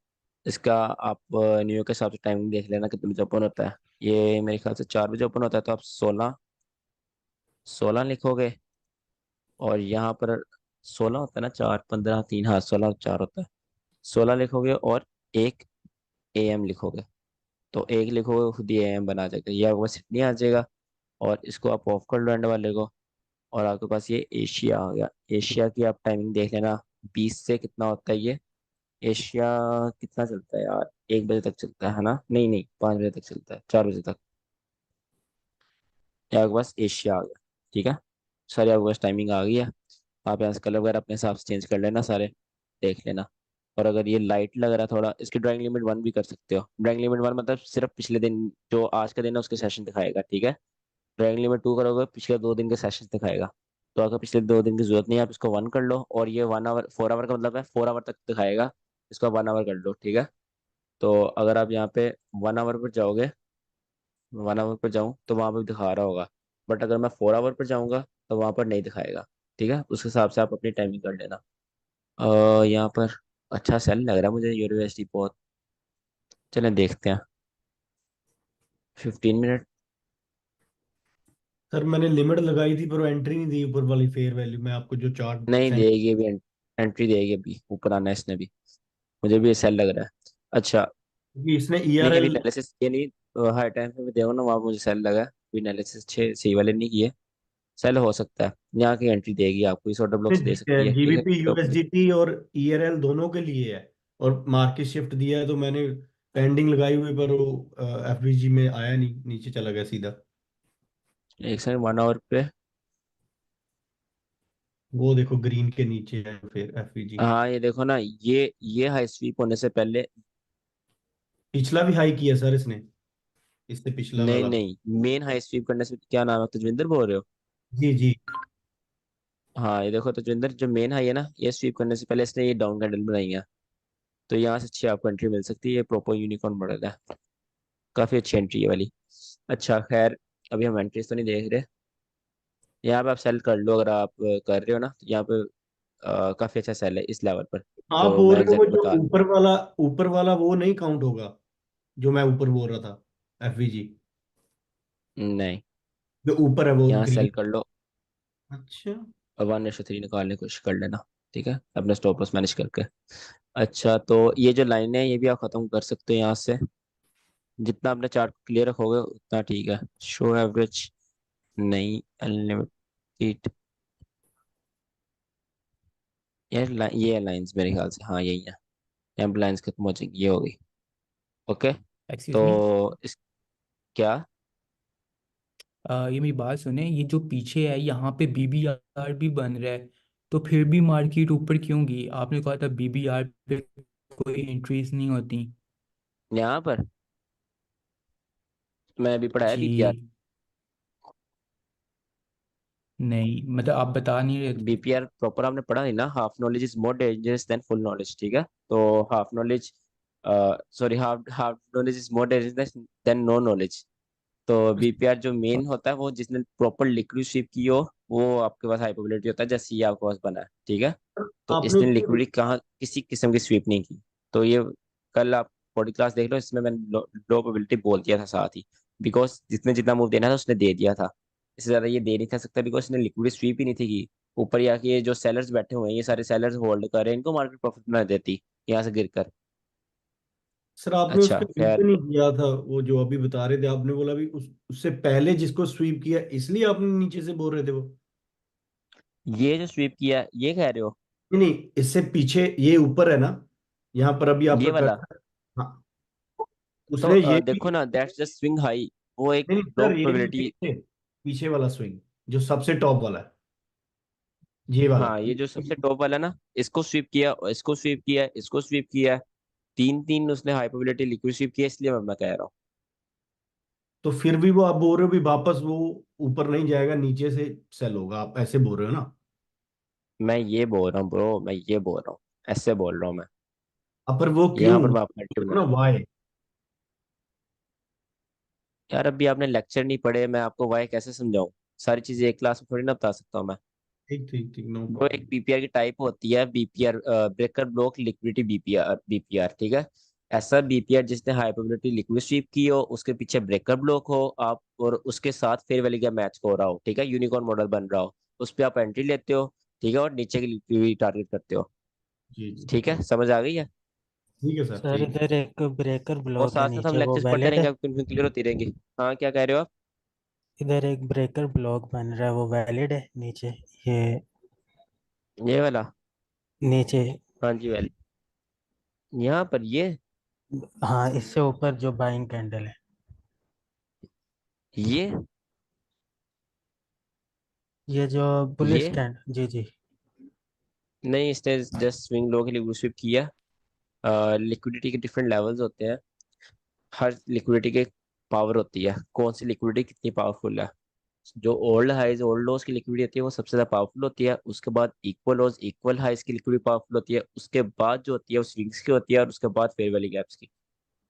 A: इसका आप न्यूयॉर्क के हिसाब से टाइमिंग देख लेना कितने बजे ओपन होता है। ये मेरे ख्याल से 4 बजे ओपन होता है, तो आप 16 लिखोगे। और यहाँ पर 16 होता है ना, 4, 15, 3, हाँ 16 और 4 होता है। 16 लिखोगे और 1 AM लिखोगे। तो 1 लिखोगे खुद ही AM बना जाएगा, ये आपके पास सिडनी आ जाएगा। और इसको आप ऑफ कर लो एंड वाले को, और आपके पास ये एशिया आ गया। एशिया की आप टाइमिंग देख लेना 20 से कितना होता है ये। एशिया कितना चलता है यार? 1 बजे तक चलता है ना? नहीं नहीं, 5 बजे तक चलता है, 4 बजे तक। ये आपके पास एशिया आ गया, ठीक है। सारी आपके पास टाइमिंग आ गई है। आप यहाँ से कलर वगैरह अपने हिसाब से चेंज कर लेना सारे, देख लेना। और अगर ये लाइट लग रहा है थोड़ा, इसकी ड्राइंग लिमिट 1 भी कर सकते हो। ड्राइंग लिमिट 1 मतलब सिर्फ पिछले दिन जो आज का दिन है उसके सेशन दिखाएगा, ठीक है। ड्राइंग लिमिट 2 करोगे पिछले 2 दिन के सेशन दिखाएगा। तो अगर पिछले 2 दिन की जरूरत नहीं है, आप इसको 1 कर लो। और ये 1 आवर, 4 आवर का मतलब है 4 आवर तक दिखाएगा, इसको 1 आवर कर लो, ठीक है। तो अगर आप यहाँ पे 1 आवर पर जाओगे, 1 आवर पर जाऊँ तो वहाँ पर दिखा रहा होगा। बट अगर मैं 4 आवर पर जाऊँगा तो वहाँ पर नहीं दिखाएगा, ठीक है। उस हिसाब से आप अपनी टाइमिंग कर लेना। यहाँ पर अच्छा सेल लग रहा है मुझे यूनिवर्सिटी बहुत। चलें देखते हैं। 15 मिनट।
B: सर मैंने लिमिट लगाई थी पर वो एंट्री नहीं दी ऊपर वाली फेयर वैल्यू में आपको जो चार्ट
A: नहीं
B: सेंड।
A: देगी अभी, एंट्री देगी अभी, ऊपर आना है इसने भी। मुझे भी ये सेल लग रहा है। अच्छा।
B: इसने
A: नहीं अभी
B: ईआरएल।
A: एनालिसिस ये नहीं, हाई टाइम पे भी देखो ना, वहाँ मुझे सेल लगा है। अभी एनालिसिस छः सही वाले नहीं किए। सेल हो सकता है, यहाँ की एंट्री देगी आपको, इस ऑर्डर ब्लॉक से दे सकती है, ठीक है,
B: जीबीपी
A: इसके ऊपर।
B: यूएसडीटी और ईआरएल दोनों के लिए है। और मार्केट शिफ्ट दिया है तो मैंने पेंडिंग लगाई हुई पर वो एफबीजी में आया नहीं, नीचे चला गया सीधा।
A: एक सेकंड, 1 आवर पे।
B: वो देखो ग्रीन के नीचे है फिर एफबीजी।
A: हाँ ये देखो ना, ये हाई स्वीप होने से पहले।
B: पिछला भी हाई किया सर इसने, इससे पिछला
A: नहीं
B: वाला भी।
A: नहीं, मेन हाई स्वीप करने से, क्या नाम है, तजविंदर बोल रहे हो?
B: जी जी।
A: हाँ ये देखो तजविंदर, जो मेन हाई है ना, ये स्वीप करने से पहले इसने ये डाउन कैंडल बनाई है। तो यहाँ से अच्छी आपको एंट्री मिल सकती है, ये प्रॉपर यूनिकॉर्न मॉडल है, काफी अच्छी एंट्री है वाली। अच्छा खैर, अभी हम एंट्रीज तो नहीं देख रहे। यहाँ पे आप सेल कर लो, अगर आप कर रहे हो ना, तो यहाँ पे काफी अच्छा सेल है इस लेवल पर।
B: आप
A: तो
B: बोल
A: मैं
B: रहे हो वो
A: एग्जैक्ट
B: जो
A: बता रहा हूँ।
B: ऊपर वाला वो नहीं काउंट होगा, जो मैं ऊपर बोल रहा था एफबीजी
A: नहीं,
B: जो ऊपर है वो
A: यहाँ
B: ग्रीन।
A: सेल कर लो
B: अच्छा।
A: और 1:3 निकालने की कोशिश कर लेना, ठीक है, अपने स्टॉप लॉस मैनेज करके। अच्छा तो ये जो लाइन है ये भी आप खत्म कर सकते हो यहाँ से। जितना अपने चार्ट क्लियर रखोगे उतना ठीक है। शो एवरेज, नहीं अनलिमिटेड। ये लाइंस मेरे ख्याल से, हाँ यही है। यहाँ लाइंस खत्म हो जाएंगी, ये होगी। ओके।
I: Excuse me.
A: तो इस, क्या?
I: ये मेरी बात सुने, ये जो पीछे है यहाँ पे बीबीआर भी बन रहा है, तो फिर भी मार्केट ऊपर क्यों गई? आपने कहा था बीबीआर पे कोई एंट्रीज नहीं होती।
A: यहाँ पर मैं अभी पढ़ाया बीपीआर।
I: जी। नहीं मतलब आप बता नहीं रहे थे।
A: बीपीआर प्रॉपर आपने पढ़ा नहीं ना। Half knowledge is more dangerous than full knowledge, ठीक है। तो half knowledge, sorry, half half knowledge is more dangerous than no knowledge. तो बीपीआर जो मेन होता है, वो जिसने प्रॉपर लिक्विड स्वीप की हो, वो आपके पास हाई प्रोबेबिलिटी होता है, जैसे ये आपके पास बना है, ठीक है। तो
B: आपने
A: इसने
B: उसको।
A: लिक्विडिटी कहाँ किसी किस्म की स्वीप नहीं की। तो ये कल आप बॉडी क्लास देख लो, इसमें मैंने लो प्रोबेबिलिटी बोल दिया था साथ ही। बिकॉज जितने जितना मूव देना था उसने दे दिया था, इससे ज्यादा ये दे नहीं था सकता, बिकॉज इसने लिक्विड स्वीप ही नहीं थी की। ऊपर या ये जो सेलर्स बैठे हुए हैं, ये सारे सेलर्स होल्ड कर रहे हैं, इनको मार्केट प्रॉफिट बना देती यहाँ से गिरकर।
B: सर आपने उस
A: अच्छा
B: पर
A: खैर,
B: क्यों नहीं किया था वो जो अभी बता रहे थे, आपने बोला भी उससे पहले जिसको स्वीप किया इसलिए आपने नीचे से बोल रहे थे वो।
A: ये जो स्वीप किया ये कह रहे हो?
B: नहीं नहीं, इससे पीछे ये ऊपर है ना, यहाँ पर अभी
A: ये
B: आपका
A: वाला?
B: कर्सर। हाँ।
A: तो
B: उसने ये भी
A: देखो ना, दैट्स जस्ट स्विंग हाई, वो एक
B: नहीं
A: लो
B: सर, ये भी
A: प्रोबेबिलिटी।
B: पीछे पीछे वाला स्विंग जो सबसे टॉप वाला है, ये वाला।
A: हाँ, ये जो सबसे टॉप वाला ना, इसको स्वीप किया, इसको स्वीप किया, इसको स्वीप किया, तीन तीन उसने हाई प्रोबेबिलिटी लिक्विड स्वीप किया, इसलिए मैं कह रहा हूँ।
B: तो फिर भी वो आप बोल रहे हो भी वापस वो ऊपर नहीं जाएगा, नीचे से सेल होगा, आप ऐसे बोल रहे हो ना?
A: मैं ये बोल रहा हूँ ब्रो, मैं ये बोल रहा हूँ, ऐसे बोल रहा हूँ मैं।
B: अब पर वो क्यों,
A: यहाँ पर मैं आपको
B: ना वाई?
A: यार अभी आपने लेक्चर नहीं पढ़े, मैं आपको वाई कैसे समझाऊं? सारी चीजें एक क्लास में थोड़ी ना बता सकता हूँ मैं।
B: ठीक ठीक ठीक, नो
A: वो एक
B: प्रॉब्लम।
A: बीपीआर की टाइप होती है, BPR breaker block liquidity BPR, BPR ठीक है। ऐसा बीपीआर जिसने हाई प्रोबेबिलिटी लिक्विड स्वीप की हो, उसके पीछे ब्रेकर ब्लॉक हो आप, और उसके साथ फेयर वैल्यू का मैच हो रहा हो, ठीक है, यूनिकॉर्न मॉडल बन रहा हो, उस पर आप एंट्री लेते हो, ठीक है, और नीचे की लिक्विडिटी टारगेट करते हो।
B: जी जी
A: ठीक है, समझ आ गई है?
B: ठीक है सर,
K: सर
B: ठीक है।
K: इधर एक ब्रेकर
A: और
K: ब्लॉक है
A: साथ साथ हम
K: नीचे, वो
A: लेक्चर्स पढ़ते
K: वैलिड
A: रहेंगे,
K: है?
A: आपको कंफ्यूजन क्लियर होती रहेंगी। हाँ, क्या कह रहे हो आप?
K: इधर एक ब्रेकर ब्लॉक बन रहा है, वो वैलिड है नीचे? ये
A: ये वाला?
K: नीचे,
A: हाँ जी, वैली यहाँ पर ये
K: हाँ इससे ऊपर जो बाइंग कैंडल है,
A: ये
K: ये जो बुलिश
A: ये
K: कैंडल, जी जी।
A: नहीं, इसने जस्ट स्विंग लो के लिए स्विप किया। लिक्विडिटी के डिफरेंट लेवल्स होते हैं, हर लिक्विडिटी के पावर होती है, कौन सी लिक्विडिटी कितनी पावरफुल है। जो ओल्ड हाइज ओल्ड लोज की लिक्विडिटी होती है वो सबसे ज्यादा पावरफुल होती है, उसके बाद इक्वल लोज इक्वल हाइज की लिक्विडिटी पावरफुल होती है, उसके बाद जो होती है वो स्विंग्स की होती है, और उसके बाद फेयर वैली गैप्स की।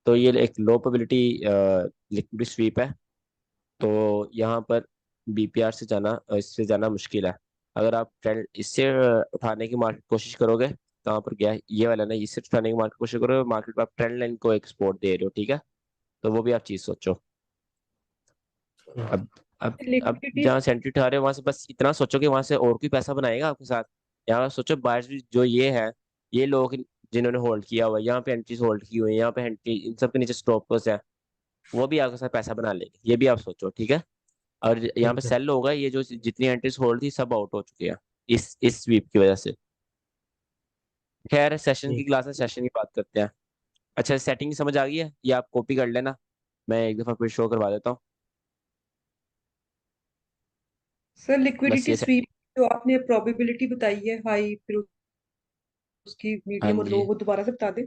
A: तो ये एक लो प्रोबेबिलिटी लिक्विडिटी स्वीप है। तो यहाँ पर बीपीआर से जाना, इससे जाना मुश्किल है। अगर आप ट्रेंड इससे उठाने की मार्केट कोशिश करोगे, तो वहाँ पर क्या है, ये वाला ना, इससे उठाने की मार्केट कोशिश करोगे, मार्केट पर आप ट्रेंड लाइन को एक सपोर्ट दे रहे हो, ठीक है। तो वो भी आप चीज सोचो। अब अब
D: लिक्विडिटी
A: जहाँ सेंट्री उठा रहे हो वहां से बस इतना सोचो कि वहां से और कोई पैसा बनाएगा आपके साथ। यहाँ सोचो बायर्स भी जो ये है, ये लोग जिन्होंने होल्ड किया हुआ है, यहाँ पे एंट्रीज होल्ड की हुई है, यहाँ पे एंट्री, इन सब के नीचे स्टॉप लॉस है, वो भी आपके साथ पैसा बना लेंगे, ये भी आप सोचो, ठीक है। और यहाँ पे
K: ठीक है।
A: सेल होगा, ये जो जितनी एंट्रीज होल्ड थी सब आउट हो चुकी है इस स्वीप की वजह से। खैर, सेशन की
K: ठीक।
A: क्लास है, सेशन की बात करते हैं। अच्छा, सेटिंग समझ आ गई है, ये आप कॉपी कर लेना, मैं एक दफा फिर शो करवा देता हूँ।
D: सर
A: बस
D: लिक्विडिटी
A: ये
D: स्वीप जो आपने प्रोबेबिलिटी बताई है हाई, फिर उसकी
A: हाँ
D: मीडियम और लो,
A: जी।
D: वो दोबारा से बता दें।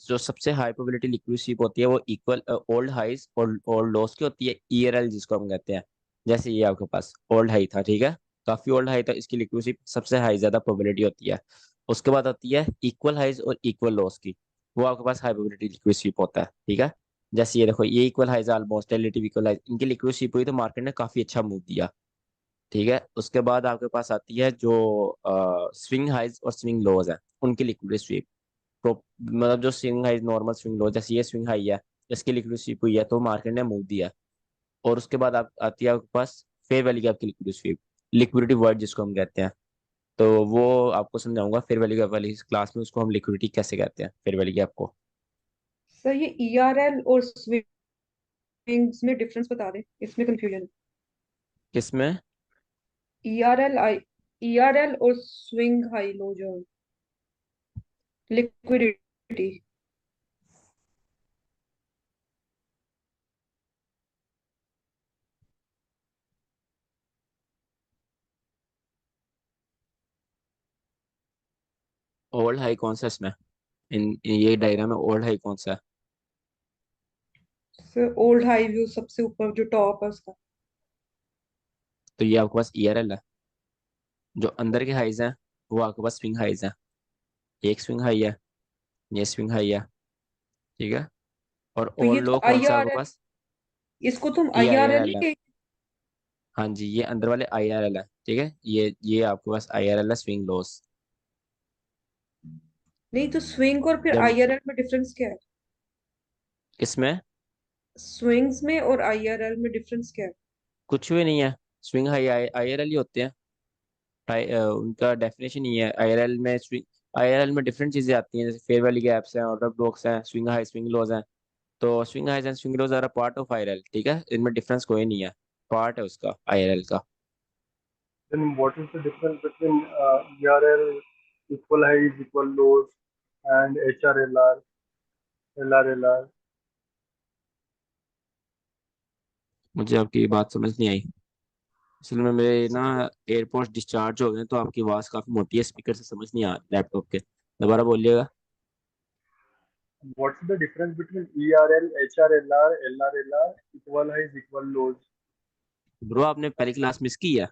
A: जो सबसे हाई प्रोबेबिलिटी लिक्विड स्वीप होती है वो इक्वल ओल्ड हाइज और ओल्ड लोस की होती है, ईएरएल जिसको हम कहते हैं। जैसे ये आपके पास ओल्ड हाई था, ठीक है, काफी ओल्ड हाई था, इसकी लिक्विड स्वीप सबसे हाई ज्यादा प्रोबेबिलिटी होती है। उसके बाद आती है इक्वल हाइज और इक्वल लॉस की, वो आपके पास हाई प्रोबेबिलिटी लिक्विड स्वीप होता है, ठीक है। जैसे ये देखो, ये equal highs almost relative equal highs, इनकी लिक्विड स्वीप हुई तो मार्केट ने काफी अच्छा मूव दिया, ठीक है। उसके बाद आपके पास आती है जो स्विंग हाइज और स्विंग लोज है, उनकी लिक्विड स्वीप। मतलब जो swing high normal swing low, जैसे ये स्विंग हाई है, इसकी लिक्विड स्वीप हुई है तो मार्केट ने मूव दिया। और उसके बाद आप आती है आपके पास फेयर वैल्यू गैप की लिक्विड स्वीप, लिक्विडिटी वर्ड जिसको हम कहते हैं। तो वो आपको समझाऊंगा फेयर वैल्यू गैप वाली क्लास में, उसको हम लिक्विडिटी कैसे कहते हैं फेयर वैल्यू गैप को।
D: सर ये ईआरएल और स्विंग्स में डिफरेंस बता दें, इसमें कंफ्यूजन।
A: किसमें?
D: ईआरएल आई, ईआरएल और स्विंग हाई लो जो लिक्विडिटी।
A: ओल्ड हाई कौन सा है इसमें? ये डायग्राम में ओल्ड हाई कौन सा है?
D: सर ओल्ड हाई व्यू सबसे ऊपर जो टॉप है उसका।
A: तो ये आपके पास ईआरएल है। जो अंदर के हाइज हैं वो आपके पास स्विंग हाइज हैं, एक स्विंग हाई है, ये स्विंग हाई है, ठीक है। और
D: तो ये
A: ओल्ड
D: तो
A: लो कौन सा है आपके
D: आईआरएल,
A: पास?
D: इसको तुम
A: ये
D: आईआरएल
A: आईआरएल है।
D: ही।
A: हाँ जी, ये अंदर वाले आईआरएल है, ठीक है, ये आपके पास आईआरएल है, स्विंग लॉस।
D: नहीं तो स्विंग और फिर
A: जब
D: आईआरएल में डिफरेंस क्या है?
A: इसमें
D: स्विंग्स में और आईआरएल में डिफरेंस क्या है?
A: कुछ भी नहीं है, स्विंग हाई आईआरएल ही होते हैं। उनका डेफिनेशन ही है, आईआरएल में स्विंग, आईआरएल में डिफरेंट चीजें आती हैं, जैसे फेयर वैली गैप्स हैं, ऑर्डर ब्लॉक्स हैं, स्विंग हाई स्विंग लॉज हैं। तो swing highs and swing lows are a part of IRL, ठीक है, इनमें डिफरेंस कोई नहीं है, पार्ट है उसका आईआरएल का।
H: Then what is the difference between ERL, equal highs, equal lows, and HRLR? LR
A: मुझे आपकी बात समझ नहीं आई। असल में मेरे ना एयरपोर्ट्स डिस्चार्ज हो गए हैं, तो आपकी आवाज़ काफ़ी मोटी है, स्पीकर से समझ नहीं आ लैपटॉप के। दोबारा बोलिएगा।
H: What's the difference between ERL, HRLR, LRLR, equal highs, equal lows?
A: Bro आपने पहली क्लास मिस की है?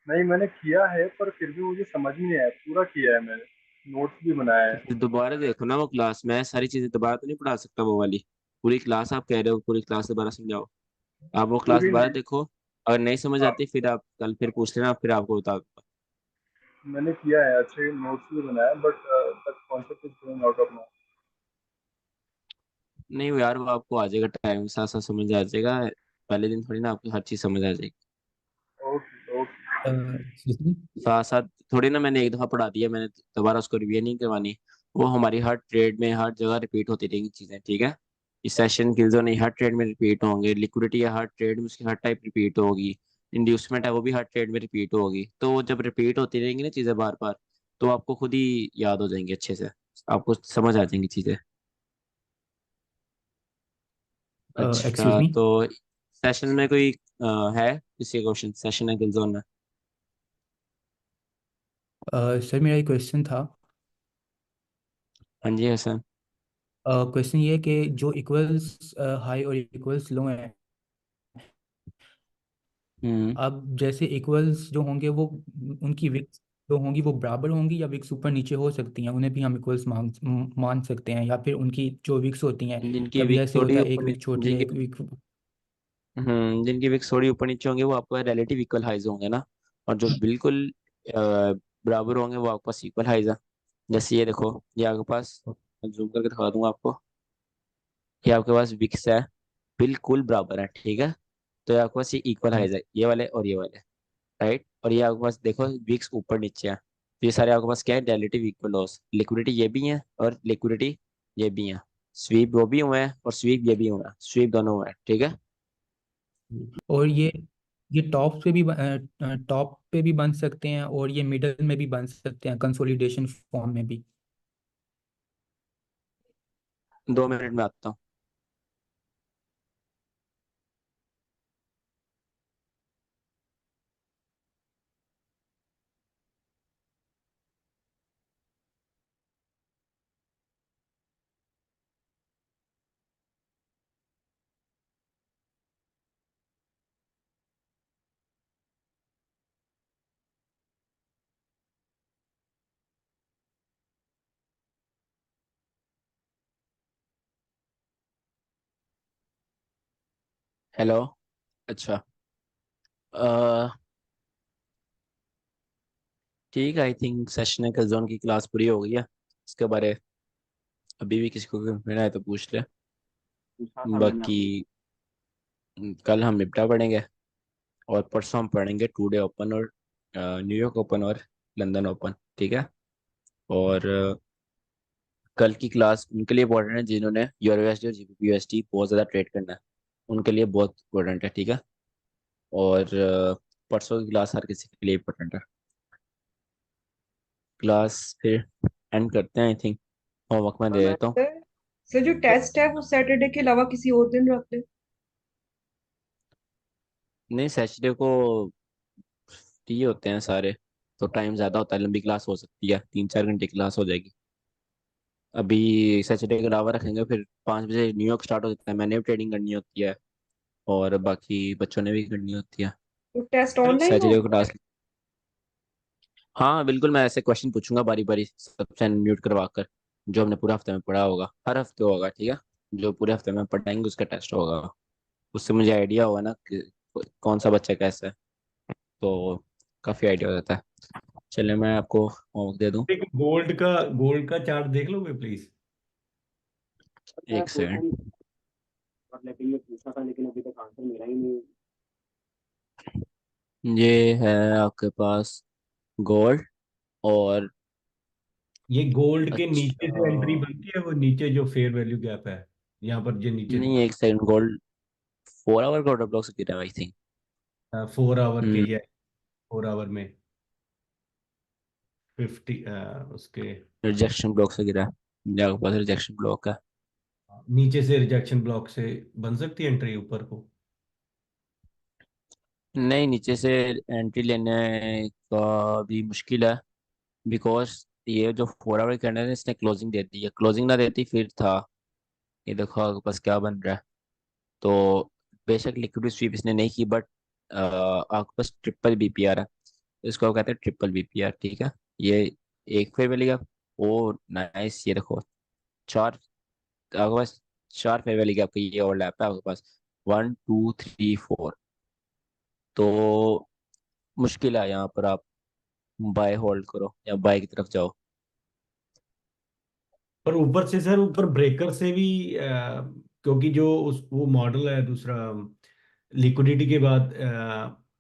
H: नहीं, मैंने किया है पर फिर भी मुझे समझ नहीं आया। पूरा किया है मैंने, नोट्स भी बनाया
A: तो
H: है।
A: फिर दोबारा देखो ना वो क्लास। मैं सारी चीज़ें दोबारा तो नहीं पढ़ा सकता वो वाली। पूरी क्लास आप कह रहे हो, पूरी क्लास दोबारा समझाओ। आप वो क्लास
H: पूरी
A: दोबारा
H: नहीं।
A: देखो। अगर नहीं समझ
H: हाँ,
A: आती फिर आप कल फिर पूछ लेना, फिर आपको बता दूंगा।
H: मैंने किया है, अच्छे नोट्स भी बनाया, but the concept is going out of my.
A: नहीं वो यार, वो आपको आ जाएगा, टाइम साथ साथ समझ आ जाएगा। पहले दिन थोड़ी ना आपको हर चीज़ समझ आ जाएगी।
H: Okay okay.
I: excuse me?
A: साथ साथ थोड़ी ना, मैंने एक दफ़ा पढ़ा दिया, मैंने दोबारा उसको रिव्यू नहीं करवानी। वो हमारी हर ट्रेड में हर जगह रिपीट होती रहेंगी चीज़ें, ठीक है। इस सेशन गिल्जो नहीं, हर ट्रेड में रिपीट होंगे। लिक्विडिटी है हर ट्रेड में, उसकी हर टाइप रिपीट होगी। इंड्यूसमेंट है वो भी हर ट्रेड में रिपीट होगी। तो वो जब रिपीट होती रहेंगी ना चीज़ें बार बार, तो आपको खुद ही याद हो जाएंगी अच्छे से। आपको समझ आ जाएंगी चीज़ें।
I: एक्सक्यूज
A: अच्छा
I: मी।
A: तो सेशन में कोई है किसी क्वेश्चन सेशन है गिल्जोन में?
I: सर मेरा एक क्वेश्चन था।
A: हाँ जी हसन।
I: क्वेश्चन ये है कि जो इक्वल्स हाई और इक्वल्स लो हैं,
A: हम्म।
I: अब जैसे इक्वल्स जो होंगे वो उनकी विक्स जो होंगी वो बराबर होंगी, या विक्स ऊपर नीचे हो सकती हैं, उन्हें भी हम इक्वल्स मान सकते हैं, या फिर उनकी जो विक्स होती हैं,
A: जिनकी
I: कभी
A: विक
I: ऐसे
A: थोड़ी
I: होता है
A: ऊपर
I: एक विक छोटी है
A: जिनकी
I: एक विक।
A: जिनकी विक्स थोड़ी ऊपर नीचे होंगे वो आपको रिलेटिव इक्वल हाइज होंगे ना। और जो बिल्कुल बराबर होंगे वो आपके पास इक्वल हाइज है। जैसे ये देखो, ये आपके पास, जूम करके दिखा दूंगा आपको। ये आपके पास विक्स है, बिल्कुल बराबर है, ठीक है। तो ये आपके पास ये इक्वल हाइज है, ये वाले और ये वाले, राइट। और ये आपके पास देखो विक्स ऊपर नीचे है, तो ये सारे आपके पास क्या है, रिलेटिव इक्वल लॉस। लिक्विडिटी ये भी है और लिक्विडिटी ये भी है। स्वीप वो भी हुए हैं और स्वीप ये भी हुए हैं, स्वीप दोनों हुए हैं, ठीक है।
I: और ये टॉप पे भी बन सकते हैं, और ये मिडल में भी बन सकते हैं, कंसोलिडेशन फॉर्म में भी।
A: 2 मिनट में आता हूँ। हेलो। अच्छा ठीक है, आई थिंक सेशनल जोन की क्लास पूरी हो गई है। इसके बारे अभी भी किसी को कंफ्यूजन है तो पूछ ले।
E: पूछा था मैंने
A: बाकी
E: आपको।
A: कल हम निपटा पढ़ेंगे, और परसों हम पढ़ेंगे टुडे ओपन और न्यूयॉर्क ओपन और लंदन ओपन, ठीक है। और कल की क्लास उनके लिए इंपॉर्टेंट है जिन्होंने यूरो यूएसडी और जीबीपी यूएसडी बहुत ज़्यादा ट्रेड करना है, उनके लिए बहुत इंपॉर्टेंट है, ठीक है। और परसों की क्लास हर किसी के लिए इंपॉर्टेंट है। क्लास फिर एंड करते हैं, आई थिंक होमवर्क मैं दे देता हूँ।
D: सर सर जो टेस्ट है वो सैटरडे के अलावा किसी और दिन रख ले।
A: नहीं सैटरडे को फ्री होते हैं सारे, तो टाइम ज़्यादा होता है, लंबी क्लास हो सकती है, 3-4 घंटे क्लास हो जाएगी। अभी सैटरडे के अलावा रखेंगे, फिर 5 बजे न्यूयॉर्क स्टार्ट हो जाता है, मैंने भी ट्रेडिंग करनी होती है और बाकी बच्चों ने भी करनी होती है।
D: तो टेस्ट ऑनलाइन
A: सैटरडे
D: होगा।
A: को क्लास, हाँ बिल्कुल, मैं ऐसे क्वेश्चन पूछूंगा बारी बारी सबसे म्यूट करवा कर, जो हमने पूरे हफ्ते में पढ़ा होगा, हर हफ्ते होगा, ठीक है। जो पूरे हफ्ते में पढ़ाएंगे उसका टेस्ट होगा। उससे मुझे आइडिया होगा ना कि कौन सा बच्चा कैसा है, तो काफ़ी आइडिया हो जाता है। चलिए मैं आपको होमवर्क दे दूँ।
B: एक गोल्ड का चार्ट देख लोगे प्लीज?
E: मैं
A: एक
E: पूछा नहीं,
A: सेकंड।
E: ओवरलैपिंग में पूछा था लेकिन अभी तक आंसर मिला ही नहीं।
A: ये है आपके पास गोल्ड और,
B: ये गोल्ड के नीचे
A: अच्छा
B: से एंट्री बनती है, वो नीचे जो फेयर वैल्यू गैप है, यहाँ पर जो नीचे
A: नहीं, एक सेकंड, गोल्ड 4 आवर का ऑर्डर ब्लॉक से गिरा है आई थिंक।
B: 4 आवर के, ये 4 आवर में 50 उसके।
A: रिजेक्शन ब्लॉक से गिरा है, मेरे पास रिजेक्शन ब्लॉक है।
B: नीचे से रिजेक्शन ब्लॉक से बन सकती है एंट्री ऊपर को?
A: नहीं, नीचे से एंट्री लेने का भी मुश्किल है, बिकॉज ये जो 4 आवर कैंडल है इसने क्लोजिंग दे दी है, क्लोजिंग ना देती फिर था। ये देखो आपके पास क्या बन रहा है। तो बेशक लिक्विड स्वीप इसने नहीं की, बट आपके पास ट्रिपल बीपीआर है, इसको कहते हैं ट्रिपल बीपीआर, ठीक है। ये एक फेयर वैली गैप, ओ नाइस, ये देखो चार, आपके पास 4 फेयर वैली गैप का ये ओवरलैप है आपके पास, 1 2 3 4। तो मुश्किल है यहाँ पर, आप बाय होल्ड करो या बाय की तरफ जाओ।
B: पर ऊपर से सर, ऊपर ब्रेकर से भी क्योंकि जो उस वो मॉडल है दूसरा, लिक्विडिटी के बाद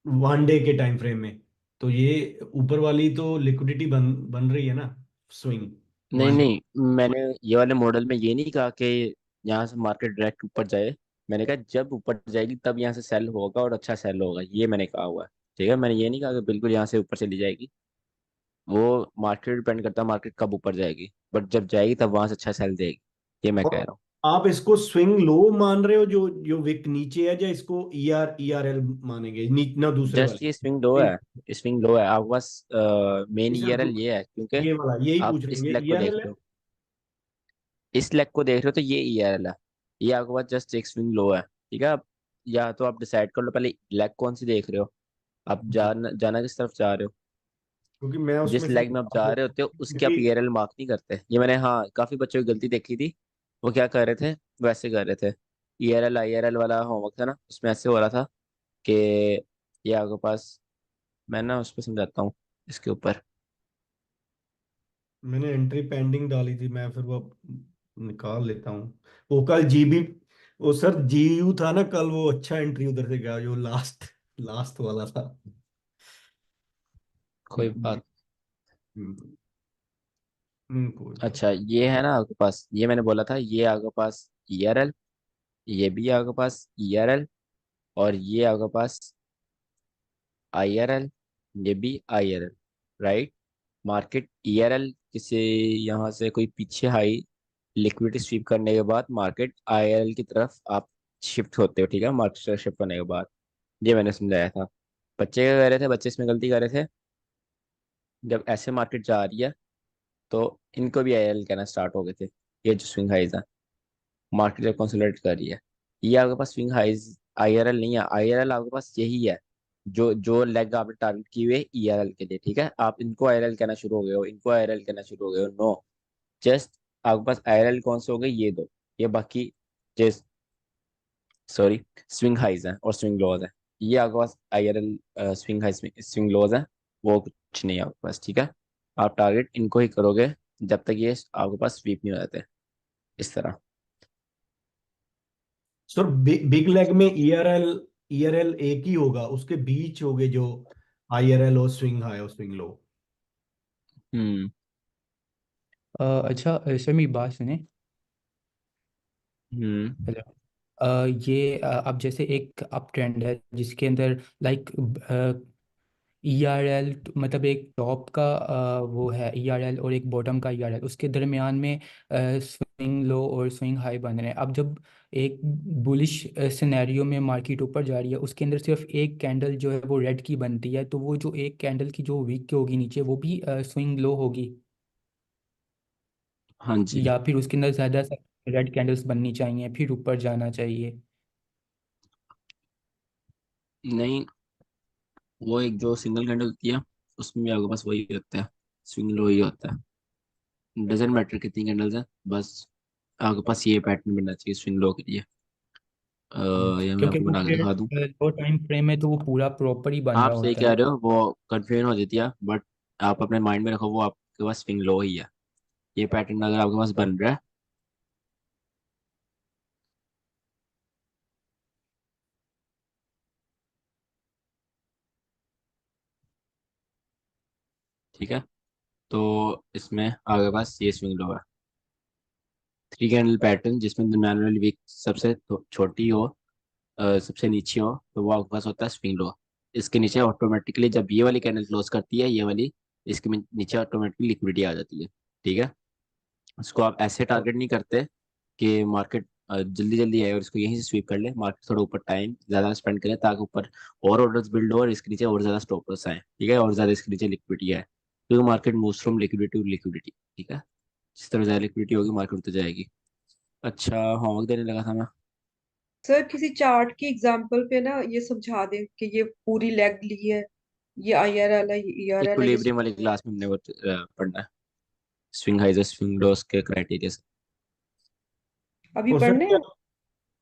B: 1 डे के टाइम फ्रेम में, तो ये ऊपर वाली तो लिक्विडिटी बन बन रही है ना, स्विंग
A: नहीं
B: 1 डे।
A: नहीं, मैंने ये वाले मॉडल में ये नहीं कहा कि यहाँ से मार्केट डायरेक्ट ऊपर जाए। मैंने कहा जब ऊपर जाएगी तब यहाँ से सेल होगा और अच्छा सेल होगा, ये मैंने कहा हुआ है। ठीक है, मैंने ये नहीं कहा कि बिल्कुल यहाँ से ऊपर चली जाएगी। वो मार्केट डिपेंड करता है, मार्केट कब ऊपर जाएगी, बट जब जाएगी तब वहां से अच्छा सेल देगी, ये मैं कह
B: और
A: रहा हूँ।
B: आप इसको स्विंग लो मान रहे हो, जो जो विक नीचे है, या इसको ERL मानेंगे ना दूसरे
A: जस्ट ये स्विंग लो
B: वाले?
A: है, स्विंग लो है आपके पास। मेन
B: ये सर
A: ईआरएल ये है, क्योंकि
B: ये वाला यही
A: आप
B: पूछ रहे
A: इस
B: हैं, ये
A: लेग को देख
B: ERL
A: रहे
B: है?
A: हो, इस लेग को देख रहे हो तो ये ईआरएल है। ये आपके पास जस्ट एक स्विंग लो है, ठीक है। आप या तो आप डिसाइड कर लो पहले लेग कौन सी देख रहे हो, आप
B: जी,
A: जाना किस तरफ जा रहे हो।
B: क्योंकि मैं उसमें
A: जिस
B: से
A: लेग में आप जा रहे होते हो उसके आप
B: क्योंकि
A: ईआरएल मार्क नहीं करते। ये मैंने, हाँ, काफी बच्चों की गलती देखी थी। वो क्या कर रहे थे, वैसे कर रहे थे। ईआरएल आईआरएल वाला होमवर्क था ना, उसमें ऐसे हो रहा था कि ये आपके पास, मैं ना उस पर समझाता हूँ इसके ऊपर।
B: मैंने एंट्री पेंडिंग डाली थी, मैं फिर वो निकाल लेता हूँ। वो कल GB, वो सर GU था ना कल, वो अच्छा एंट्री उधर से गया जो लास्ट लास्ट वाला था।
A: कोई बात।
B: हम्म, कोई बात।
A: अच्छा, ये है ना आपके पास, ये मैंने बोला था, ये आपके पास ईआरएल, ये भी आपके पास ईआरएल, और ये आपके पास आईआरएल, ये भी आईआरएल, राइट। मार्केट ईआरएल किसी यहाँ से कोई पीछे हाई लिक्विडिटी स्वीप करने के बाद मार्केट आईआरएल की तरफ आप शिफ्ट होते हो, ठीक है। मार्केट शिफ्ट होने के बाद ये मैंने समझाया था। बच्चे क्या कर रहे थे, बच्चे इसमें गलती कर रहे थे, जब ऐसे मार्केट जा रही है तो इनको भी आईआरएल कहना स्टार्ट हो गए थे। ये जो स्विंग हाइज है, मार्केट जब कंसोलिडेट कर रही है, ये आपके पास स्विंग हाइज आईआरएल नहीं है। आईआरएल आपके पास यही है, जो जो लेग आपने टारगेट की हुई है ईआरएल के लिए, ठीक है। आप इनको आईआरएल कहना शुरू हो गए हो, इनको आईआरएल कहना शुरू हो गए हो, नो। जस्ट आपके पास आईआरएल कौन से हो गए, ये दो। ये बाकी जस्ट, सॉरी, स्विंग हाइज है और स्विंग लोज है। ये आपके पास आईआरएल स्विंग हाइज स्विंग लोज है, वो कुछ नहीं है आपके पास, ठीक है। आप टारगेट इनको ही करोगे जब तक ये आपके पास स्वीप नहीं हो जाते, इस तरह।
B: सर बिग लेग में ERL एक ही होगा, उसके बीच होगे जो IRL और स्विंग हाई और स्विंग लो।
A: हम्म।
I: अच्छा सर मेरी बात सुने।
A: हम्म।
I: हेलो। ये अब जैसे एक अप ट्रेंड है जिसके अंदर लाइक ERL, मतलब एक टॉप का वो है ERL और एक बॉटम का ERL, उसके दरमियान में स्विंग लो और स्विंग हाई बन रहे हैं। अब जब एक बुलिश सिनेरियो में मार्केट ऊपर जा रही है, उसके अंदर सिर्फ एक कैंडल जो है वो रेड की बनती है, तो वो जो एक कैंडल की जो वीक की होगी नीचे, वो भी स्विंग लो होगी,
A: हाँ जी।
I: या फिर उसके अंदर ज़्यादा रेड कैंडल्स बननी चाहिए फिर ऊपर जाना चाहिए?
A: नहीं, वो एक जो सिंगल कैंडल होती है उसमें भी आपके पास वही होता है, स्विंग लो ही होता है। डजेंट मैटर कितनी कैंडल्स हैं, बस आपके पास ये पैटर्न बनना चाहिए स्विंग लो के लिए। या मैं
I: क्योंकि
A: आपको
I: वो
A: बना के
I: फिर
A: दिखा दूँ।
I: लो टाइम फ्रेम में तो वो पूरा प्रॉपर ही बन
A: आप
I: रहा
A: सही
I: होता है
A: कह
I: ना।
A: रहे हो, वो कन्फ्यूजन हो जाती है, बट आप अपने माइंड में रखो वो आपके पास स्विंग लो ही है। ये पैटर्न अगर आपके पास बन रहा है, ठीक है, तो इसमें आपके पास ये स्विंग लो है, 3 कैंडल पैटर्न जिसमें मैनुअल वीक सबसे छोटी हो, सबसे नीचे हो, तो वो आपके पास होता है स्विंग लो। इसके नीचे ऑटोमेटिकली जब ये वाली कैंडल क्लोज करती है, ये वाली, इसके नीचे ऑटोमेटिकली लिक्विडिटी आ जाती है, ठीक है। इसको आप ऐसे टारगेट नहीं करते कि मार्केट जल्दी जल्दी है और इसको यहीं से स्वीप कर ले, मार्केट थोड़ा ऊपर टाइम ज़्यादा स्पेंड करें ताकि ऊपर और ऑर्डर्स बिल्ड हो और इसके नीचे और ज़्यादा स्टॉप लॉस आए, ठीक है, और ज़्यादा इसके नीचे लिक्विडिटी है, क्योंकि market moves from liquidity to liquidity, ठीक है। जिस तरह ज़्यादा लिक्विडिटी होगी मार्केट उतर जाएगी। अच्छा, होमवर्क देने लगा था मैं।
D: सर किसी चार्ट की एग्जांपल पे ना ये समझा दें कि ये पूरी लेग ली है, ये IRL है, ये ERL है, ये
A: इक्विलिब्रियम वाली क्लास में हमने वो पढ़ना है, स्विंग हाइज और स्विंग लोस के क्राइटेरिया।
D: अभी
B: और सर
D: पढ़ने
B: क्या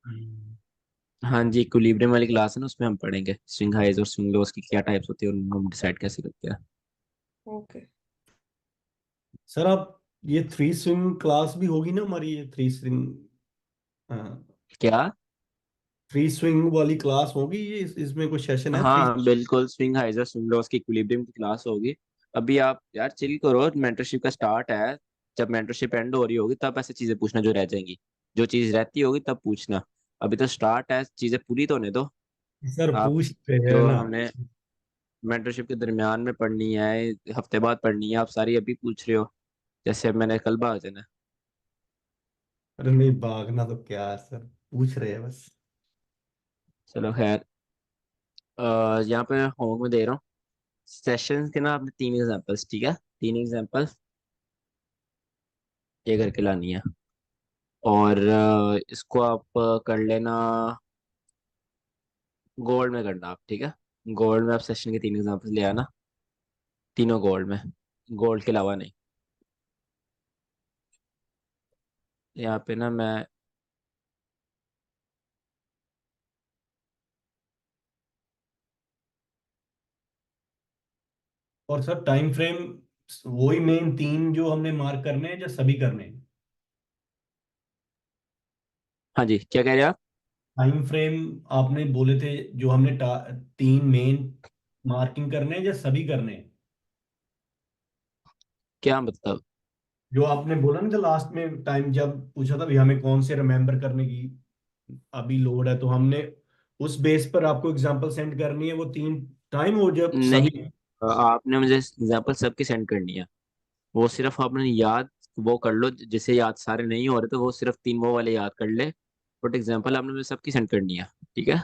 D: हैं।
A: हाँ जी, इक्विलिब्रियम वाली क्लास है ना, उसमें हम पढ़ेंगे स्विंग हाइज और स्विंग लोस की क्या टाइप्स होती है और उनको हम डिसाइड कैसे करते हैं।
D: ओके।
B: सर आप ये थ्री स्विंग क्लास भी होगी ना हमारी, ये थ्री स्विंग, हाँ,
A: क्या?
B: थ्री स्विंग वाली क्लास होगी ये, इसमें कोई सेशन है थ्री?
A: हाँ बिल्कुल, स्विंग हाइज और स्विंग लोस की इक्विलिब्रियम की क्लास होगी। अभी आप यार चिल करो, मेंटरशिप का स्टार्ट है। जब मेंटरशिप एंड हो रही होगी तब ऐसे चीजें पूछना जो रह जाएंगी, जो चीज रहती होगी तब पूछना। अभी तो स्टार्ट है, चीजें पूरी तो होने दो।
B: सर
A: आप
B: पूछ रहे हैं
A: जो
B: ना।
A: हमने मेंटरशिप के दरमियान में पढ़नी है, हफ्ते बाद पढ़नी है, आप सारी अभी पूछ रहे हो, जैसे अब मैंने कल भाग जाना है।
B: अरे नहीं, भागना तो क्या है सर, पूछ रहे हैं बस।
A: चलो खैर, यहाँ पे होमवर्क में दे रहा हूँ सेशन के ना, आपने 3 एग्जाम्पल्स, ठीक है, 3 एग्जाम्पल्स ये करके लानी है। और इसको आप कर लेना गोल्ड में करना आप, ठीक है। गोल्ड में आप सेशन के 3 एग्जाम्पल्स ले आना, तीनों गोल्ड में, गोल्ड के अलावा नहीं। यहाँ पे ना मैं
B: और सर टाइम फ्रेम वही मेन तीन जो हमने मार्क करने हैं या सभी करने हैं?
A: हाँ जी, क्या कह रहे हैं आप?
B: टाइम फ्रेम आपने बोले थे जो हमने तीन मेन मार्किंग करने हैं या सभी करने हैं?
A: क्या मतलब?
B: जो आपने बोला ना, जो लास्ट में टाइम जब पूछा था भी हमें कौन से रिमेम्बर करने की अभी लोड है, तो हमने उस बेस पर आपको एग्जांपल सेंड करनी है वो तीन टाइम, हो जब
A: नहीं,
B: सभी।
A: आपने मुझे एग्जाम्पल सबकी सेंड करनी है। वो सिर्फ आपने याद वो कर लो, जिसे याद सारे नहीं हो रहे तो वो सिर्फ 3 वो वाले याद कर ले, बट एग्जाम्पल आपने मुझे सबकी सेंड करनी है, ठीक है।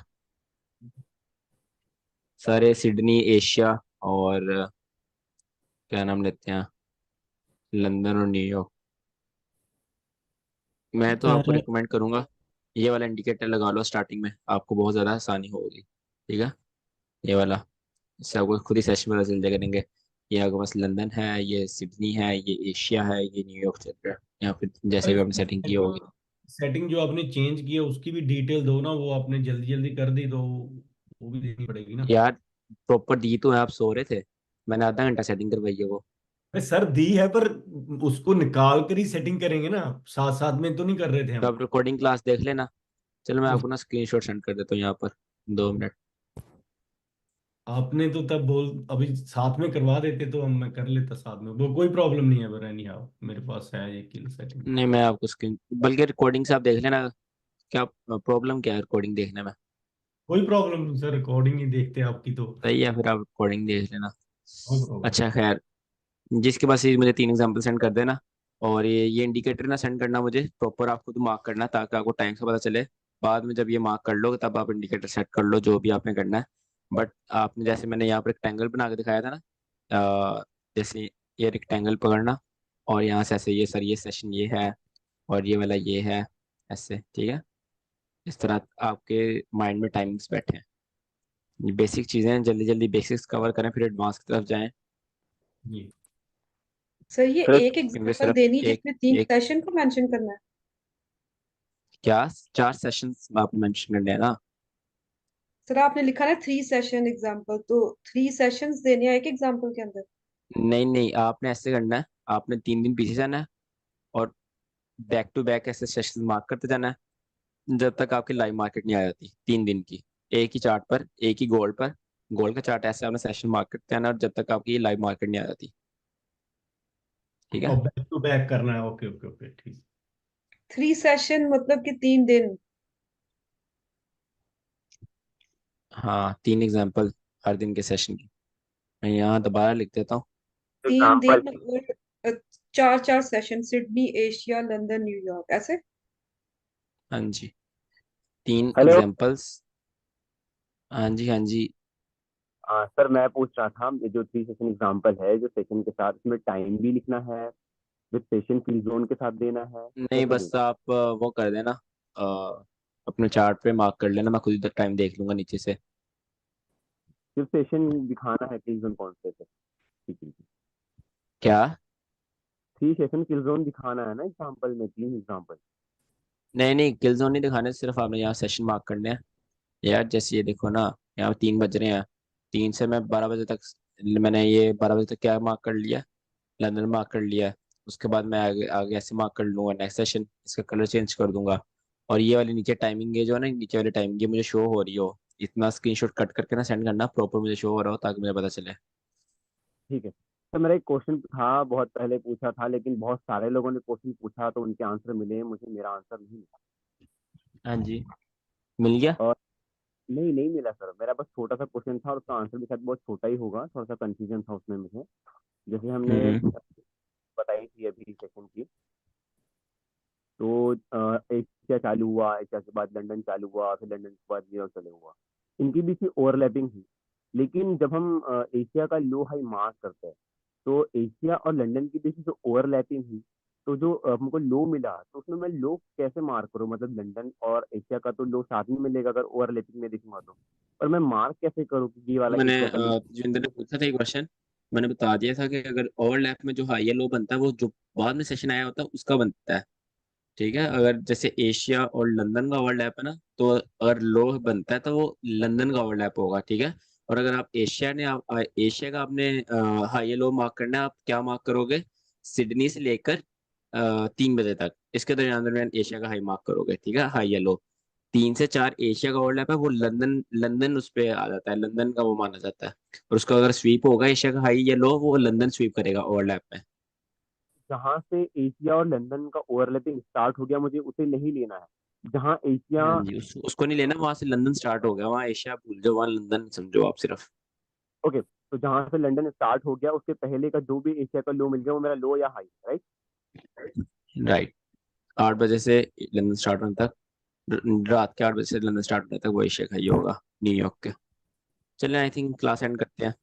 A: सारे सिडनी, एशिया और क्या नाम लेते हैं, लंदन और न्यूयॉर्क। मैं तो आपको
K: सर
A: रिकमेंड करूंगा ये वाला इंडिकेटर लगा लो स्टार्टिंग में, आपको बहुत ज़्यादा आसानी होगी, ठीक है। ये वाला, इससे आपको खुद ही सेशन में चल जाएगा करेंगे, ये आपके पास लंदन है, ये सिडनी है, ये एशिया है, ये न्यूयॉर्क चल रहा है, यहाँ पे जैसे भी आपने सेटिंग की होगी।
B: सेटिंग जो आपने चेंज की है उसकी भी डिटेल दो ना, वो आपने जल्दी जल्दी कर दी तो वो भी देनी पड़ेगी ना।
A: यार प्रॉपर दी तो है, आप सो रहे थे, मैंने आधा घंटा सेटिंग करवाई है वो।
B: अरे सर दी है पर उसको निकाल कर ही सेटिंग करेंगे ना, साथ साथ में तो नहीं कर रहे थे
A: तो
B: हम।
A: आप रिकॉर्डिंग क्लास देख लेना। चलो मैं
B: उस
A: आपको ना स्क्रीनशॉट सेंड कर देता हूँ यहाँ पर, 2 मिनट।
B: आपने तो तब बोल अभी साथ में करवा देते तो हम मैं कर लेता साथ में, वो कोई प्रॉब्लम नहीं है, पर एनी हाउ मेरे पास है ये किल सेटिंग।
A: नहीं, मैं आपको स्क्रीन बल्कि रिकॉर्डिंग से आप देख लेना, क्या प्रॉब्लम क्या है रिकॉर्डिंग देखने में।
B: कोई प्रॉब्लम नहीं सर, रिकॉर्डिंग ही देखते हैं आपकी तो।
A: सही है, फिर आप रिकॉर्डिंग देख लेना।
B: No problem.
A: अच्छा खैर, जिसके पास ये मुझे 3 एग्जाम्पल सेंड कर देना, और ये इंडिकेटर ना सेंड करना मुझे प्रॉपर, आपको तो मार्क करना ताकि आपको टाइम से पता चले। बाद में जब ये मार्क कर लो तब आप इंडिकेटर सेट कर लो जो भी आपने करना है। बट आपने जैसे मैंने यहाँ पर रेक्टेंगल बना के दिखाया था ना, जैसे ये रेक्टेंगल पकड़ना और यहाँ से ऐसे, ये सर ये सेशन ये है और ये वाला ये है, ऐसे, ठीक है। इस तरह आपके माइंड में टाइमिंग्स बैठे हैं। ये बेसिक चीज़ें हैं, जल्दी जल्दी बेसिक्स कवर करें फिर एडवांस की तरफ जाएं।
B: जी
D: सर ये
A: सिर्फ
D: एक
A: इनमें
D: एग्जांपल
A: सिर्फ
D: देनी
A: एक
D: जिसमें 3
A: एक
D: सेशन को मेंशन करना है।
A: क्या 4 सेशंस आप मेंशन करने हैं ना?
D: सर आपने लिखा ना 3 सेशन एग्जांपल, तो 3 सेशंस देने हैं एक एग्जांपल के अंदर।
A: नहीं नहीं, आपने ऐसे करना है, आपने 3 दिन पीछे जाना है और बैक टू बैक ऐसे सेशन मार्क करते जाना है जब तक आपकी लाइव मार्केट नहीं आ जाती 3 दिन की, एक ही चार्ट पर, एक ही गोल्ड पर। गोल्ड का चार्ट ऐसे आपने सेशन मार्क करते जाना और जब तक आपकी लाइव मार्केट नहीं आ जाती, ठीक
B: और
A: है।
B: बैक टू बैक करना है, ओके ओके ओके ठीक।
D: 3 सेशन मतलब कि 3 दिन।
A: हाँ, 3 एग्जाम्पल हर दिन के सेशन की। मैं यहाँ दोबारा लिख देता हूँ।
D: 3 दिन और 4 4 session, Sydney, Asia, London, New York, ऐसे।
A: हाँ जी, 3
E: हेलो।
A: एग्जांपल्स। हाँ जी, हाँ जी।
E: हाँ सर, मैं पूछ रहा था ये जो 3 सेशन एग्जांपल है, जो सेशन के साथ इसमें टाइम भी लिखना है, विद सेशन किल जोन के साथ देना है,
A: नहीं,
E: कैसे
A: बस
E: देना?
A: आप वो कर देना, अपने चार्ट पे मार्क कर लेना, मैं खुद ही टाइम देख लूंगा नीचे से।
E: सिर्फ सेशन दिखाना है किल जोन कौन से थे? ठीक है।
A: क्या?
E: 3 सेशन किल जोन दिखाना है ना एग्जांपल में, 3 एग्जांपल।
A: नहीं नहीं, किल जोन नहीं दिखाने, सिर्फ आपने यहाँ सेशन मार्क करने हैं। यार जैसे ये देखो ना, यहाँ 3 बज रहे हैं, 3 से मैं 12 बजे तक, मैंने ये 12 बजे तक क्या मार्क कर लिया, लंदन मार्क कर लिया है। उसके बाद मैं आगे आगे ऐसे मार्क कर लूंगा नेक्स्ट सेशन, इसका कलर चेंज कर दूंगा। और ये वाली नीचे टाइमिंग है जो है ना, नीचे वाली टाइमिंग ये मुझे शो हो रही हो, इतना स्क्रीनशॉट कट करके ना सेंड करना, प्रॉपर मुझे शो हो रहा हो ताकि मुझे पता चले।
E: ठीक है। तो मेरा एक क्वेश्चन था, बहुत पहले पूछा था, लेकिन बहुत सारे लोगों ने क्वेश्चन पूछा तो उनके आंसर मिले, मुझे मेरा आंसर नहीं मिला।
A: हाँ जी, मिल गया।
E: और नहीं, नहीं मिला सर, मेरा बस छोटा सा क्वेश्चन था और उसका आंसर भी शायद बहुत छोटा ही होगा, थोड़ा सा कंफ्यूजन था उसमें मुझे। जैसे हमने
A: हम्म।
E: बताई थी अभी सेशन की, तो एशिया चालू हुआ, एशिया के बाद लंदन चालू हुआ, फिर लंदन के बाद न्यूयॉर्क चालू हुआ। इनके बीच में ओवरलैपिंग थी, लेकिन जब हम एशिया का लो हाई मार्क करते हैं, तो एशिया और लंदन के बीच में जो ओवरलैपिंग हुई, तो जो हमको लो मिला, तो उसमें मैं लो कैसे मार्क करूँ? मतलब लंदन और एशिया का तो लो साथ में मिलेगा अगर ओवरलैपिंग में देखूंगा तो, और मैं मार्क कैसे करूँ कि ये वाला
A: मैंने
E: एशिया का लो?
A: जिंदर ने पूछा था एक क्वेश्चन, मैंने बता दिया था कि अगर ओवरलैप में जो हाई या लो बनता है वो जो बाद में सेशन आया होता है उसका बनता है। ठीक है, अगर जैसे एशिया और लंदन का ओवरलैप है ना, तो अगर लो बनता है तो वो लंदन का ओवरलैप होगा। ठीक है, और अगर आप एशिया का आपने हाई या लो मार्क करना है, आप क्या मार्क करोगे? सिडनी से लेकर 3 बजे तक, इसके दरमियान दरमियान एशिया का हाई मार्क करोगे। ठीक है, हाई या लो। 3 से 4 एशिया का ओवरलैप है, वो लंदन लंदन उस पे आ जाता है, लंदन का वो माना जाता है। और उसका अगर स्वीप होगा एशिया का हाई या लो, वो लंदन स्वीप करेगा ओवरलैप में।
E: जहां से एशिया और लंदन का ओवरलैपिंग स्टार्ट हो गया, मुझे उसे नहीं लेना है। जहां एशिया,
A: हाँ जी, उसको नहीं लेना, वहां से लंदन स्टार्ट हो गया, वहाँ एशिया भूल जाओ, वहाँ लंदन समझो आप सिर्फ।
E: ओके, तो जहां से लंदन स्टार्ट हो गया उसके पहले का जो भी एशिया का लो मिल गया वो मेरा लो या हाई, राइट?
A: राइट, 8 बजे से लंदन स्टार्ट होने तक, रात के 8 बजे से लंदन स्टार्ट होने तक वो एशिया का ही होगा, न्यूयॉर्क के। चलिए, आई थिंक क्लास एंड करते हैं।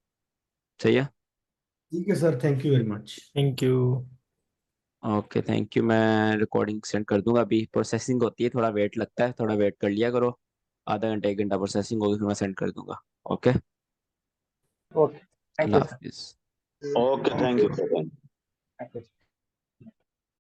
A: सही है।
B: ठीक है sir, thank you very much.
K: Thank you.
A: Okay, thank you. मैं रिकॉर्डिंग सेंड कर दूंगा, अभी प्रोसेसिंग होती है, थोड़ा वेट लगता है, थोड़ा वेट कर लिया करो। आधा घंटा 1 घंटा प्रोसेसिंग होगी, फिर मैं सेंड कर दूंगा। Okay,
H: okay, thank
A: Allah
H: you
A: हाफिज़।
C: Okay, thank you.
H: सर।